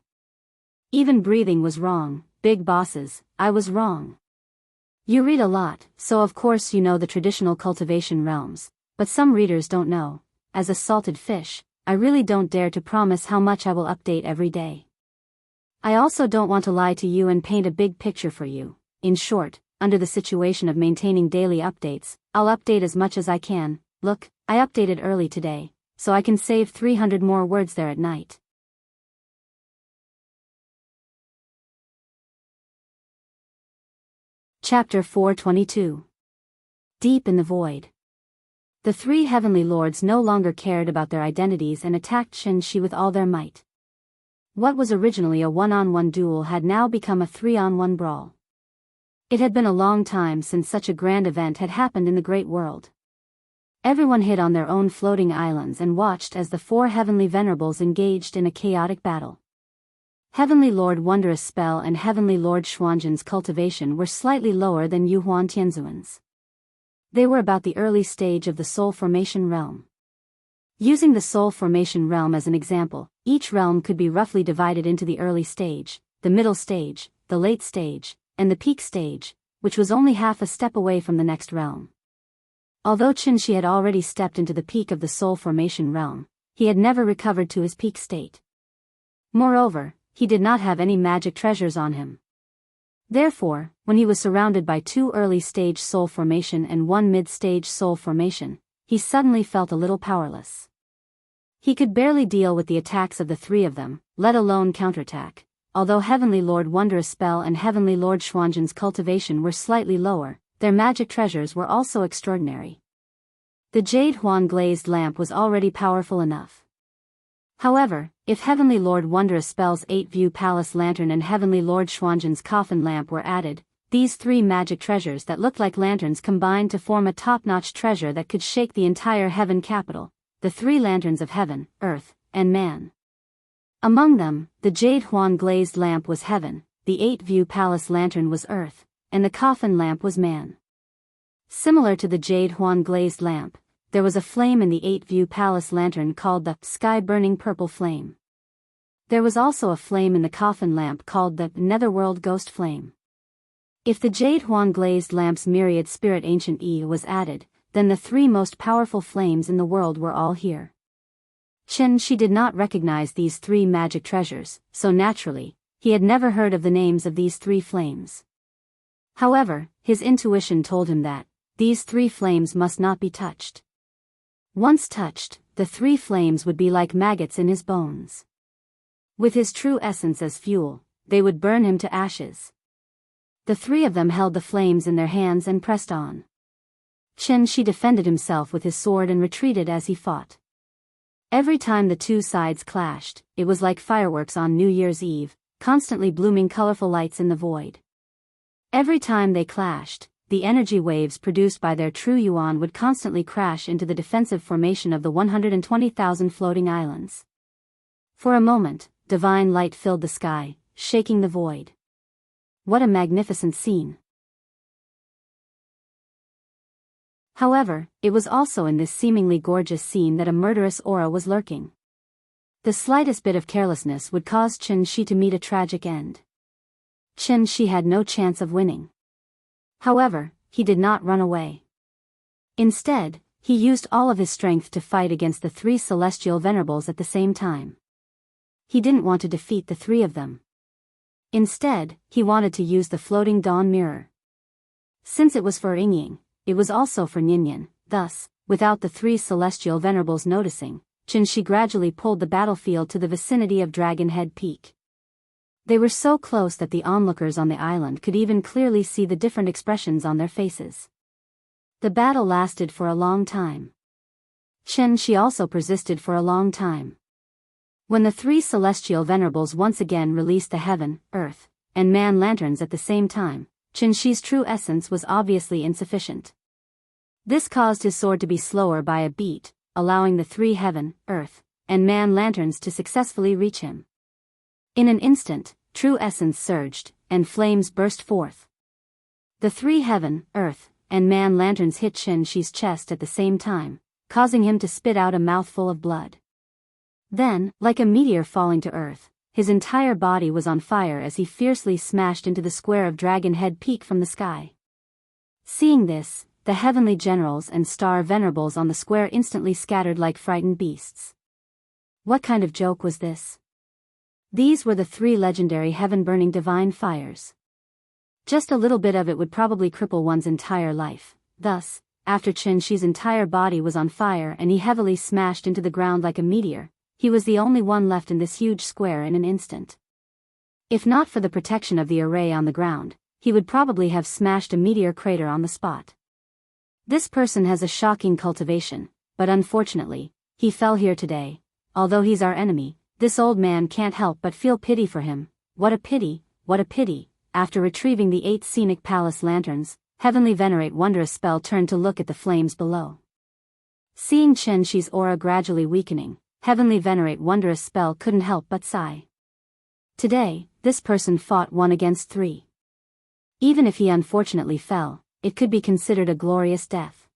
S1: Even breathing was wrong, big bosses, I was wrong. You read a lot, so of course you know the traditional cultivation realms, but some readers don't know. As a salted fish, I really don't dare to promise how much I will update every day. I also don't want to lie to you and paint a big picture for you. In short, under the situation of maintaining daily updates, I'll update as much as I can. Look, I updated early today, so I can save 300 more words there at night. Chapter 422. Deep in the Void. The three heavenly lords no longer cared about their identities and attacked Qin with all their might. What was originally a one-on-one duel had now become a three-on-one brawl. It had been a long time since such a grand event had happened in the great world. Everyone hid on their own floating islands and watched as the four heavenly venerables engaged in a chaotic battle. Heavenly Lord Wondrous Spell and Heavenly Lord Xuanzhen's cultivation were slightly lower than Yuhuan Tianzuan's. They were about the early stage of the soul formation realm. Using the soul formation realm as an example, each realm could be roughly divided into the early stage, the middle stage, the late stage, and the peak stage, which was only half a step away from the next realm. Although Qin had already stepped into the peak of the soul formation realm, he had never recovered to his peak state. Moreover, he did not have any magic treasures on him. Therefore, when he was surrounded by two early-stage soul formation and one mid-stage soul formation, he suddenly felt a little powerless. He could barely deal with the attacks of the three of them, let alone counterattack. Although Heavenly Lord Wondrous Spell and Heavenly Lord Xuanzhen's cultivation were slightly lower, their magic treasures were also extraordinary. The Jade Huan glazed lamp was already powerful enough. However, if Heavenly Lord Wondrous Spell's 8-view palace lantern and Heavenly Lord Xuanzhen's coffin lamp were added, these three magic treasures that looked like lanterns combined to form a top-notch treasure that could shake the entire heaven capital, the three lanterns of heaven, earth, and man. Among them, the Jade Huan glazed lamp was heaven, the 8-view palace lantern was earth, and the coffin lamp was man. Similar to the Jade Huan glazed lamp, there was a flame in the 8-view palace lantern called the sky-burning purple flame. There was also a flame in the coffin lamp called the netherworld ghost flame. If the Jade Huan glazed lamp's myriad spirit ancient E was added, then the three most powerful flames in the world were all here. Qin did not recognize these three magic treasures, so naturally, he had never heard of the names of these three flames. However, his intuition told him that these three flames must not be touched. Once touched, the three flames would be like maggots in his bones. With his true essence as fuel, they would burn him to ashes. The three of them held the flames in their hands and pressed on. Qin defended himself with his sword and retreated as he fought. Every time the two sides clashed, it was like fireworks on New Year's Eve, constantly blooming colorful lights in the void. Every time they clashed, the energy waves produced by their true yuan would constantly crash into the defensive formation of the 120,000 floating islands. For a moment, divine light filled the sky, shaking the void. What a magnificent scene! However, it was also in this seemingly gorgeous scene that a murderous aura was lurking. The slightest bit of carelessness would cause Qin to meet a tragic end. Qin had no chance of winning. However, he did not run away. Instead, he used all of his strength to fight against the three celestial venerables at the same time. He didn't want to defeat the three of them. Instead, he wanted to use the floating dawn mirror. Since it was for Ying, it was also for Ninian. Thus, without the three celestial venerables noticing, Qin gradually pulled the battlefield to the vicinity of Dragon Head Peak. They were so close that the onlookers on the island could even clearly see the different expressions on their faces. The battle lasted for a long time. Qin also persisted for a long time. When the three celestial venerables once again released the heaven, earth, and man lanterns at the same time, Qin's true essence was obviously insufficient. This caused his sword to be slower by a beat, allowing the 3 heaven, earth, and man lanterns to successfully reach him. In an instant, true essence surged, and flames burst forth. The 3 heaven, earth, and man lanterns hit Qin Shi's chest at the same time, causing him to spit out a mouthful of blood. Then, like a meteor falling to earth, his entire body was on fire as he fiercely smashed into the square of Dragon Head Peak from the sky. Seeing this, the heavenly generals and star venerables on the square instantly scattered like frightened beasts. What kind of joke was this? These were the 3 legendary heaven-burning divine fires. Just a little bit of it would probably cripple one's entire life. Thus, after Qin Shi's entire body was on fire and he heavily smashed into the ground like a meteor, he was the only one left in this huge square in an instant. If not for the protection of the array on the ground, he would probably have smashed a meteor crater on the spot. This person has a shocking cultivation, but unfortunately, he fell here today. Although he's our enemy, this old man can't help but feel pity for him. What a pity, what a pity. After retrieving the 8 scenic palace lanterns, Heavenly Venerate Wondrous Spell turned to look at the flames below. Seeing Qin Shi's aura gradually weakening, Heavenly Venerate Wondrous Spell couldn't help but sigh. Today, this person fought 1 against 3. Even if he unfortunately fell, it could be considered a glorious death.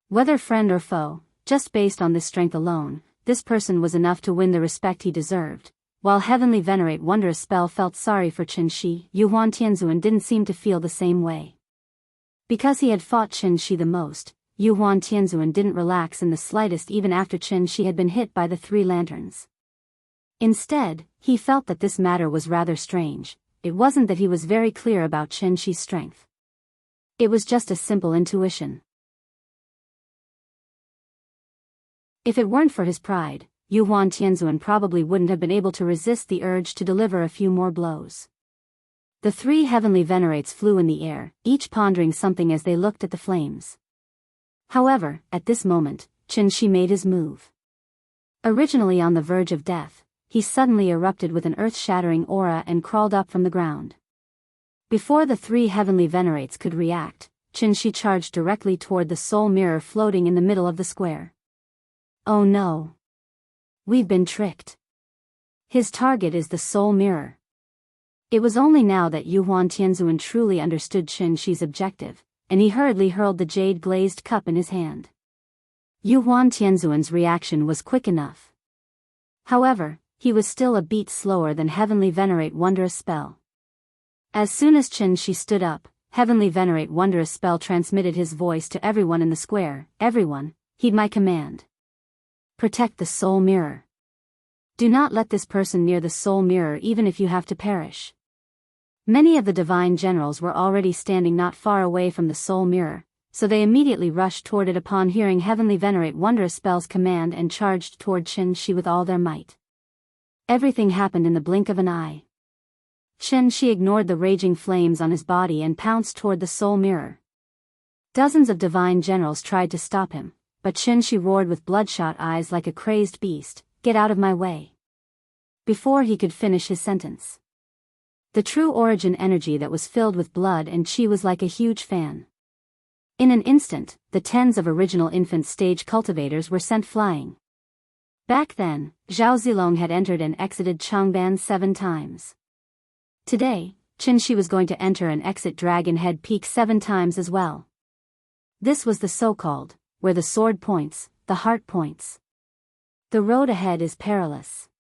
S1: Whether friend or foe, just based on this strength alone, this person was enough to win the respect he deserved. While Heavenly Venerate Wondrous Spell felt sorry for Qin Shi, Yuhuan Tianzuan didn't seem to feel the same way. Because he had fought Qin Shi the most, Yuhuan Tianzuan didn't relax in the slightest even after Qin Shi had been hit by the 3 lanterns. Instead, he felt that this matter was rather strange. It wasn't that he was very clear about Qin Shi's strength. It was just a simple intuition. If it weren't for his pride, Yuhuan Tianzuan probably wouldn't have been able to resist the urge to deliver a few more blows. The 3 heavenly venerates flew in the air, each pondering something as they looked at the flames. However, at this moment, Qin Shi made his move. Originally on the verge of death, he suddenly erupted with an earth-shattering aura and crawled up from the ground. Before the 3 heavenly venerates could react, Qin Shi charged directly toward the soul mirror floating in the middle of the square. Oh no! We've been tricked. His target is the soul mirror. It was only now that Yuhuan Tianzuan truly understood Qin Shi's objective, and he hurriedly hurled the jade-glazed cup in his hand. Yuhuan Tianzuan's reaction was quick enough. However, he was still a beat slower than Heavenly Venerate Wondrous Spell. As soon as Qin Shi stood up, Heavenly Venerate Wondrous Spell transmitted his voice to everyone in the square. Everyone, heed my command. Protect the soul mirror. Do not let this person near the soul mirror even if you have to perish. Many of the divine generals were already standing not far away from the soul mirror, so they immediately rushed toward it upon hearing Heavenly Venerate Wondrous Spell's command and charged toward Qin Shi with all their might. Everything happened in the blink of an eye. Qin Shi ignored the raging flames on his body and pounced toward the soul mirror. Dozens of divine generals tried to stop him, but Qin Shi roared with bloodshot eyes like a crazed beast, "Get out of my way!" Before he could finish his sentence. The true origin energy that was filled with blood and chi was like a huge fan. In an instant, the tens of original infant stage cultivators were sent flying. Back then, Zhao Zilong had entered and exited Changban 7 times. Today, Qin Shi was going to enter and exit Dragon Head Peak 7 times as well. This was the so-called, where the sword points, the heart points. The road ahead is perilous.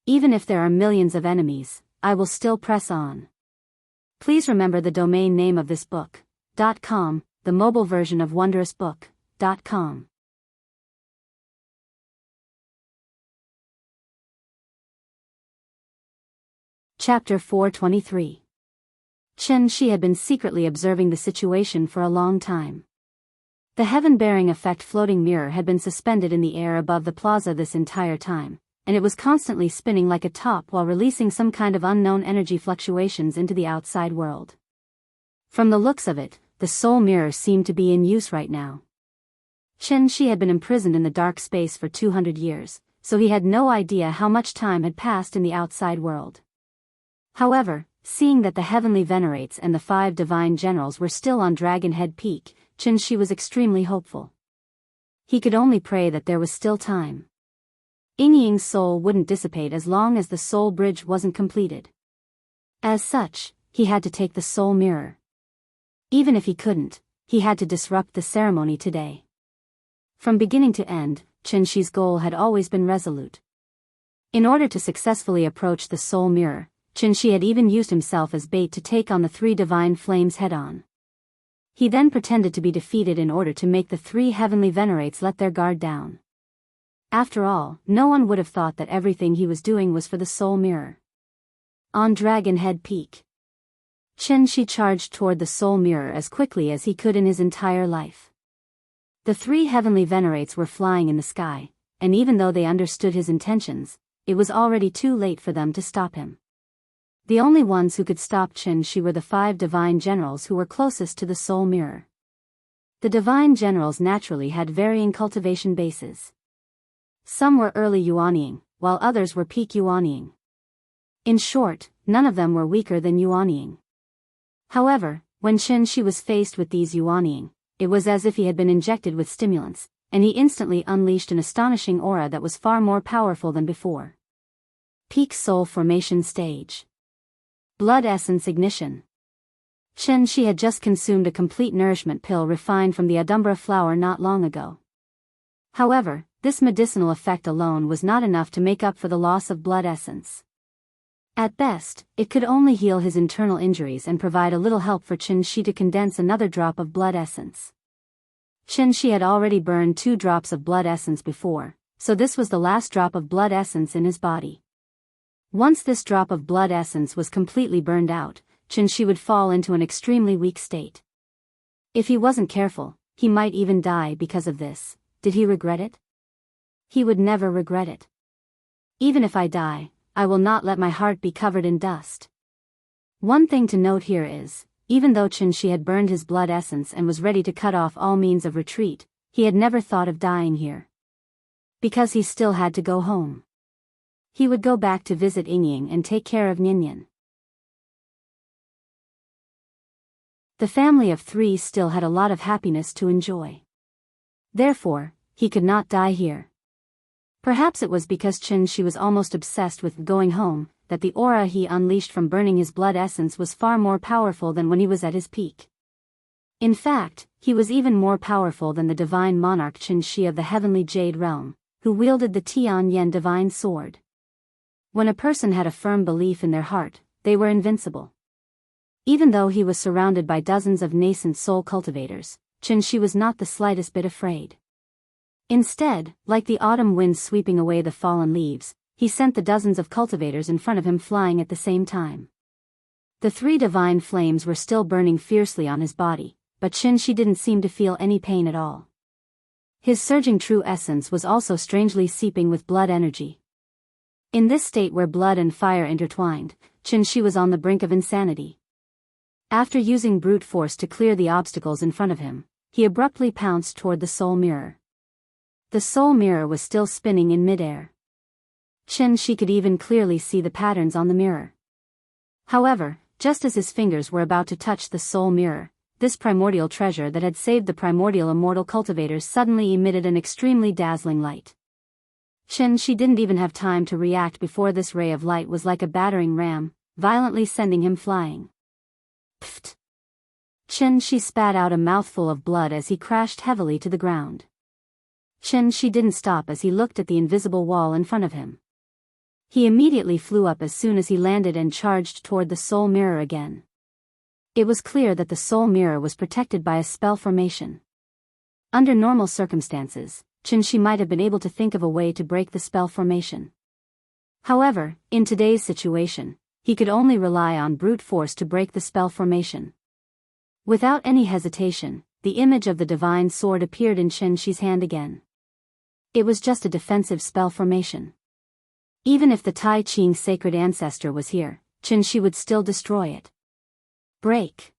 S1: Even if there are millions of enemies, I will still press on. Please remember the domain name of this book, .com, the mobile version of wondrousbook.com. Chapter 423. Qin Shi had been secretly observing the situation for a long time. The heaven-bearing effect floating mirror had been suspended in the air above the plaza this entire time, and it was constantly spinning like a top while releasing some kind of unknown energy fluctuations into the outside world. From the looks of it, the soul mirror seemed to be in use right now. Qin Shi had been imprisoned in the dark space for 200 years, so he had no idea how much time had passed in the outside world. However, seeing that the heavenly venerates and the 5 divine generals were still on Dragon Head Peak, Shi was extremely hopeful. He could only pray that there was still time. Ying's soul wouldn't dissipate as long as the soul bridge wasn't completed. As such, he had to take the soul mirror. Even if he couldn't, he had to disrupt the ceremony today. From beginning to end, Shi's goal had always been resolute. In order to successfully approach the soul mirror, Shi had even used himself as bait to take on the three divine flames head-on. He then pretended to be defeated in order to make the three heavenly venerates let their guard down. After all, no one would have thought that everything he was doing was for the soul mirror. On Dragon Head Peak, Shi charged toward the soul mirror as quickly as he could in his entire life. The three heavenly venerates were flying in the sky, and even though they understood his intentions, it was already too late for them to stop him. The only ones who could stop Shi were the 5 divine generals who were closest to the soul mirror. The divine generals naturally had varying cultivation bases. Some were early Yuanying, while others were peak Yuanying. In short, none of them were weaker than Yuanying. However, when Shi was faced with these Yuanying, it was as if he had been injected with stimulants, and he instantly unleashed an astonishing aura that was far more powerful than before. Peak Soul Formation Stage. Blood Essence Ignition. Shi had just consumed a complete nourishment pill refined from the Adumbra flower not long ago. However, this medicinal effect alone was not enough to make up for the loss of blood essence. At best, it could only heal his internal injuries and provide a little help for Shi to condense another drop of blood essence. Shi had already burned 2 drops of blood essence before, so this was the last drop of blood essence in his body. Once this drop of blood essence was completely burned out, Shi would fall into an extremely weak state. If he wasn't careful, he might even die because of this. Did he regret it? He would never regret it. Even if I die, I will not let my heart be covered in dust. One thing to note here is, even though Shi had burned his blood essence and was ready to cut off all means of retreat, he had never thought of dying here. Because he still had to go home. He would go back to visit Ying and take care of Ninian. The family of 3 still had a lot of happiness to enjoy. Therefore, he could not die here. Perhaps it was because Shi was almost obsessed with going home, that the aura he unleashed from burning his blood essence was far more powerful than when he was at his peak. In fact, he was even more powerful than the divine monarch Shi of the heavenly Jade Realm, who wielded the Tian Yen divine sword. When a person had a firm belief in their heart, they were invincible. Even though he was surrounded by dozens of nascent soul cultivators, Shi was not the slightest bit afraid. Instead, like the autumn wind sweeping away the fallen leaves, he sent the dozens of cultivators in front of him flying at the same time. The 3 divine flames were still burning fiercely on his body, but Shi didn't seem to feel any pain at all. His surging true essence was also strangely seeping with blood energy. In this state where blood and fire intertwined, Shi was on the brink of insanity. After using brute force to clear the obstacles in front of him, he abruptly pounced toward the soul mirror. The soul mirror was still spinning in midair. Shi could even clearly see the patterns on the mirror. However, just as his fingers were about to touch the soul mirror, this primordial treasure that had saved the primordial immortal cultivators suddenly emitted an extremely dazzling light. Shi didn't even have time to react before this ray of light was like a battering ram, violently sending him flying. Pfft! Shi spat out a mouthful of blood as he crashed heavily to the ground. Shi didn't stop as he looked at the invisible wall in front of him. He immediately flew up as soon as he landed and charged toward the soul mirror again. It was clear that the soul mirror was protected by a spell formation. Under normal circumstances, Shi might have been able to think of a way to break the spell formation. However, in today's situation, he could only rely on brute force to break the spell formation. Without any hesitation, the image of the divine sword appeared in Shi's hand again. It was just a defensive spell formation. Even if the Tai Ching sacred ancestor was here, Shi would still destroy it. Break!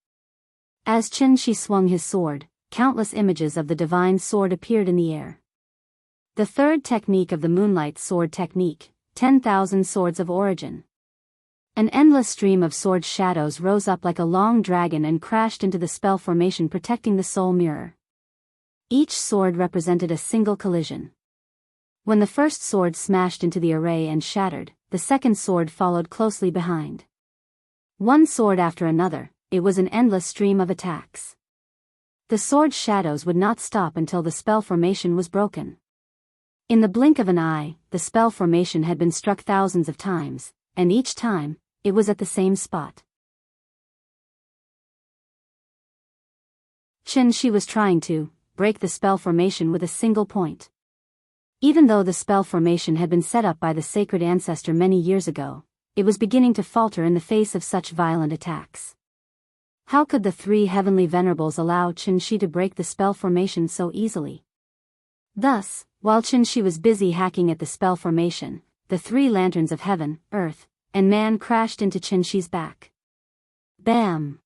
S1: As Shi swung his sword, countless images of the divine sword appeared in the air. The third technique of the Moonlight Sword technique, 10,000 Swords of Origin. An endless stream of sword shadows rose up like a long dragon and crashed into the spell formation protecting the soul mirror. Each sword represented a single collision. When the first sword smashed into the array and shattered, the second sword followed closely behind. One sword after another, it was an endless stream of attacks. The sword shadows would not stop until the spell formation was broken. In the blink of an eye, the spell formation had been struck thousands of times, and each time, it was at the same spot. She was trying to break the spell formation with a single point. Even though the spell formation had been set up by the sacred ancestor many years ago, it was beginning to falter in the face of such violent attacks. How could the three heavenly venerables allow Shi to break the spell formation so easily? Thus, while Shi was busy hacking at the spell formation, the three lanterns of heaven, earth, and man crashed into Shi's back. Bam!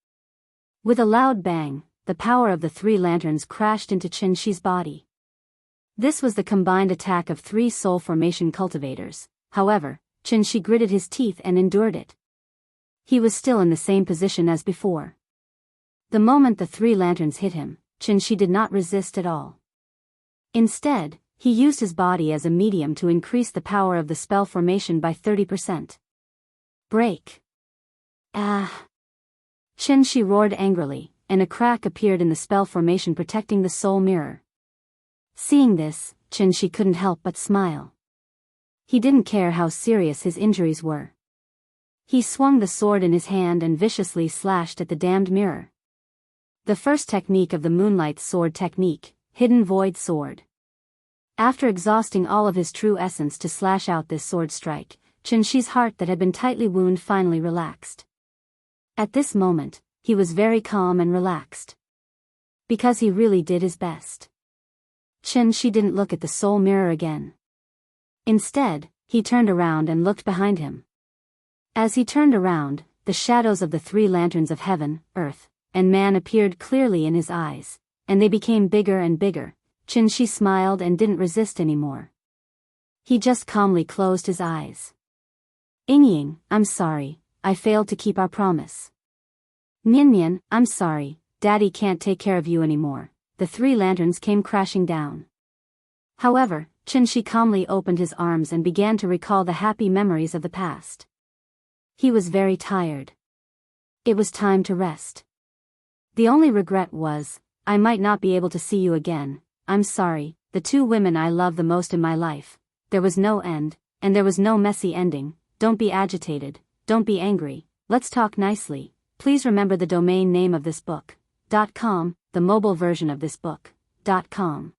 S1: With a loud bang, the power of the three lanterns crashed into Shi's body. This was the combined attack of three soul formation cultivators. However, Shi gritted his teeth and endured it. He was still in the same position as before. The moment the three lanterns hit him, Shi did not resist at all. Instead, he used his body as a medium to increase the power of the spell formation by 30%. Break! Ah! Shi roared angrily, and a crack appeared in the spell formation protecting the soul mirror. Seeing this, Shi couldn't help but smile. He didn't care how serious his injuries were. He swung the sword in his hand and viciously slashed at the damned mirror. The first technique of the Moonlight Sword technique, Hidden Void Sword. After exhausting all of his true essence to slash out this sword strike, Shi's heart that had been tightly wounded finally relaxed. At this moment, he was very calm and relaxed. Because he really did his best. Shi didn't look at the soul mirror again. Instead, he turned around and looked behind him. As he turned around, the shadows of the three lanterns of heaven, earth, and man appeared clearly in his eyes, and they became bigger and bigger. Shi smiled and didn't resist anymore. He just calmly closed his eyes. Ying, I'm sorry, I failed to keep our promise. Nian, I'm sorry, Daddy can't take care of you anymore. The three lanterns came crashing down. However, Shi calmly opened his arms and began to recall the happy memories of the past. He was very tired. It was time to rest. The only regret was, I might not be able to see you again. I'm sorry, the two women I love the most in my life. There was no end, and there was no messy ending. Don't be agitated, don't be angry, let's talk nicely. Please remember the domain name of this book. .com, the mobile version of this book. .com.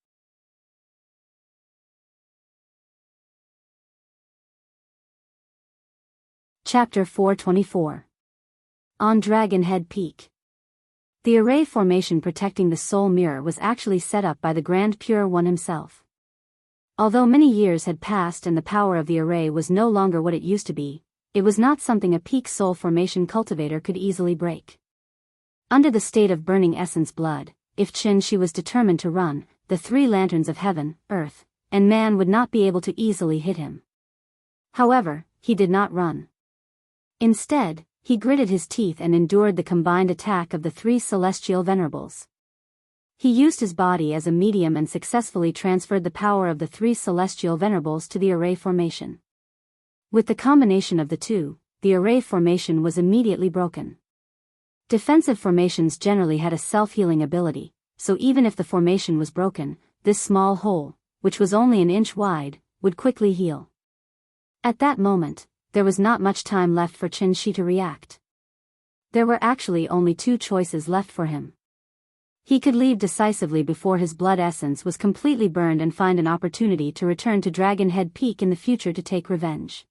S1: Chapter 424. On Dragon Head Peak. The array formation protecting the soul mirror was actually set up by the Grand Pure One himself. Although many years had passed and the power of the array was no longer what it used to be, it was not something a peak soul formation cultivator could easily break. Under the state of burning essence blood, if Shi was determined to run, the three lanterns of heaven, earth, and man would not be able to easily hit him. However, he did not run. Instead, he gritted his teeth and endured the combined attack of the three celestial venerables. He used his body as a medium and successfully transferred the power of the three celestial venerables to the array formation. With the combination of the two, the array formation was immediately broken. Defensive formations generally had a self-healing ability, so even if the formation was broken, this small hole, which was only an inch wide, would quickly heal. At that moment, there was not much time left for Shi to react. There were actually only two choices left for him. He could leave decisively before his blood essence was completely burned and find an opportunity to return to Dragon Head Peak in the future to take revenge.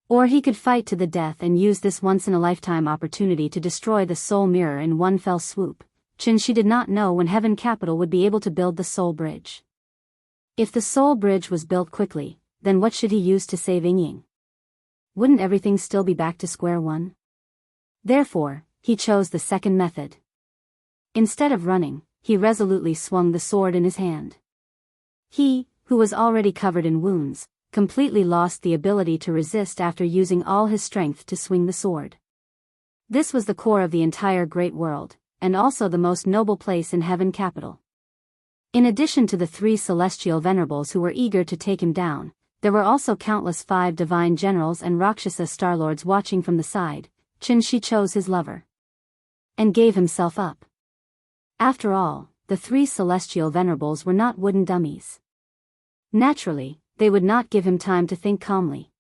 S1: Or he could fight to the death and use this once-in-a-lifetime opportunity to destroy the soul mirror in one fell swoop. Shi did not know when Heaven Capital would be able to build the soul bridge. If the soul bridge was built quickly, then what should he use to save Ying? Wouldn't everything still be back to square one? Therefore, he chose the second method. Instead of running, he resolutely swung the sword in his hand. He, who was already covered in wounds, completely lost the ability to resist after using all his strength to swing the sword. This was the core of the entire great world, and also the most noble place in heaven capital. In addition to the 3 celestial venerables who were eager to take him down, there were also countless 5 divine generals and Rakshasa starlords watching from the side. Chin-shi chose his lover and gave himself up. After all, the 3 celestial venerables were not wooden dummies. Naturally, they would not give him time to think calmly.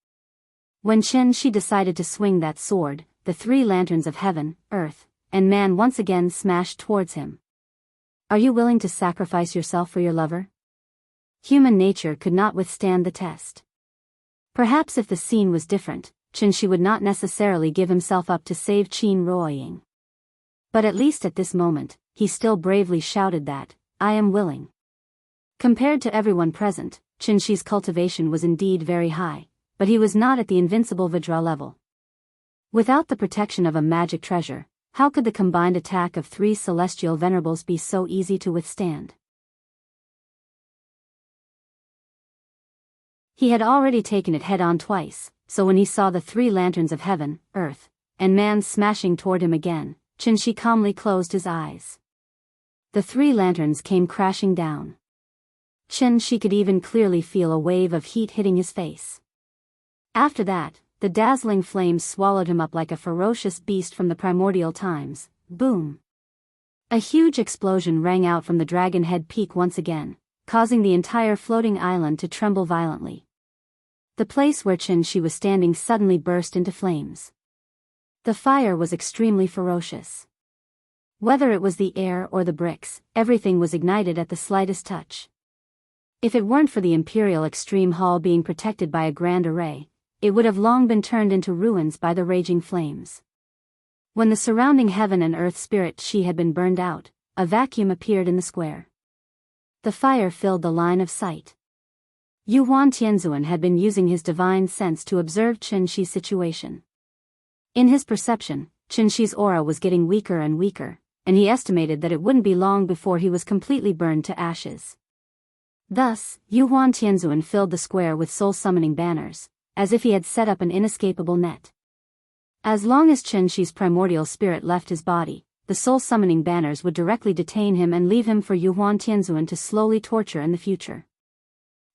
S1: When Chin-shi decided to swing that sword, the 3 lanterns of heaven, earth, and man once again smashed towards him. Are you willing to sacrifice yourself for your lover? Human nature could not withstand the test. Perhaps if the scene was different, Chin-shi would not necessarily give himself up to save Qin Ruoying. But at least at this moment, he still bravely shouted that, I am willing. Compared to everyone present, Chin-shi's cultivation was indeed very high, but he was not at the invincible Vajra level. Without the protection of a magic treasure, how could the combined attack of 3 celestial venerables be so easy to withstand? He had already taken it head-on twice, so when he saw the 3 lanterns of heaven, earth, and man smashing toward him again, Chin-shi calmly closed his eyes. The 3 lanterns came crashing down. Chin-shi could even clearly feel a wave of heat hitting his face. After that, the dazzling flames swallowed him up like a ferocious beast from the primordial times. Boom! A huge explosion rang out from the Dragon Head Peak once again, causing the entire floating island to tremble violently. The place where Chin-shi was standing suddenly burst into flames. The fire was extremely ferocious. Whether it was the air or the bricks, everything was ignited at the slightest touch. If it weren't for the Imperial Extreme Hall being protected by a grand array, it would have long been turned into ruins by the raging flames. When the surrounding heaven and earth spirit Qi had been burned out, a vacuum appeared in the square. The fire filled the line of sight. Yuan Tianzuan had been using his divine sense to observe Chin-shi's situation. In his perception, Chin-shi's aura was getting weaker and weaker, and he estimated that it wouldn't be long before he was completely burned to ashes. Thus, Yuan Tianzuan filled the square with soul-summoning banners, as if he had set up an inescapable net. As long as Chin-shi's primordial spirit left his body, the soul-summoning banners would directly detain him and leave him for Yuan Tianzuan to slowly torture in the future.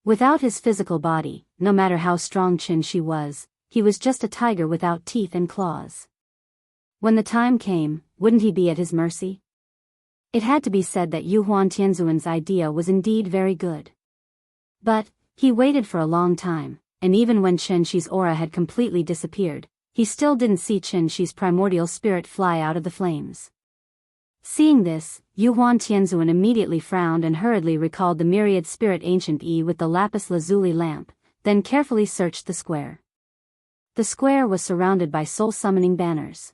S1: Without his physical body, no matter how strong Chin-shi was, he was just a tiger without teeth and claws. When the time came, wouldn't he be at his mercy? It had to be said that Yuan Tianzuan's idea was indeed very good. But he waited for a long time, and even when Chin-shi's aura had completely disappeared, he still didn't see Chin-shi's primordial spirit fly out of the flames. Seeing this, Yuan Tianzuan immediately frowned and hurriedly recalled the myriad spirit ancient E with the lapis lazuli lamp, then carefully searched the square. The square was surrounded by soul-summoning banners.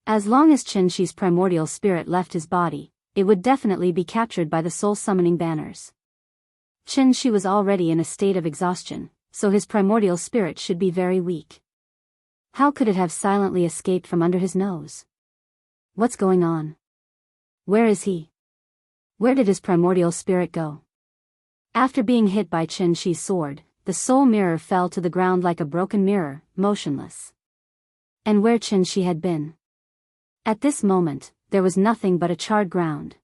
S1: As long as Chin-shi's primordial spirit left his body, it would definitely be captured by the soul-summoning banners. Chin-shi was already in a state of exhaustion, so his primordial spirit should be very weak. How could it have silently escaped from under his nose? What's going on? Where is he? Where did his primordial spirit go? After being hit by Chin-shi's sword, the soul mirror fell to the ground like a broken mirror, motionless. And where Chin-shi had been? At this moment, there was nothing but a charred ground.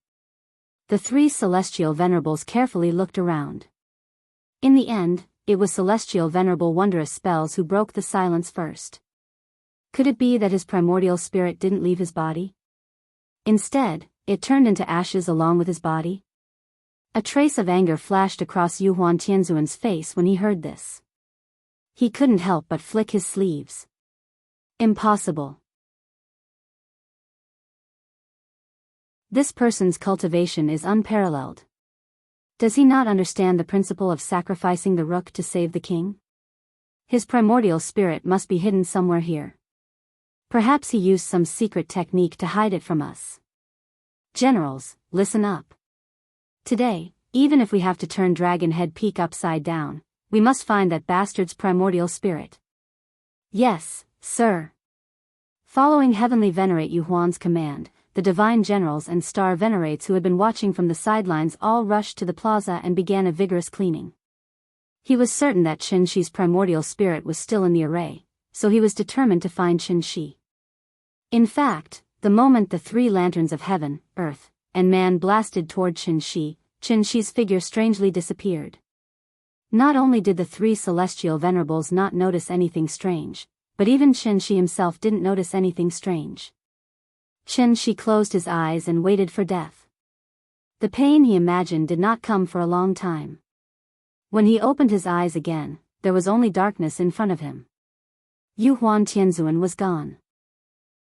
S1: The 3 celestial venerables carefully looked around. In the end, it was Celestial Venerable Wondrous Spells who broke the silence first. Could it be that his primordial spirit didn't leave his body? Instead, it turned into ashes along with his body? A trace of anger flashed across Yuan Tianzuan's face when he heard this. He couldn't help but flick his sleeves. Impossible. This person's cultivation is unparalleled. Does he not understand the principle of sacrificing the rook to save the king? His primordial spirit must be hidden somewhere here. Perhaps he used some secret technique to hide it from us. Generals, listen up. Today, even if we have to turn Dragon Head Peak upside down, we must find that bastard's primordial spirit. Yes, sir. Following Heavenly Venerate Yuhuan's command, the divine generals and star venerates who had been watching from the sidelines all rushed to the plaza and began a vigorous cleaning. He was certain that Qin Shi's primordial spirit was still in the array, so he was determined to find Qin Shi. In fact, the moment the three lanterns of heaven, earth, and man blasted toward Qin Shi's figure strangely disappeared. Not only did the three celestial venerables not notice anything strange, but even Qin Shi himself didn't notice anything strange. Qin Shi closed his eyes and waited for death. The pain he imagined did not come for a long time. When he opened his eyes again, there was only darkness in front of him. Yuhuan Tianzuan was gone.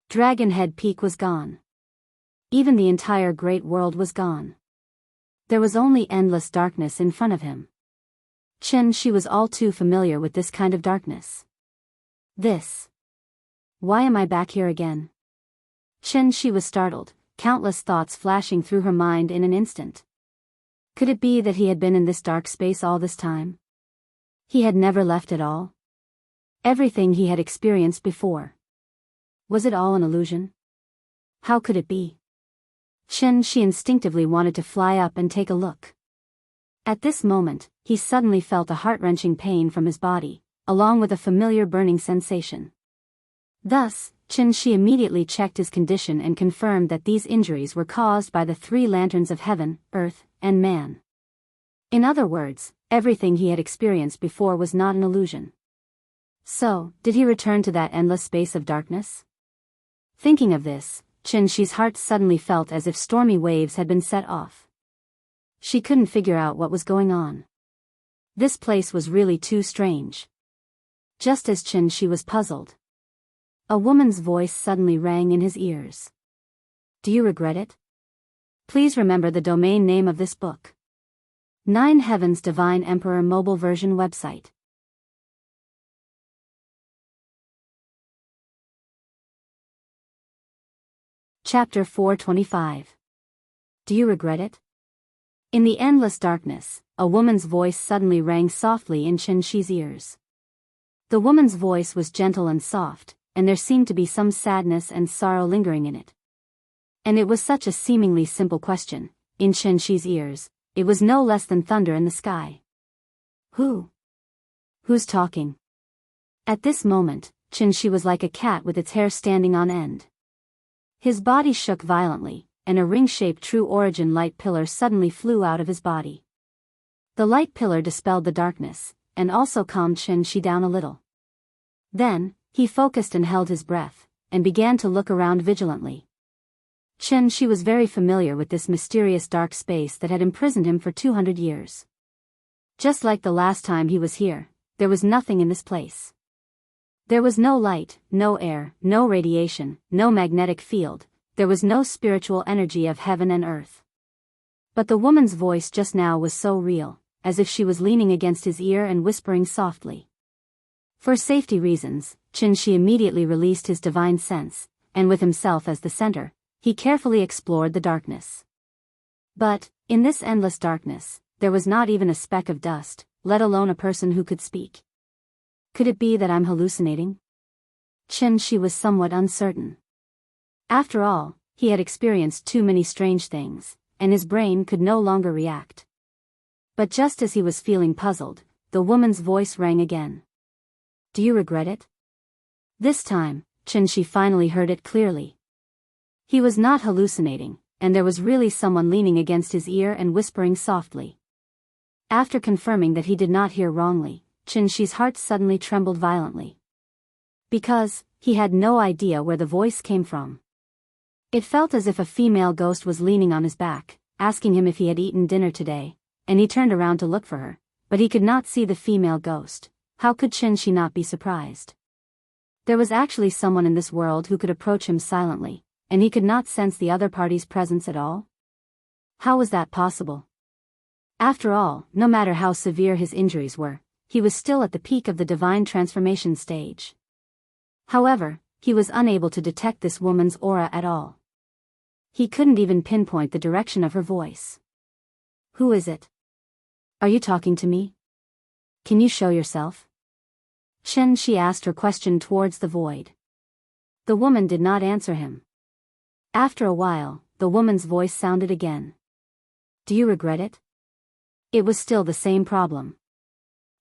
S1: Dragon Head Peak was gone. Even the entire great world was gone. There was only endless darkness in front of him. Qin Shi was all too familiar with this kind of darkness. Why am I back here again? Qin Shi was startled, countless thoughts flashing through her mind in an instant. Could it be that he had been in this dark space all this time? He had never left at all? Everything he had experienced before. Was it all an illusion? How could it be? Qin Shi instinctively wanted to fly up and take a look. At this moment, he suddenly felt a heart-wrenching pain from his body, along with a familiar burning sensation. Thus, Qin Shi immediately checked his condition and confirmed that these injuries were caused by the three lanterns of heaven, earth, and man. In other words, everything he had experienced before was not an illusion. So, did he return to that endless space of darkness? Thinking of this, Qin Shi's heart suddenly felt as if stormy waves had been set off. She couldn't figure out what was going on. This place was really too strange. Just as Qin Shi was puzzled, a woman's voice suddenly rang in his ears. Do you regret it? Please remember the domain name of this book. 9 Heavens Divine Emperor Mobile Version Website. Chapter 425. Do you regret it? In the endless darkness, a woman's voice suddenly rang softly in Qin Shi's ears. The woman's voice was gentle and soft, and there seemed to be some sadness and sorrow lingering in it. And it was such a seemingly simple question. In Qin Shi's ears, it was no less than thunder in the sky. Who's talking? At this moment, Qin Shi was like a cat with its hair standing on end. His body shook violently, and a ring-shaped true origin light pillar suddenly flew out of his body. The light pillar dispelled the darkness, and also calmed Qin Shi down a little. Then, he focused and held his breath, and began to look around vigilantly. Qin Shi was very familiar with this mysterious dark space that had imprisoned him for 200 years. Just like the last time he was here, there was nothing in this place. There was no light, no air, no radiation, no magnetic field, there was no spiritual energy of heaven and earth. But the woman's voice just now was so real, as if she was leaning against his ear and whispering softly. For safety reasons, Qin Shi immediately released his divine sense, and with himself as the center, he carefully explored the darkness. But, in this endless darkness, there was not even a speck of dust, let alone a person who could speak. Could it be that I'm hallucinating? Qin Shi was somewhat uncertain. After all, he had experienced too many strange things, and his brain could no longer react. But just as he was feeling puzzled, the woman's voice rang again. Do you regret it? This time, Qin Shi finally heard it clearly. He was not hallucinating, and there was really someone leaning against his ear and whispering softly. After confirming that he did not hear wrongly, Qin Shi's heart suddenly trembled violently. Because, he had no idea where the voice came from. It felt as if a female ghost was leaning on his back, asking him if he had eaten dinner today, and he turned around to look for her, but he could not see the female ghost. How could Qin Shi not be surprised? There was actually someone in this world who could approach him silently, and he could not sense the other party's presence at all? How was that possible? After all, no matter how severe his injuries were, he was still at the peak of the divine transformation stage. However, he was unable to detect this woman's aura at all. He couldn't even pinpoint the direction of her voice. Who is it? Are you talking to me? Can you show yourself? Qin Shi asked her question towards the void. The woman did not answer him. After a while, the woman's voice sounded again. Do you regret it? It was still the same problem.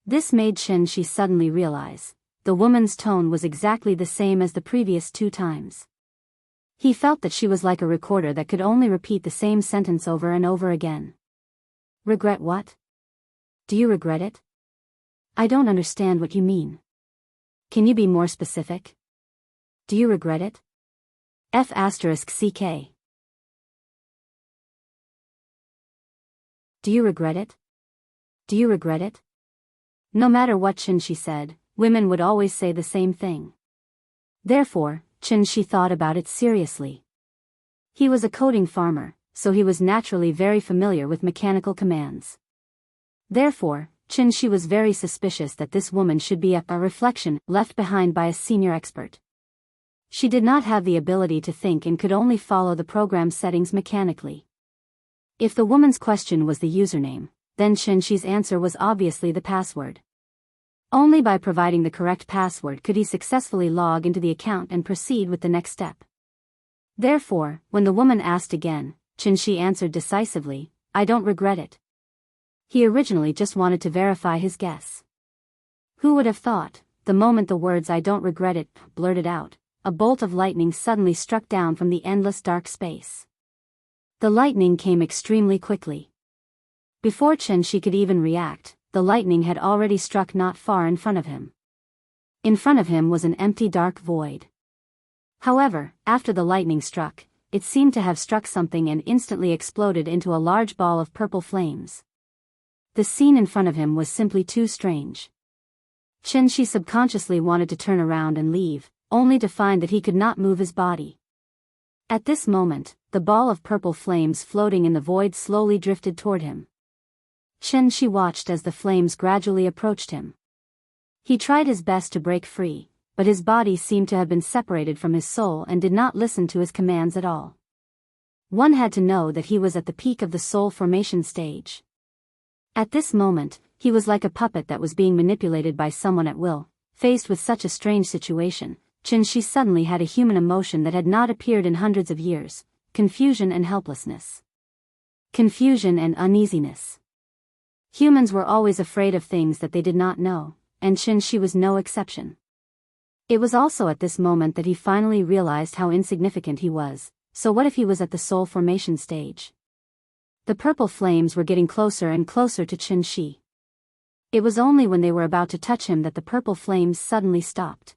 S1: This made Qin suddenly realize. The woman's tone was exactly the same as the previous 2 times. He felt that she was like a recorder that could only repeat the same sentence over and over again. Regret what? Do you regret it? I don't understand what you mean. Can you be more specific? Do you regret it? F***CK. Do you regret it? Do you regret it? No matter what Qin said, women would always say the same thing. Therefore, Qin thought about it seriously. He was a coding farmer, so he was naturally very familiar with mechanical commands. Therefore, Qin was very suspicious that this woman should be a reflection left behind by a senior expert. She did not have the ability to think and could only follow the program settings mechanically. If the woman's question was the username, then Qin's answer was obviously the password. Only by providing the correct password could he successfully log into the account and proceed with the next step. Therefore, when the woman asked again, Qin answered decisively, I don't regret it. He originally just wanted to verify his guess. Who would have thought, the moment the words I don't regret it blurted out, a bolt of lightning suddenly struck down from the endless dark space. The lightning came extremely quickly. Before Qin could even react, the lightning had already struck not far in front of him. In front of him was an empty dark void. However, after the lightning struck, it seemed to have struck something and instantly exploded into a large ball of purple flames. The scene in front of him was simply too strange. Qin subconsciously wanted to turn around and leave, only to find that he could not move his body. At this moment, the ball of purple flames floating in the void slowly drifted toward him. Qin watched as the flames gradually approached him. He tried his best to break free, but his body seemed to have been separated from his soul and did not listen to his commands at all. One had to know that he was at the peak of the soul formation stage. At this moment, he was like a puppet that was being manipulated by someone at will. Faced with such a strange situation, Qin suddenly had a human emotion that had not appeared in hundreds of years: confusion and helplessness. Confusion and uneasiness. Humans were always afraid of things that they did not know, and Qin was no exception. It was also at this moment that he finally realized how insignificant he was. So what if he was at the soul formation stage? The purple flames were getting closer and closer to Qin. It was only when they were about to touch him that the purple flames suddenly stopped.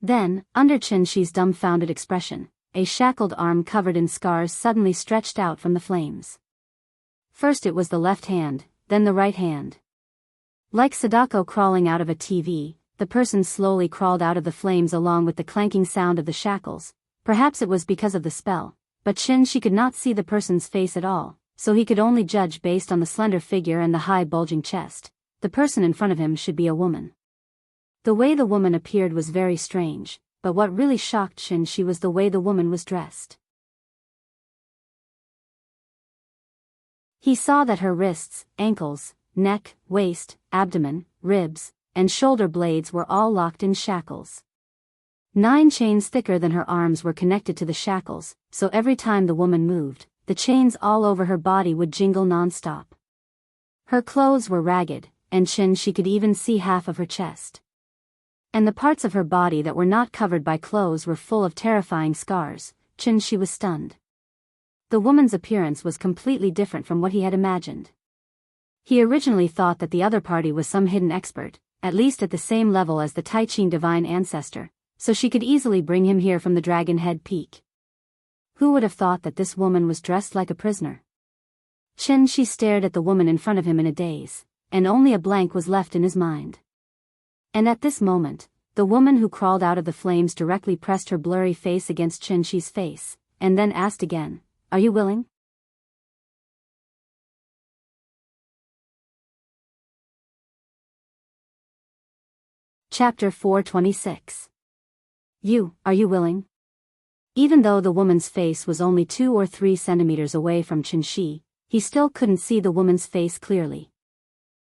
S1: Then, under Qin's dumbfounded expression, a shackled arm covered in scars suddenly stretched out from the flames. First it was the left hand, then the right hand. Like Sadako crawling out of a TV, the person slowly crawled out of the flames along with the clanking sound of the shackles. Perhaps it was because of the spell, but Qin could not see the person's face at all, so he could only judge based on the slender figure and the high bulging chest. The person in front of him should be a woman. The way the woman appeared was very strange, but what really shocked Qin was the way the woman was dressed. He saw that her wrists, ankles, neck, waist, abdomen, ribs, and shoulder blades were all locked in shackles. 9 chains thicker than her arms were connected to the shackles, so every time the woman moved, the chains all over her body would jingle non-stop. Her clothes were ragged, and Qin could even see half of her chest. And the parts of her body that were not covered by clothes were full of terrifying scars. Qin was stunned. The woman's appearance was completely different from what he had imagined. He originally thought that the other party was some hidden expert, at least at the same level as the Taiqing divine ancestor, so she could easily bring him here from the Dragon Head Peak. Who would have thought that this woman was dressed like a prisoner? Qin stared at the woman in front of him in a daze, and only a blank was left in his mind. And at this moment, the woman who crawled out of the flames directly pressed her blurry face against Qin's face, and then asked again, "Are you willing?" Chapter 426. Are you willing? Even though the woman's face was only 2 or 3 centimeters away from Qin, he still couldn't see the woman's face clearly.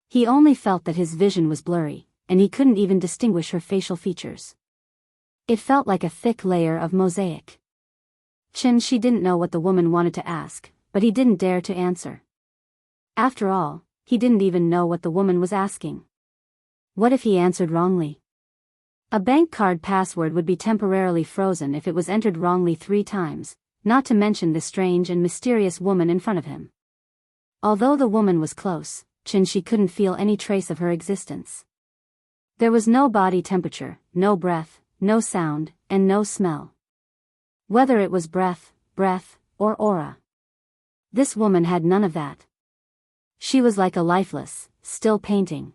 S1: He only felt that his vision was blurry, and he couldn't even distinguish her facial features. It felt like a thick layer of mosaic. Qin didn't know what the woman wanted to ask, but he didn't dare to answer. After all, he didn't even know what the woman was asking. What if he answered wrongly? A bank card password would be temporarily frozen if it was entered wrongly 3 times, not to mention the strange and mysterious woman in front of him. Although the woman was close, she couldn't feel any trace of her existence. There was no body temperature, no breath, no sound, and no smell. Whether it was breath, or aura. This woman had none of that. She was like a lifeless, still painting.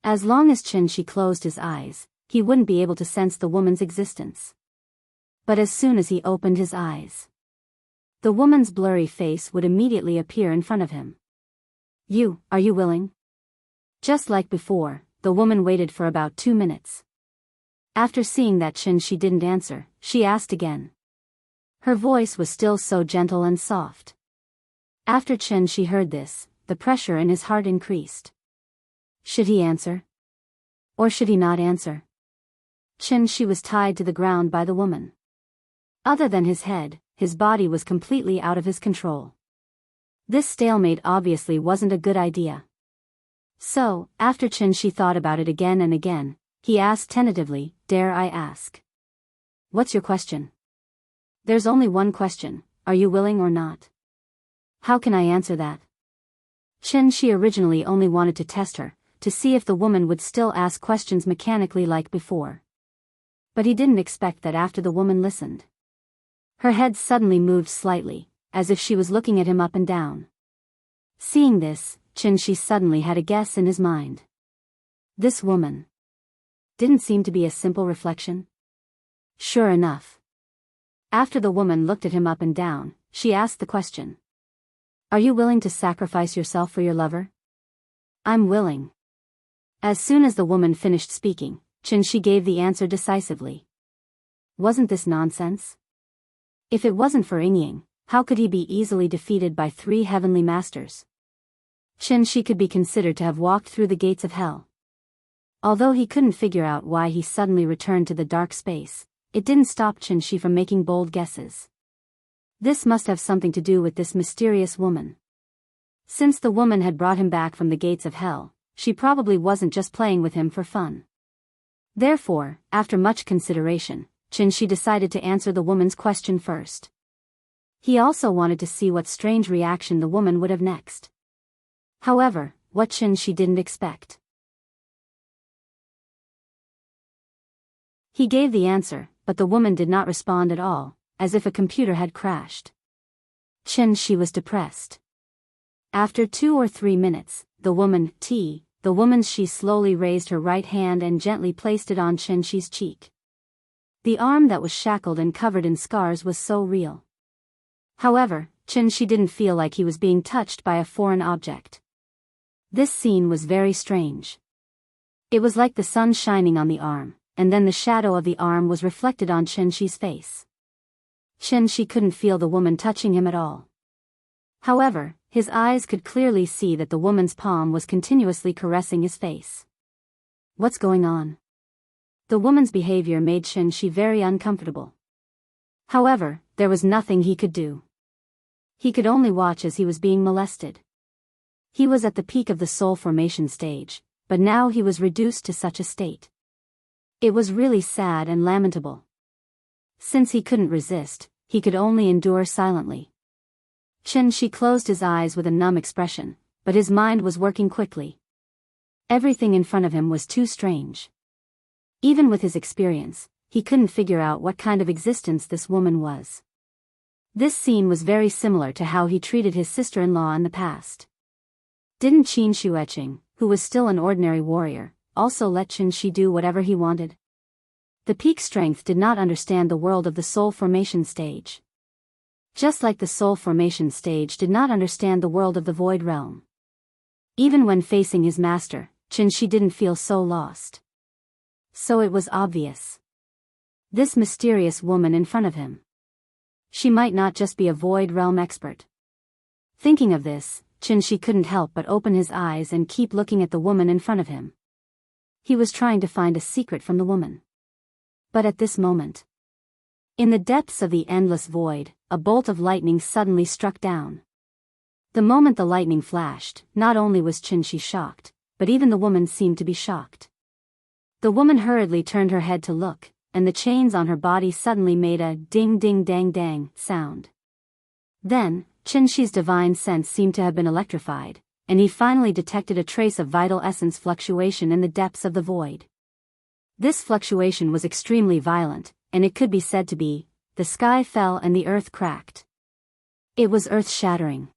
S1: As long as she closed his eyes, he wouldn't be able to sense the woman's existence. But as soon as he opened his eyes, the woman's blurry face would immediately appear in front of him. Are you willing? Just like before, the woman waited for about 2 minutes. After seeing that she didn't answer, she asked again. Her voice was still so gentle and soft. After she heard this, the pressure in his heart increased. Should he answer? Or should he not answer? She was tied to the ground by the woman. Other than his head, his body was completely out of his control. This stalemate obviously wasn't a good idea. So, after she thought about it again and again, he asked tentatively, "Dare I ask? What's your question?" "There's only one question, are you willing or not?" "How can I answer that?" She originally only wanted to test her, to see if the woman would still ask questions mechanically like before. But he didn't expect that after the woman listened. Her head suddenly moved slightly, as if she was looking at him up and down. Seeing this, she suddenly had a guess in his mind. This woman didn't seem to be a simple reflection. Sure enough. After the woman looked at him up and down, she asked the question. "Are you willing to sacrifice yourself for your lover?" "I'm willing." As soon as the woman finished speaking, she gave the answer decisively. Wasn't this nonsense? If it wasn't for Ying, how could he be easily defeated by 3 heavenly masters? She could be considered to have walked through the gates of hell. Although he couldn't figure out why he suddenly returned to the dark space, it didn't stop she from making bold guesses. This must have something to do with this mysterious woman. Since the woman had brought him back from the gates of hell, she probably wasn't just playing with him for fun. Therefore, after much consideration, she decided to answer the woman's question first. He also wanted to see what strange reaction the woman would have next. However, what she didn't expect. He gave the answer, but the woman did not respond at all, as if a computer had crashed. She was depressed. After 2 or 3 minutes, she slowly raised her right hand and gently placed it on She's cheek. The arm that was shackled and covered in scars was so real. However, she didn't feel like he was being touched by a foreign object. This scene was very strange. It was like the sun shining on the arm, and then the shadow of the arm was reflected on She's face. She couldn't feel the woman touching him at all. However, his eyes could clearly see that the woman's palm was continuously caressing his face. What's going on? The woman's behavior made she very uncomfortable. However, there was nothing he could do. He could only watch as he was being molested. He was at the peak of the soul formation stage, but now he was reduced to such a state. It was really sad and lamentable. Since he couldn't resist, he could only endure silently. She closed his eyes with a numb expression, but his mind was working quickly. Everything in front of him was too strange. Even with his experience, he couldn't figure out what kind of existence this woman was. This scene was very similar to how he treated his sister-in-law in the past. Didn't Qin Shueqing, who was still an ordinary warrior, also let Shi do whatever he wanted? The peak strength did not understand the world of the soul formation stage. Just like the soul formation stage did not understand the world of the void realm. Even when facing his master, Shi didn't feel so lost. So it was obvious. This mysterious woman in front of him. She might not just be a void realm expert. Thinking of this, Shi couldn't help but open his eyes and keep looking at the woman in front of him. He was trying to find a secret from the woman. But at this moment, in the depths of the endless void, a bolt of lightning suddenly struck down. The moment the lightning flashed, not only was Shi shocked, but even the woman seemed to be shocked. The woman hurriedly turned her head to look, and the chains on her body suddenly made a ding-ding-dang-dang sound. Then, Qinshi's divine sense seemed to have been electrified, and he finally detected a trace of vital essence fluctuation in the depths of the void. This fluctuation was extremely violent, and it could be said to be, the sky fell and the earth cracked. It was earth-shattering.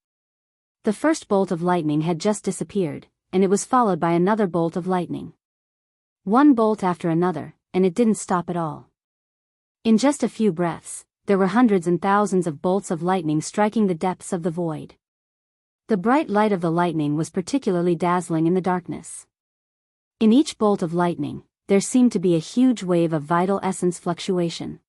S1: The first bolt of lightning had just disappeared, and it was followed by another bolt of lightning. One bolt after another, and it didn't stop at all. In just a few breaths, there were hundreds and thousands of bolts of lightning striking the depths of the void. The bright light of the lightning was particularly dazzling in the darkness. In each bolt of lightning, there seemed to be a huge wave of vital essence fluctuation.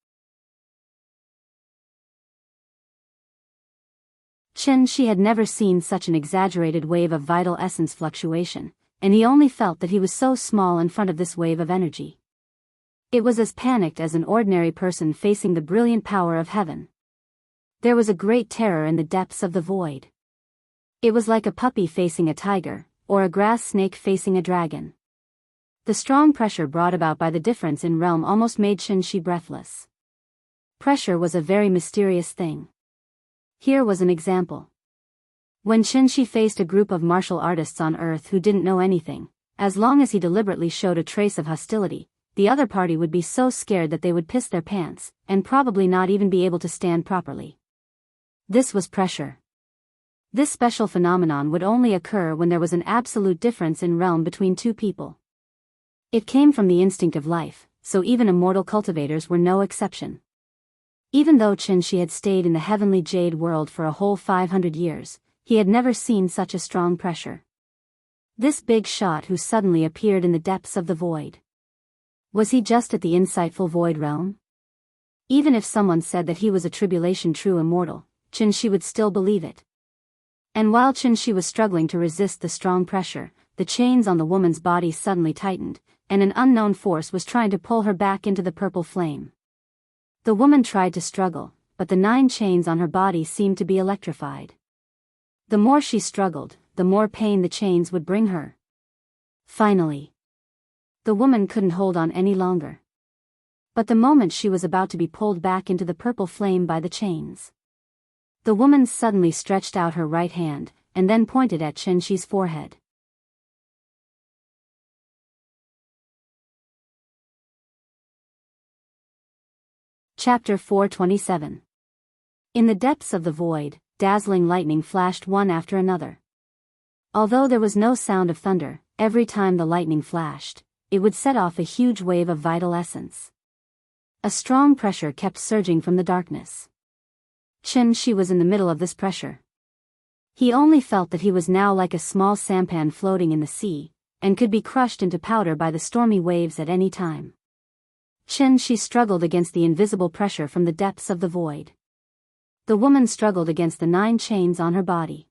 S1: Qinshi had never seen such an exaggerated wave of vital essence fluctuation, and he only felt that he was so small in front of this wave of energy. It was as panicked as an ordinary person facing the brilliant power of heaven. There was a great terror in the depths of the void. It was like a puppy facing a tiger, or a grass snake facing a dragon. The strong pressure brought about by the difference in realm almost made Qinshi breathless. Pressure was a very mysterious thing. Here was an example. When Qinshi faced a group of martial artists on Earth who didn't know anything, as long as he deliberately showed a trace of hostility, the other party would be so scared that they would piss their pants, and probably not even be able to stand properly. This was pressure. This special phenomenon would only occur when there was an absolute difference in realm between two people. It came from the instinct of life, so even immortal cultivators were no exception. Even though Qinshi had stayed in the heavenly jade world for a whole 500 years, he had never seen such a strong pressure. This big shot who suddenly appeared in the depths of the void. Was he just at the insightful void realm? Even if someone said that he was a tribulation true immortal, Qinshi would still believe it. And while Qinshi was struggling to resist the strong pressure, the chains on the woman's body suddenly tightened, and an unknown force was trying to pull her back into the purple flame. The woman tried to struggle, but the 9 chains on her body seemed to be electrified. The more she struggled, the more pain the chains would bring her. Finally, the woman couldn't hold on any longer. But the moment she was about to be pulled back into the purple flame by the chains, the woman suddenly stretched out her right hand, and then pointed at Qinshi's forehead. Chapter 427. In the depths of the void, dazzling lightning flashed one after another. Although there was no sound of thunder, every time the lightning flashed, it would set off a huge wave of vital essence. A strong pressure kept surging from the darkness. Qinshi was in the middle of this pressure. He only felt that he was now like a small sampan floating in the sea, and could be crushed into powder by the stormy waves at any time. Qinshi struggled against the invisible pressure from the depths of the void. The woman struggled against the 9 chains on her body.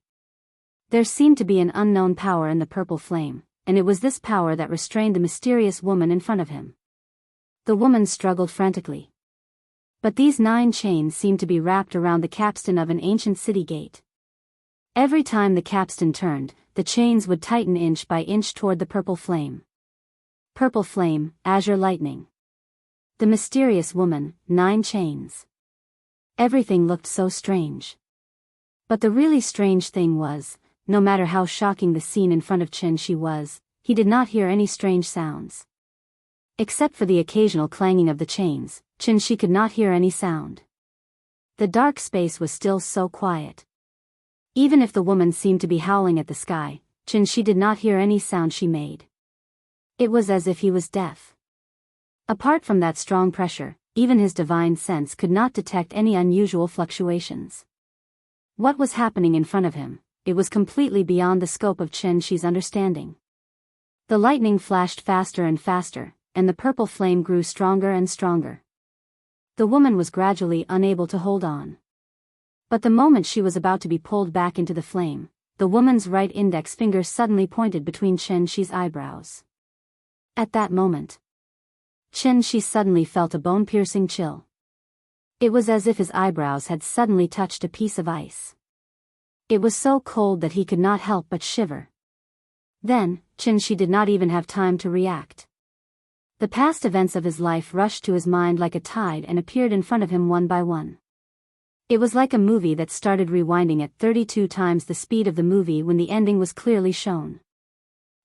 S1: There seemed to be an unknown power in the purple flame, and it was this power that restrained the mysterious woman in front of him. The woman struggled frantically. But these 9 chains seemed to be wrapped around the capstan of an ancient city gate. Every time the capstan turned, the chains would tighten inch by inch toward the purple flame. Purple flame, azure lightning. The mysterious woman, 9 chains. Everything looked so strange. But the really strange thing was, no matter how shocking the scene in front of Qinshi was, he did not hear any strange sounds. Except for the occasional clanging of the chains, Qinshi could not hear any sound. The dark space was still so quiet. Even if the woman seemed to be howling at the sky, Qinshi did not hear any sound she made. It was as if he was deaf. Apart from that strong pressure, even his divine sense could not detect any unusual fluctuations. What was happening in front of him? It was completely beyond the scope of Qinshi's understanding. The lightning flashed faster and faster, and the purple flame grew stronger and stronger. The woman was gradually unable to hold on. But the moment she was about to be pulled back into the flame, the woman's right index finger suddenly pointed between Qinshi's eyebrows. At that moment, Qinshi suddenly felt a bone-piercing chill. It was as if his eyebrows had suddenly touched a piece of ice. It was so cold that he could not help but shiver. Then, Shi did not even have time to react. The past events of his life rushed to his mind like a tide and appeared in front of him one by one. It was like a movie that started rewinding at 32 times the speed of the movie when the ending was clearly shown.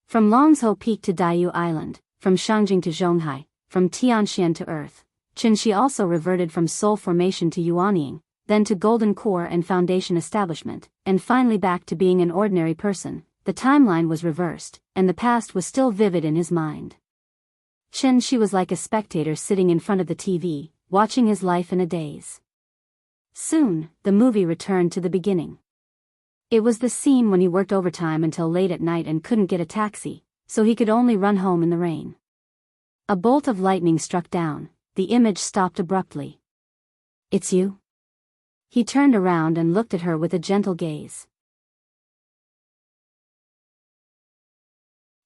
S1: From Longzhou Peak to Daiyu Island, from Shangjing to Zhonghai, from Tianxian to Earth, Shi also reverted from Soul Formation to Yuanying, then to Golden Core and Foundation Establishment, and finally back to being an ordinary person. The timeline was reversed, and the past was still vivid in his mind. Shi was like a spectator sitting in front of the TV, watching his life in a daze. Soon, the movie returned to the beginning. It was the scene when he worked overtime until late at night and couldn't get a taxi, so he could only run home in the rain. A bolt of lightning struck down, the image stopped abruptly. "It's you?" He turned around and looked at her with a gentle gaze.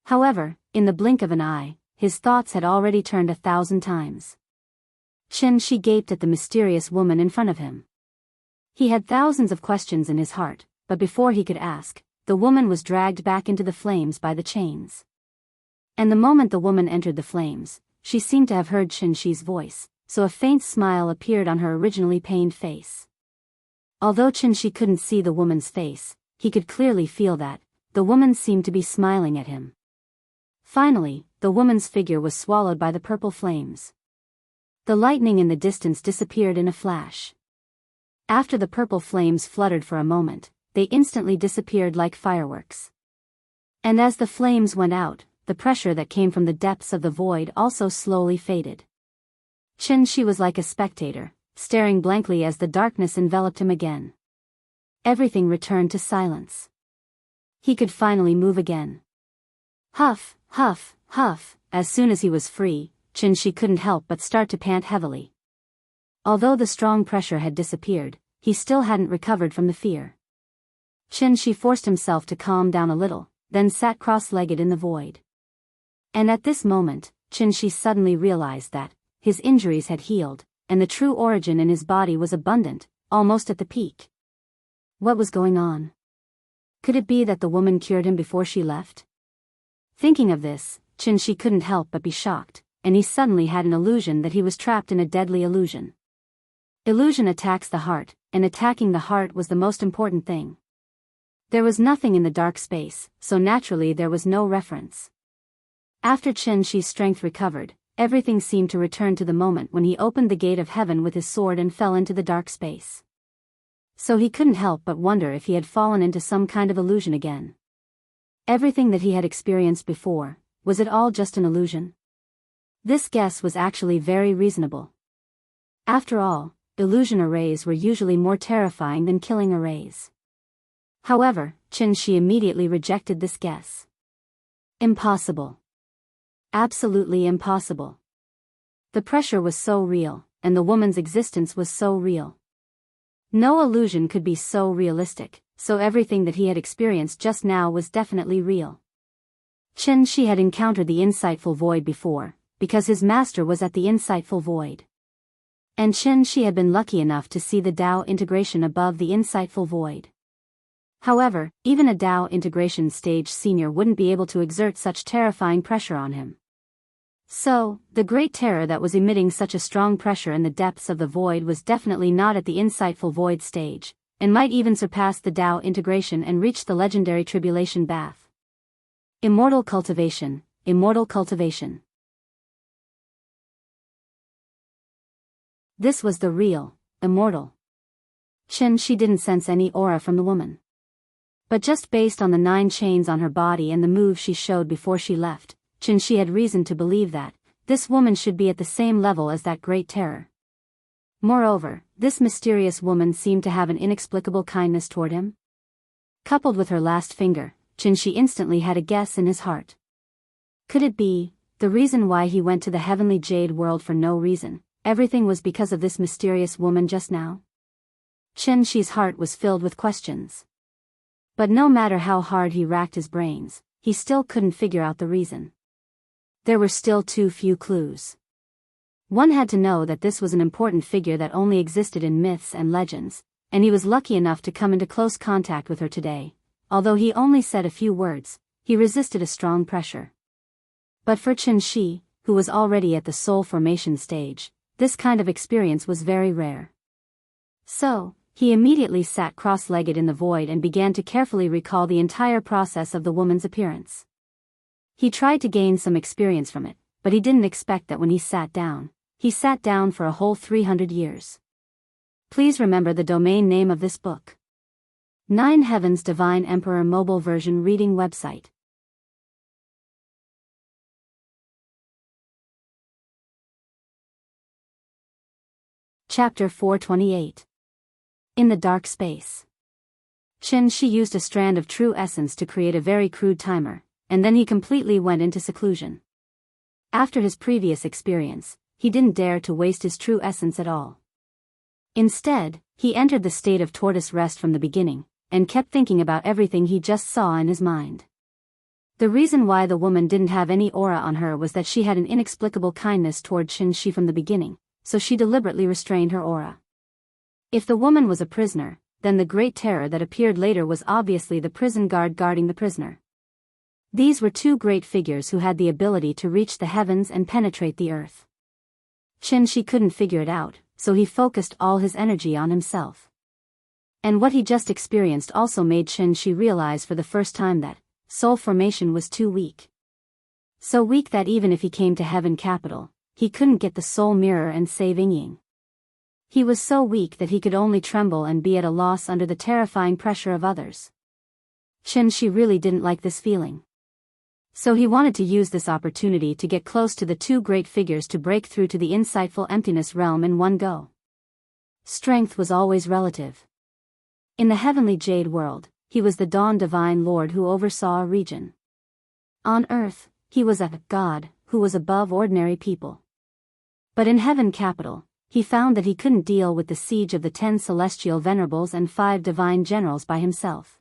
S1: However, in the blink of an eye, his thoughts had already turned 1,000 times. Shi gaped at the mysterious woman in front of him. He had thousands of questions in his heart, but before he could ask, the woman was dragged back into the flames by the chains. And the moment the woman entered the flames, she seemed to have heard Shi's voice, so a faint smile appeared on her originally pained face. Although Shi couldn't see the woman's face, he could clearly feel that the woman seemed to be smiling at him. Finally, the woman's figure was swallowed by the purple flames. The lightning in the distance disappeared in a flash. After the purple flames fluttered for a moment, they instantly disappeared like fireworks. And as the flames went out, the pressure that came from the depths of the void also slowly faded. Shi was like a spectator, staring blankly as the darkness enveloped him again. Everything returned to silence. He could finally move again. Huff, huff, huff, as soon as he was free, Shi couldn't help but start to pant heavily. Although the strong pressure had disappeared, he still hadn't recovered from the fear. Shi forced himself to calm down a little, then sat cross-legged in the void. And at this moment, Shi suddenly realized that his injuries had healed, and the true origin in his body was abundant, almost at the peak. What was going on? Could it be that the woman cured him before she left? Thinking of this, Shi couldn't help but be shocked, and he suddenly had an illusion that he was trapped in a deadly illusion. Illusion attacks the heart, and attacking the heart was the most important thing. There was nothing in the dark space, so naturally there was no reference. After Shi's strength recovered, everything seemed to return to the moment when he opened the gate of heaven with his sword and fell into the dark space. So he couldn't help but wonder if he had fallen into some kind of illusion again. Everything that he had experienced before, was it all just an illusion? This guess was actually very reasonable. After all, illusion arrays were usually more terrifying than killing arrays. However, Shi immediately rejected this guess. Impossible. Absolutely impossible. The pressure was so real, and the woman's existence was so real. No illusion could be so realistic, so everything that he had experienced just now was definitely real. Shi had encountered the insightful void before, because his master was at the insightful void. And Shi had been lucky enough to see the Tao integration above the insightful void. However, even a Tao integration stage senior wouldn't be able to exert such terrifying pressure on him. So, the great terror that was emitting such a strong pressure in the depths of the void was definitely not at the insightful void stage, and might even surpass the Tao integration and reach the legendary tribulation bath. Immortal cultivation, immortal cultivation. This was the real, immortal. Shi didn't sense any aura from the woman. But just based on the 9 chains on her body and the moves she showed before she left, Shi had reason to believe that this woman should be at the same level as that great terror. Moreover, this mysterious woman seemed to have an inexplicable kindness toward him. Coupled with her last finger, Shi instantly had a guess in his heart. Could it be the reason why he went to the heavenly jade world for no reason? Everything was because of this mysterious woman just now? Shi's heart was filled with questions. But no matter how hard he racked his brains, he still couldn't figure out the reason. There were still too few clues. One had to know that this was an important figure that only existed in myths and legends, and he was lucky enough to come into close contact with her today. Although he only said a few words, he resisted a strong pressure. But for Chen Shi, who was already at the soul formation stage, this kind of experience was very rare. So, he immediately sat cross-legged in the void and began to carefully recall the entire process of the woman's appearance. He tried to gain some experience from it, but he didn't expect that when he sat down for a whole 300 years. Please remember the domain name of this book. 9 Heavens Divine Emperor Mobile Version Reading Website. Chapter 428. In the Dark Space. Chen Shi used a strand of true essence to create a very crude timer, and then he completely went into seclusion. After his previous experience, he didn't dare to waste his true essence at all. Instead, he entered the state of tortoise rest from the beginning, and kept thinking about everything he just saw in his mind. The reason why the woman didn't have any aura on her was that she had an inexplicable kindness toward Chen Shi from the beginning, so she deliberately restrained her aura. If the woman was a prisoner, then the great terror that appeared later was obviously the prison guard guarding the prisoner. These were two great figures who had the ability to reach the heavens and penetrate the earth. Chen Shi couldn't figure it out, so he focused all his energy on himself. And what he just experienced also made Chen Shi realize for the first time that soul formation was too weak. So weak that even if he came to heaven capital, he couldn't get the soul mirror and save Ying. He was so weak that he could only tremble and be at a loss under the terrifying pressure of others. Chen Shi really didn't like this feeling. So he wanted to use this opportunity to get close to the two great figures to break through to the insightful emptiness realm in one go. Strength was always relative. In the heavenly jade world, he was the dawn divine lord who oversaw a region. On earth, he was a god who was above ordinary people. But in heaven capital, he found that he couldn't deal with the siege of the 10 celestial venerables and 5 divine generals by himself.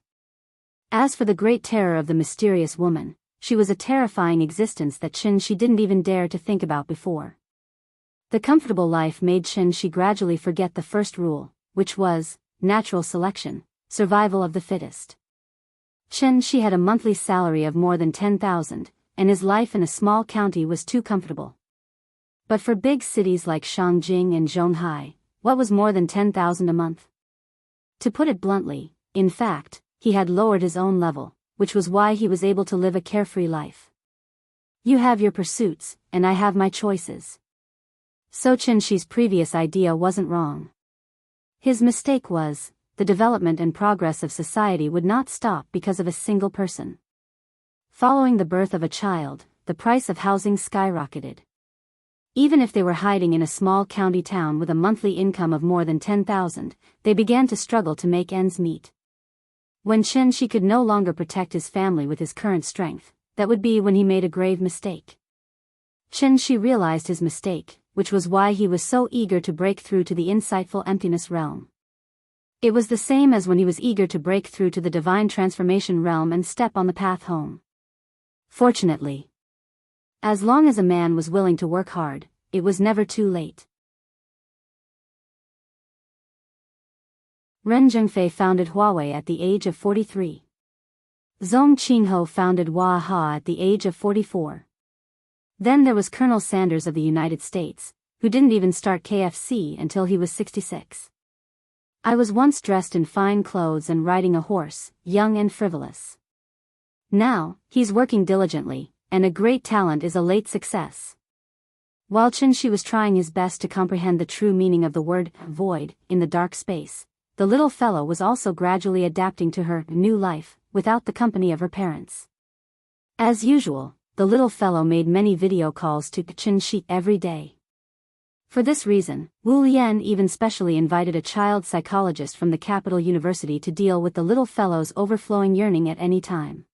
S1: As for the great terror of the mysterious woman, she was a terrifying existence that Chen Shi didn't even dare to think about before. The comfortable life made Chen Shi gradually forget the first rule, which was natural selection, survival of the fittest. Chen Shi had a monthly salary of more than 10,000, and his life in a small county was too comfortable. But for big cities like Shangjing and Zhonghai, what was more than 10,000 a month? To put it bluntly, in fact, he had lowered his own level, which was why he was able to live a carefree life. You have your pursuits, and I have my choices. So Chen Shi's previous idea wasn't wrong. His mistake was, the development and progress of society would not stop because of a single person. Following the birth of a child, the price of housing skyrocketed. Even if they were hiding in a small county town with a monthly income of more than 10,000, they began to struggle to make ends meet. When Chen Shi could no longer protect his family with his current strength, that would be when he made a grave mistake. Chen Shi realized his mistake, which was why he was so eager to break through to the insightful emptiness realm. It was the same as when he was eager to break through to the divine transformation realm and step on the path home. Fortunately, as long as a man was willing to work hard, it was never too late. Ren Zhengfei founded Huawei at the age of 43. Zhong Qingho founded Waha at the age of 44. Then there was Colonel Sanders of the United States, who didn't even start KFC until he was 66. I was once dressed in fine clothes and riding a horse, young and frivolous. Now, he's working diligently, and a great talent is a late success. While Chen Shi was trying his best to comprehend the true meaning of the word void in the dark space, the little fellow was also gradually adapting to her new life, without the company of her parents. As usual, the little fellow made many video calls to Chen Shi every day. For this reason, Wu Lian even specially invited a child psychologist from the capital university to deal with the little fellow's overflowing yearning at any time.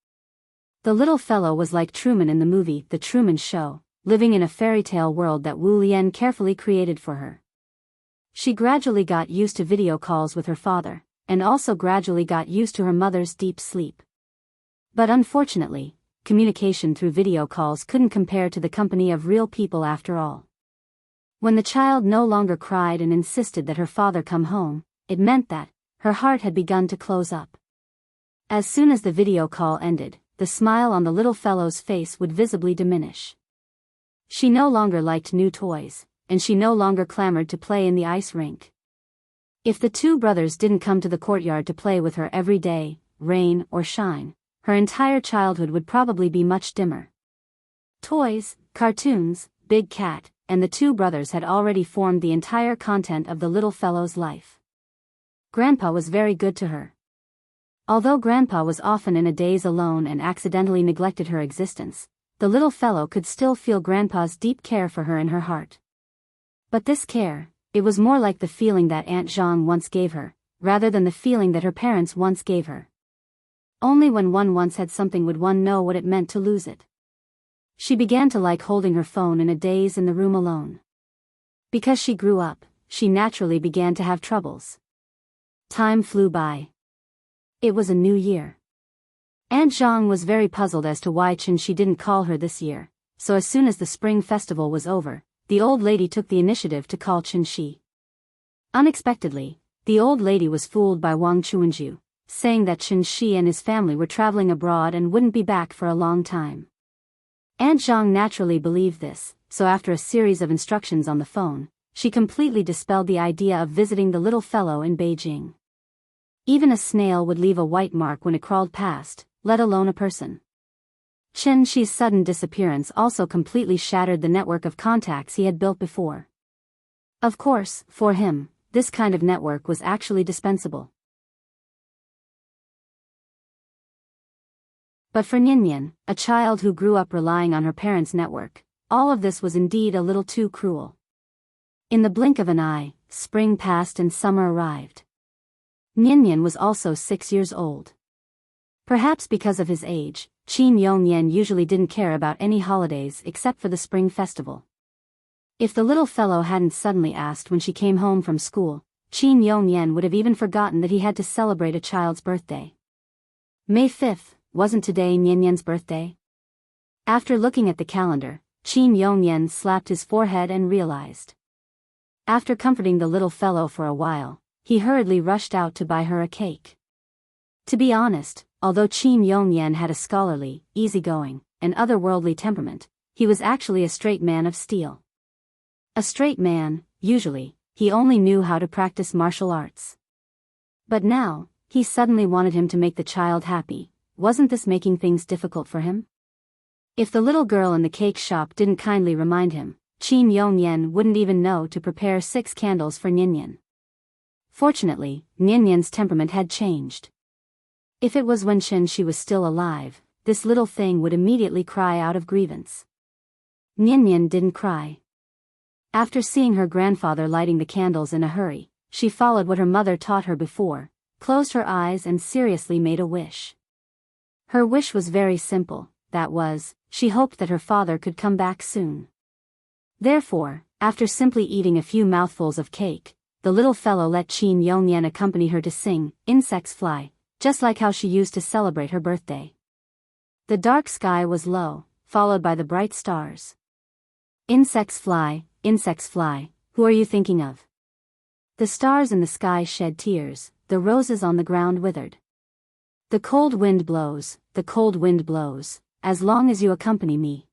S1: The little fellow was like Truman in the movie The Truman Show, living in a fairy tale world that Wu Lian carefully created for her. She gradually got used to video calls with her father, and also gradually got used to her mother's deep sleep. But unfortunately, communication through video calls couldn't compare to the company of real people after all. When the child no longer cried and insisted that her father come home, it meant that her heart had begun to close up. As soon as the video call ended, the smile on the little fellow's face would visibly diminish. She no longer liked new toys, and she no longer clamored to play in the ice rink. If the two brothers didn't come to the courtyard to play with her every day, rain or shine, her entire childhood would probably be much dimmer. Toys, cartoons, Big Cat, and the two brothers had already formed the entire content of the little fellow's life. Grandpa was very good to her. Although Grandpa was often in a daze alone and accidentally neglected her existence, the little fellow could still feel Grandpa's deep care for her in her heart. But this care, it was more like the feeling that Aunt Zhang once gave her, rather than the feeling that her parents once gave her. Only when one once had something would one know what it meant to lose it. She began to like holding her phone in a daze in the room alone. Because she grew up, she naturally began to have troubles. Time flew by. It was a new year. Aunt Zhang was very puzzled as to why Qin didn't call her this year, so as soon as the spring festival was over, the old lady took the initiative to call Qin. Unexpectedly, the old lady was fooled by Wang Chuanju, saying that Qin and his family were traveling abroad and wouldn't be back for a long time. Aunt Zhang naturally believed this, so after a series of instructions on the phone, she completely dispelled the idea of visiting the little fellow in Beijing. Even a snail would leave a white mark when it crawled past, let alone a person. Qin's sudden disappearance also completely shattered the network of contacts he had built before. Of course, for him, this kind of network was actually dispensable. But for Ninian, a child who grew up relying on her parents' network, all of this was indeed a little too cruel. In the blink of an eye, spring passed and summer arrived. Ninian was also 6 years old. Perhaps because of his age, Qin Yongyan usually didn't care about any holidays except for the spring festival. If the little fellow hadn't suddenly asked when she came home from school, Qin Yongyan would have even forgotten that he had to celebrate a child's birthday. May 5th, wasn't today Ninian's birthday? After looking at the calendar, Qin Yongyan slapped his forehead and realized. After comforting the little fellow for a while, he hurriedly rushed out to buy her a cake. To be honest, although Qin Yongyan had a scholarly, easygoing, and otherworldly temperament, he was actually a straight man of steel. A straight man, usually, he only knew how to practice martial arts. But now, he suddenly wanted him to make the child happy. Wasn't this making things difficult for him? If the little girl in the cake shop didn't kindly remind him, Qin Yongyan wouldn't even know to prepare 6 candles for Ninian. Fortunately, Ninian's temperament had changed. If it was when Qin was still alive, this little thing would immediately cry out of grievance. Ninian didn't cry. After seeing her grandfather lighting the candles in a hurry, she followed what her mother taught her before, closed her eyes and seriously made a wish. Her wish was very simple, that was, she hoped that her father could come back soon. Therefore, after simply eating a few mouthfuls of cake, the little fellow let Qin Yongyan accompany her to sing, "Insects Fly," just like how she used to celebrate her birthday. The dark sky was low, followed by the bright stars. Insects fly, who are you thinking of? The stars in the sky shed tears, the roses on the ground withered. The cold wind blows, as long as you accompany me.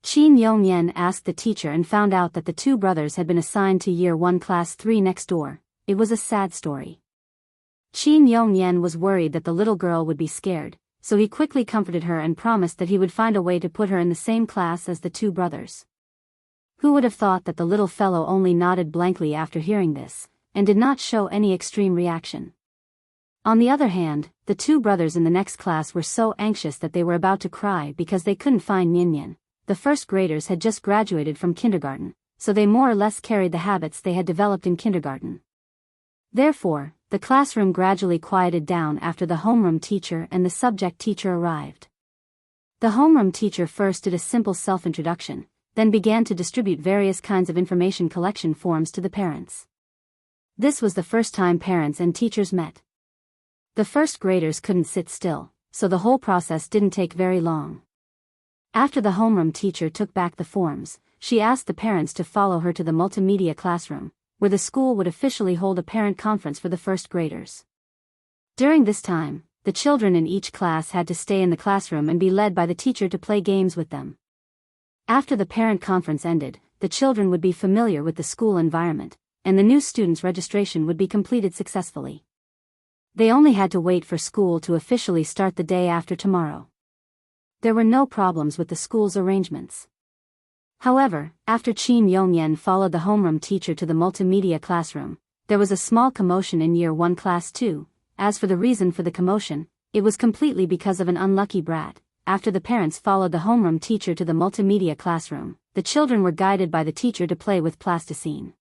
S1: Qin Yongyan asked the teacher and found out that the two brothers had been assigned to Year 1 Class 3 next door. It was a sad story. Qin Yongyan was worried that the little girl would be scared, so he quickly comforted her and promised that he would find a way to put her in the same class as the two brothers. Who would have thought that the little fellow only nodded blankly after hearing this, and did not show any extreme reaction. On the other hand, the two brothers in the next class were so anxious that they were about to cry because they couldn't find Ninian. The first graders had just graduated from kindergarten, so they more or less carried the habits they had developed in kindergarten. Therefore, the classroom gradually quieted down after the homeroom teacher and the subject teacher arrived. The homeroom teacher first did a simple self-introduction, then began to distribute various kinds of information collection forms to the parents. This was the first time parents and teachers met. The first graders couldn't sit still, so the whole process didn't take very long. After the homeroom teacher took back the forms, she asked the parents to follow her to the multimedia classroom, where the school would officially hold a parent conference for the first graders. During this time, the children in each class had to stay in the classroom and be led by the teacher to play games with them. After the parent conference ended, the children would be familiar with the school environment, and the new students' registration would be completed successfully. They only had to wait for school to officially start the day after tomorrow. There were no problems with the school's arrangements. However, after Qin Yongyan followed the homeroom teacher to the multimedia classroom, there was a small commotion in Year 1 Class 2. As for the reason for the commotion, it was completely because of an unlucky brat. After the parents followed the homeroom teacher to the multimedia classroom, the children were guided by the teacher to play with plasticine.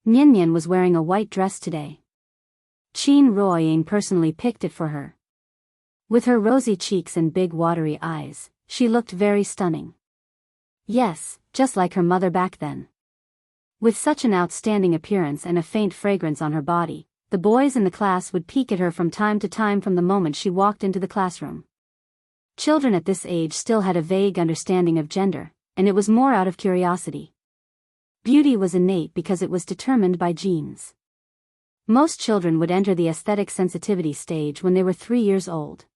S1: Nyan was wearing a white dress today. Qin Ruoying personally picked it for her. With her rosy cheeks and big watery eyes, she looked very stunning. Yes, just like her mother back then. With such an outstanding appearance and a faint fragrance on her body, the boys in the class would peek at her from time to time from the moment she walked into the classroom. Children at this age still had a vague understanding of gender, and it was more out of curiosity. Beauty was innate because it was determined by genes. Most children would enter the aesthetic sensitivity stage when they were 3 years old.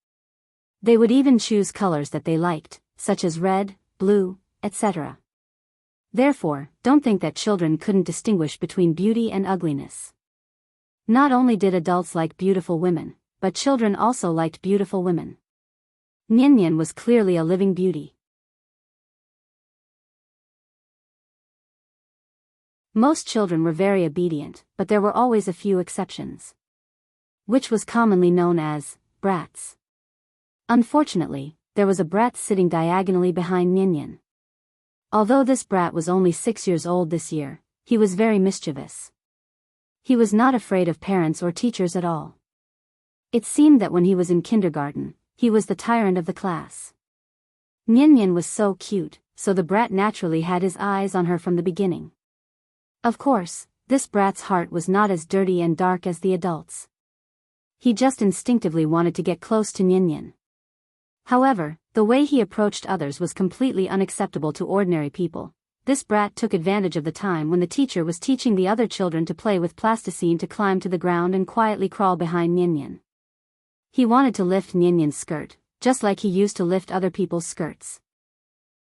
S1: They would even choose colors that they liked, such as red, blue, etc. Therefore, don't think that children couldn't distinguish between beauty and ugliness. Not only did adults like beautiful women, but children also liked beautiful women. Nyan was clearly a living beauty. Most children were very obedient, but there were always a few exceptions. Which was commonly known as brats. Unfortunately, there was a brat sitting diagonally behind Nyan. Although this brat was only 6 years old this year, he was very mischievous. He was not afraid of parents or teachers at all. It seemed that when he was in kindergarten, he was the tyrant of the class. Nyan was so cute, so the brat naturally had his eyes on her from the beginning. Of course, this brat's heart was not as dirty and dark as the adults. He just instinctively wanted to get close to Nyan. However, the way he approached others was completely unacceptable to ordinary people. This brat took advantage of the time when the teacher was teaching the other children to play with plasticine to climb to the ground and quietly crawl behind Nyan. He wanted to lift Nyan's skirt, just like he used to lift other people's skirts.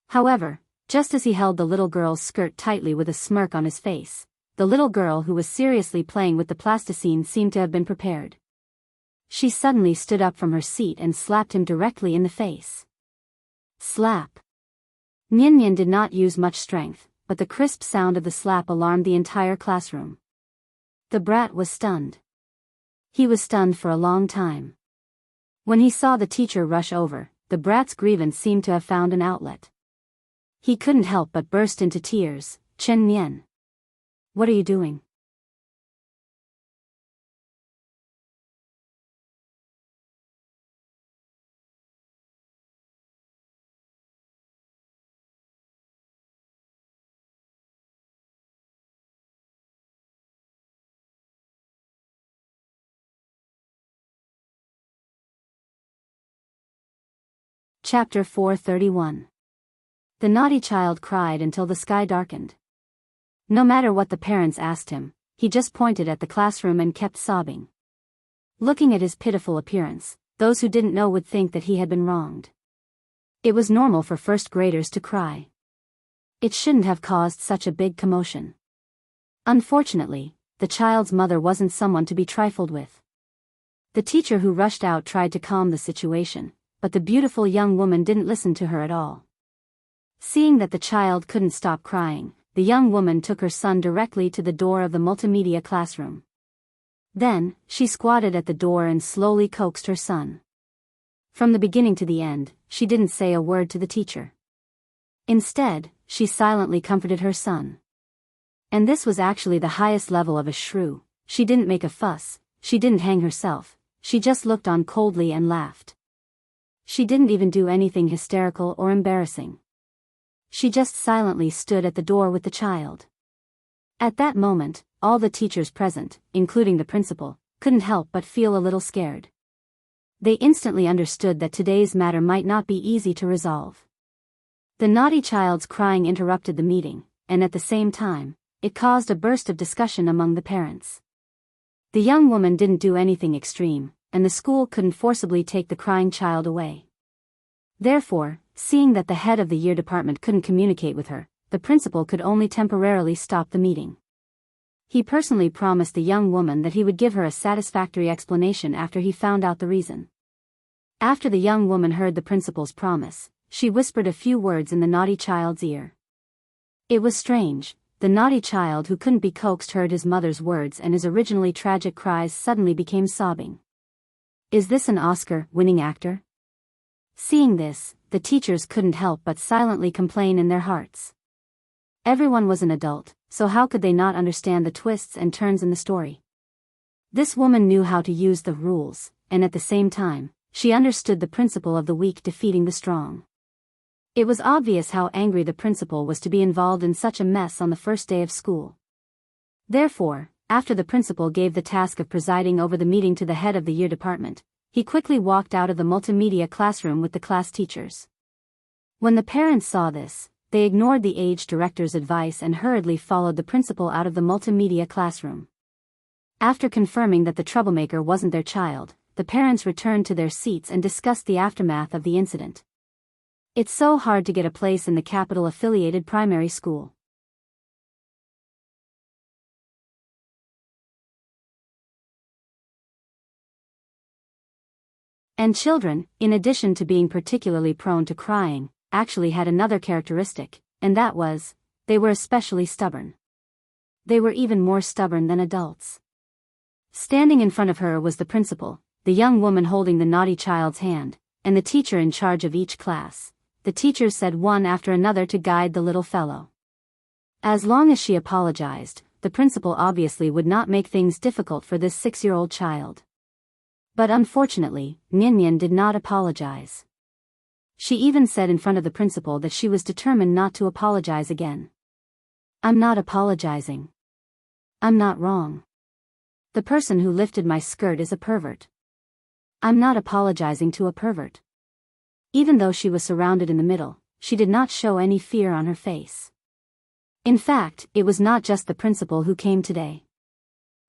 S1: However, just as he held the little girl's skirt tightly with a smirk on his face, the little girl who was seriously playing with the plasticine seemed to have been prepared. She suddenly stood up from her seat and slapped him directly in the face. Slap. Nyan did not use much strength, but the crisp sound of the slap alarmed the entire classroom. The brat was stunned. He was stunned for a long time. When he saw the teacher rush over, the brat's grievance seemed to have found an outlet. He couldn't help but burst into tears. Chen Nian. What are you doing? Chapter 431. The naughty child cried until the sky darkened. No matter what the parents asked him, he just pointed at the classroom and kept sobbing. Looking at his pitiful appearance, those who didn't know would think that he had been wronged. It was normal for first graders to cry. It shouldn't have caused such a big commotion. Unfortunately, the child's mother wasn't someone to be trifled with. The teacher who rushed out tried to calm the situation, but the beautiful young woman didn't listen to her at all. Seeing that the child couldn't stop crying, the young woman took her son directly to the door of the multimedia classroom. Then, she squatted at the door and slowly coaxed her son. From the beginning to the end, she didn't say a word to the teacher. Instead, she silently comforted her son. And this was actually the highest level of a shrew. She didn't make a fuss, she didn't hang herself, she just looked on coldly and laughed. She didn't even do anything hysterical or embarrassing. She just silently stood at the door with the child. At that moment, all the teachers present, including the principal, couldn't help but feel a little scared. They instantly understood that today's matter might not be easy to resolve. The naughty child's crying interrupted the meeting, and at the same time, it caused a burst of discussion among the parents. The young woman didn't do anything extreme, and the school couldn't forcibly take the crying child away. Therefore, seeing that the head of the year department couldn't communicate with her, the principal could only temporarily stop the meeting. He personally promised the young woman that he would give her a satisfactory explanation after he found out the reason. After the young woman heard the principal's promise, she whispered a few words in the naughty child's ear. It was strange. The naughty child who couldn't be coaxed heard his mother's words, and his originally tragic cries suddenly became sobbing. Is this an Oscar-winning actor? Seeing this, the teachers couldn't help but silently complain in their hearts. Everyone was an adult, so how could they not understand the twists and turns in the story? This woman knew how to use the rules, and at the same time, she understood the principle of the weak defeating the strong. It was obvious how angry the principal was to be involved in such a mess on the first day of school. Therefore, after the principal gave the task of presiding over the meeting to the head of the year department, he quickly walked out of the multimedia classroom with the class teachers. When the parents saw this, they ignored the age director's advice and hurriedly followed the principal out of the multimedia classroom. After confirming that the troublemaker wasn't their child, the parents returned to their seats and discussed the aftermath of the incident. It's so hard to get a place in the capital-affiliated primary school. And children, in addition to being particularly prone to crying, actually had another characteristic, and that was, they were especially stubborn. They were even more stubborn than adults. Standing in front of her was the principal, the young woman holding the naughty child's hand, and the teacher in charge of each class. The teachers said one after another to guide the little fellow. As long as she apologized, the principal obviously would not make things difficult for this 6-year-old child. But unfortunately, Nyan did not apologize. She even said in front of the principal that she was determined not to apologize again. I'm not apologizing. I'm not wrong. The person who lifted my skirt is a pervert. I'm not apologizing to a pervert. Even though she was surrounded in the middle, she did not show any fear on her face. In fact, it was not just the principal who came today.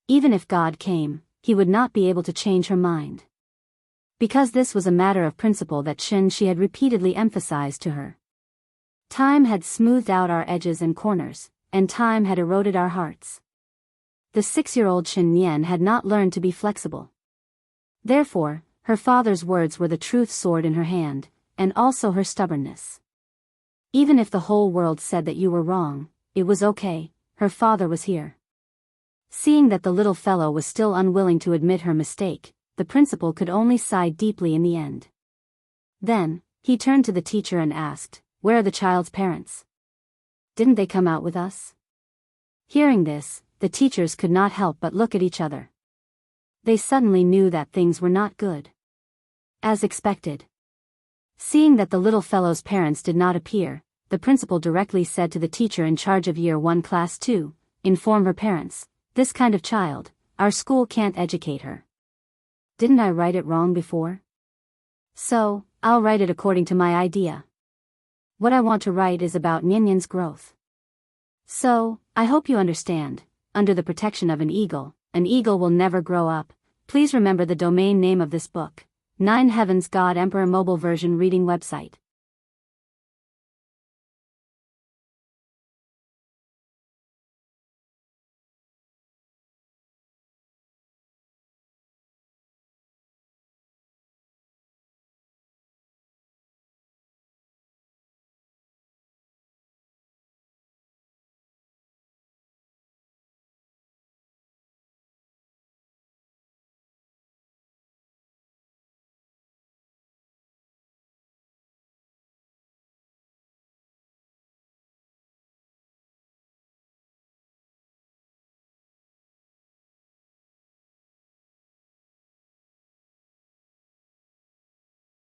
S1: Even if God came, he would not be able to change her mind. Because this was a matter of principle that she had repeatedly emphasized to her. Time had smoothed out our edges and corners, and time had eroded our hearts. The 6-year-old Nyan had not learned to be flexible. Therefore, her father's words were the truth sword in her hand, and also her stubbornness. Even if the whole world said that you were wrong, it was okay, her father was here. Seeing that the little fellow was still unwilling to admit her mistake, the principal could only sigh deeply in the end. Then, he turned to the teacher and asked, "Where are the child's parents? Didn't they come out with us?" Hearing this, the teachers could not help but look at each other. They suddenly knew that things were not good. As expected. Seeing that the little fellow's parents did not appear, the principal directly said to the teacher in charge of Year 1 Class 2, "Inform her parents, this kind of child, our school can't educate her." Didn't I write it wrong before? So, I'll write it according to my idea. What I want to write is about Nyan's growth. So, I hope you understand, under the protection of an eagle will never grow up. Please remember the domain name of this book. 9 Heavens God Emperor Mobile Version Reading Website.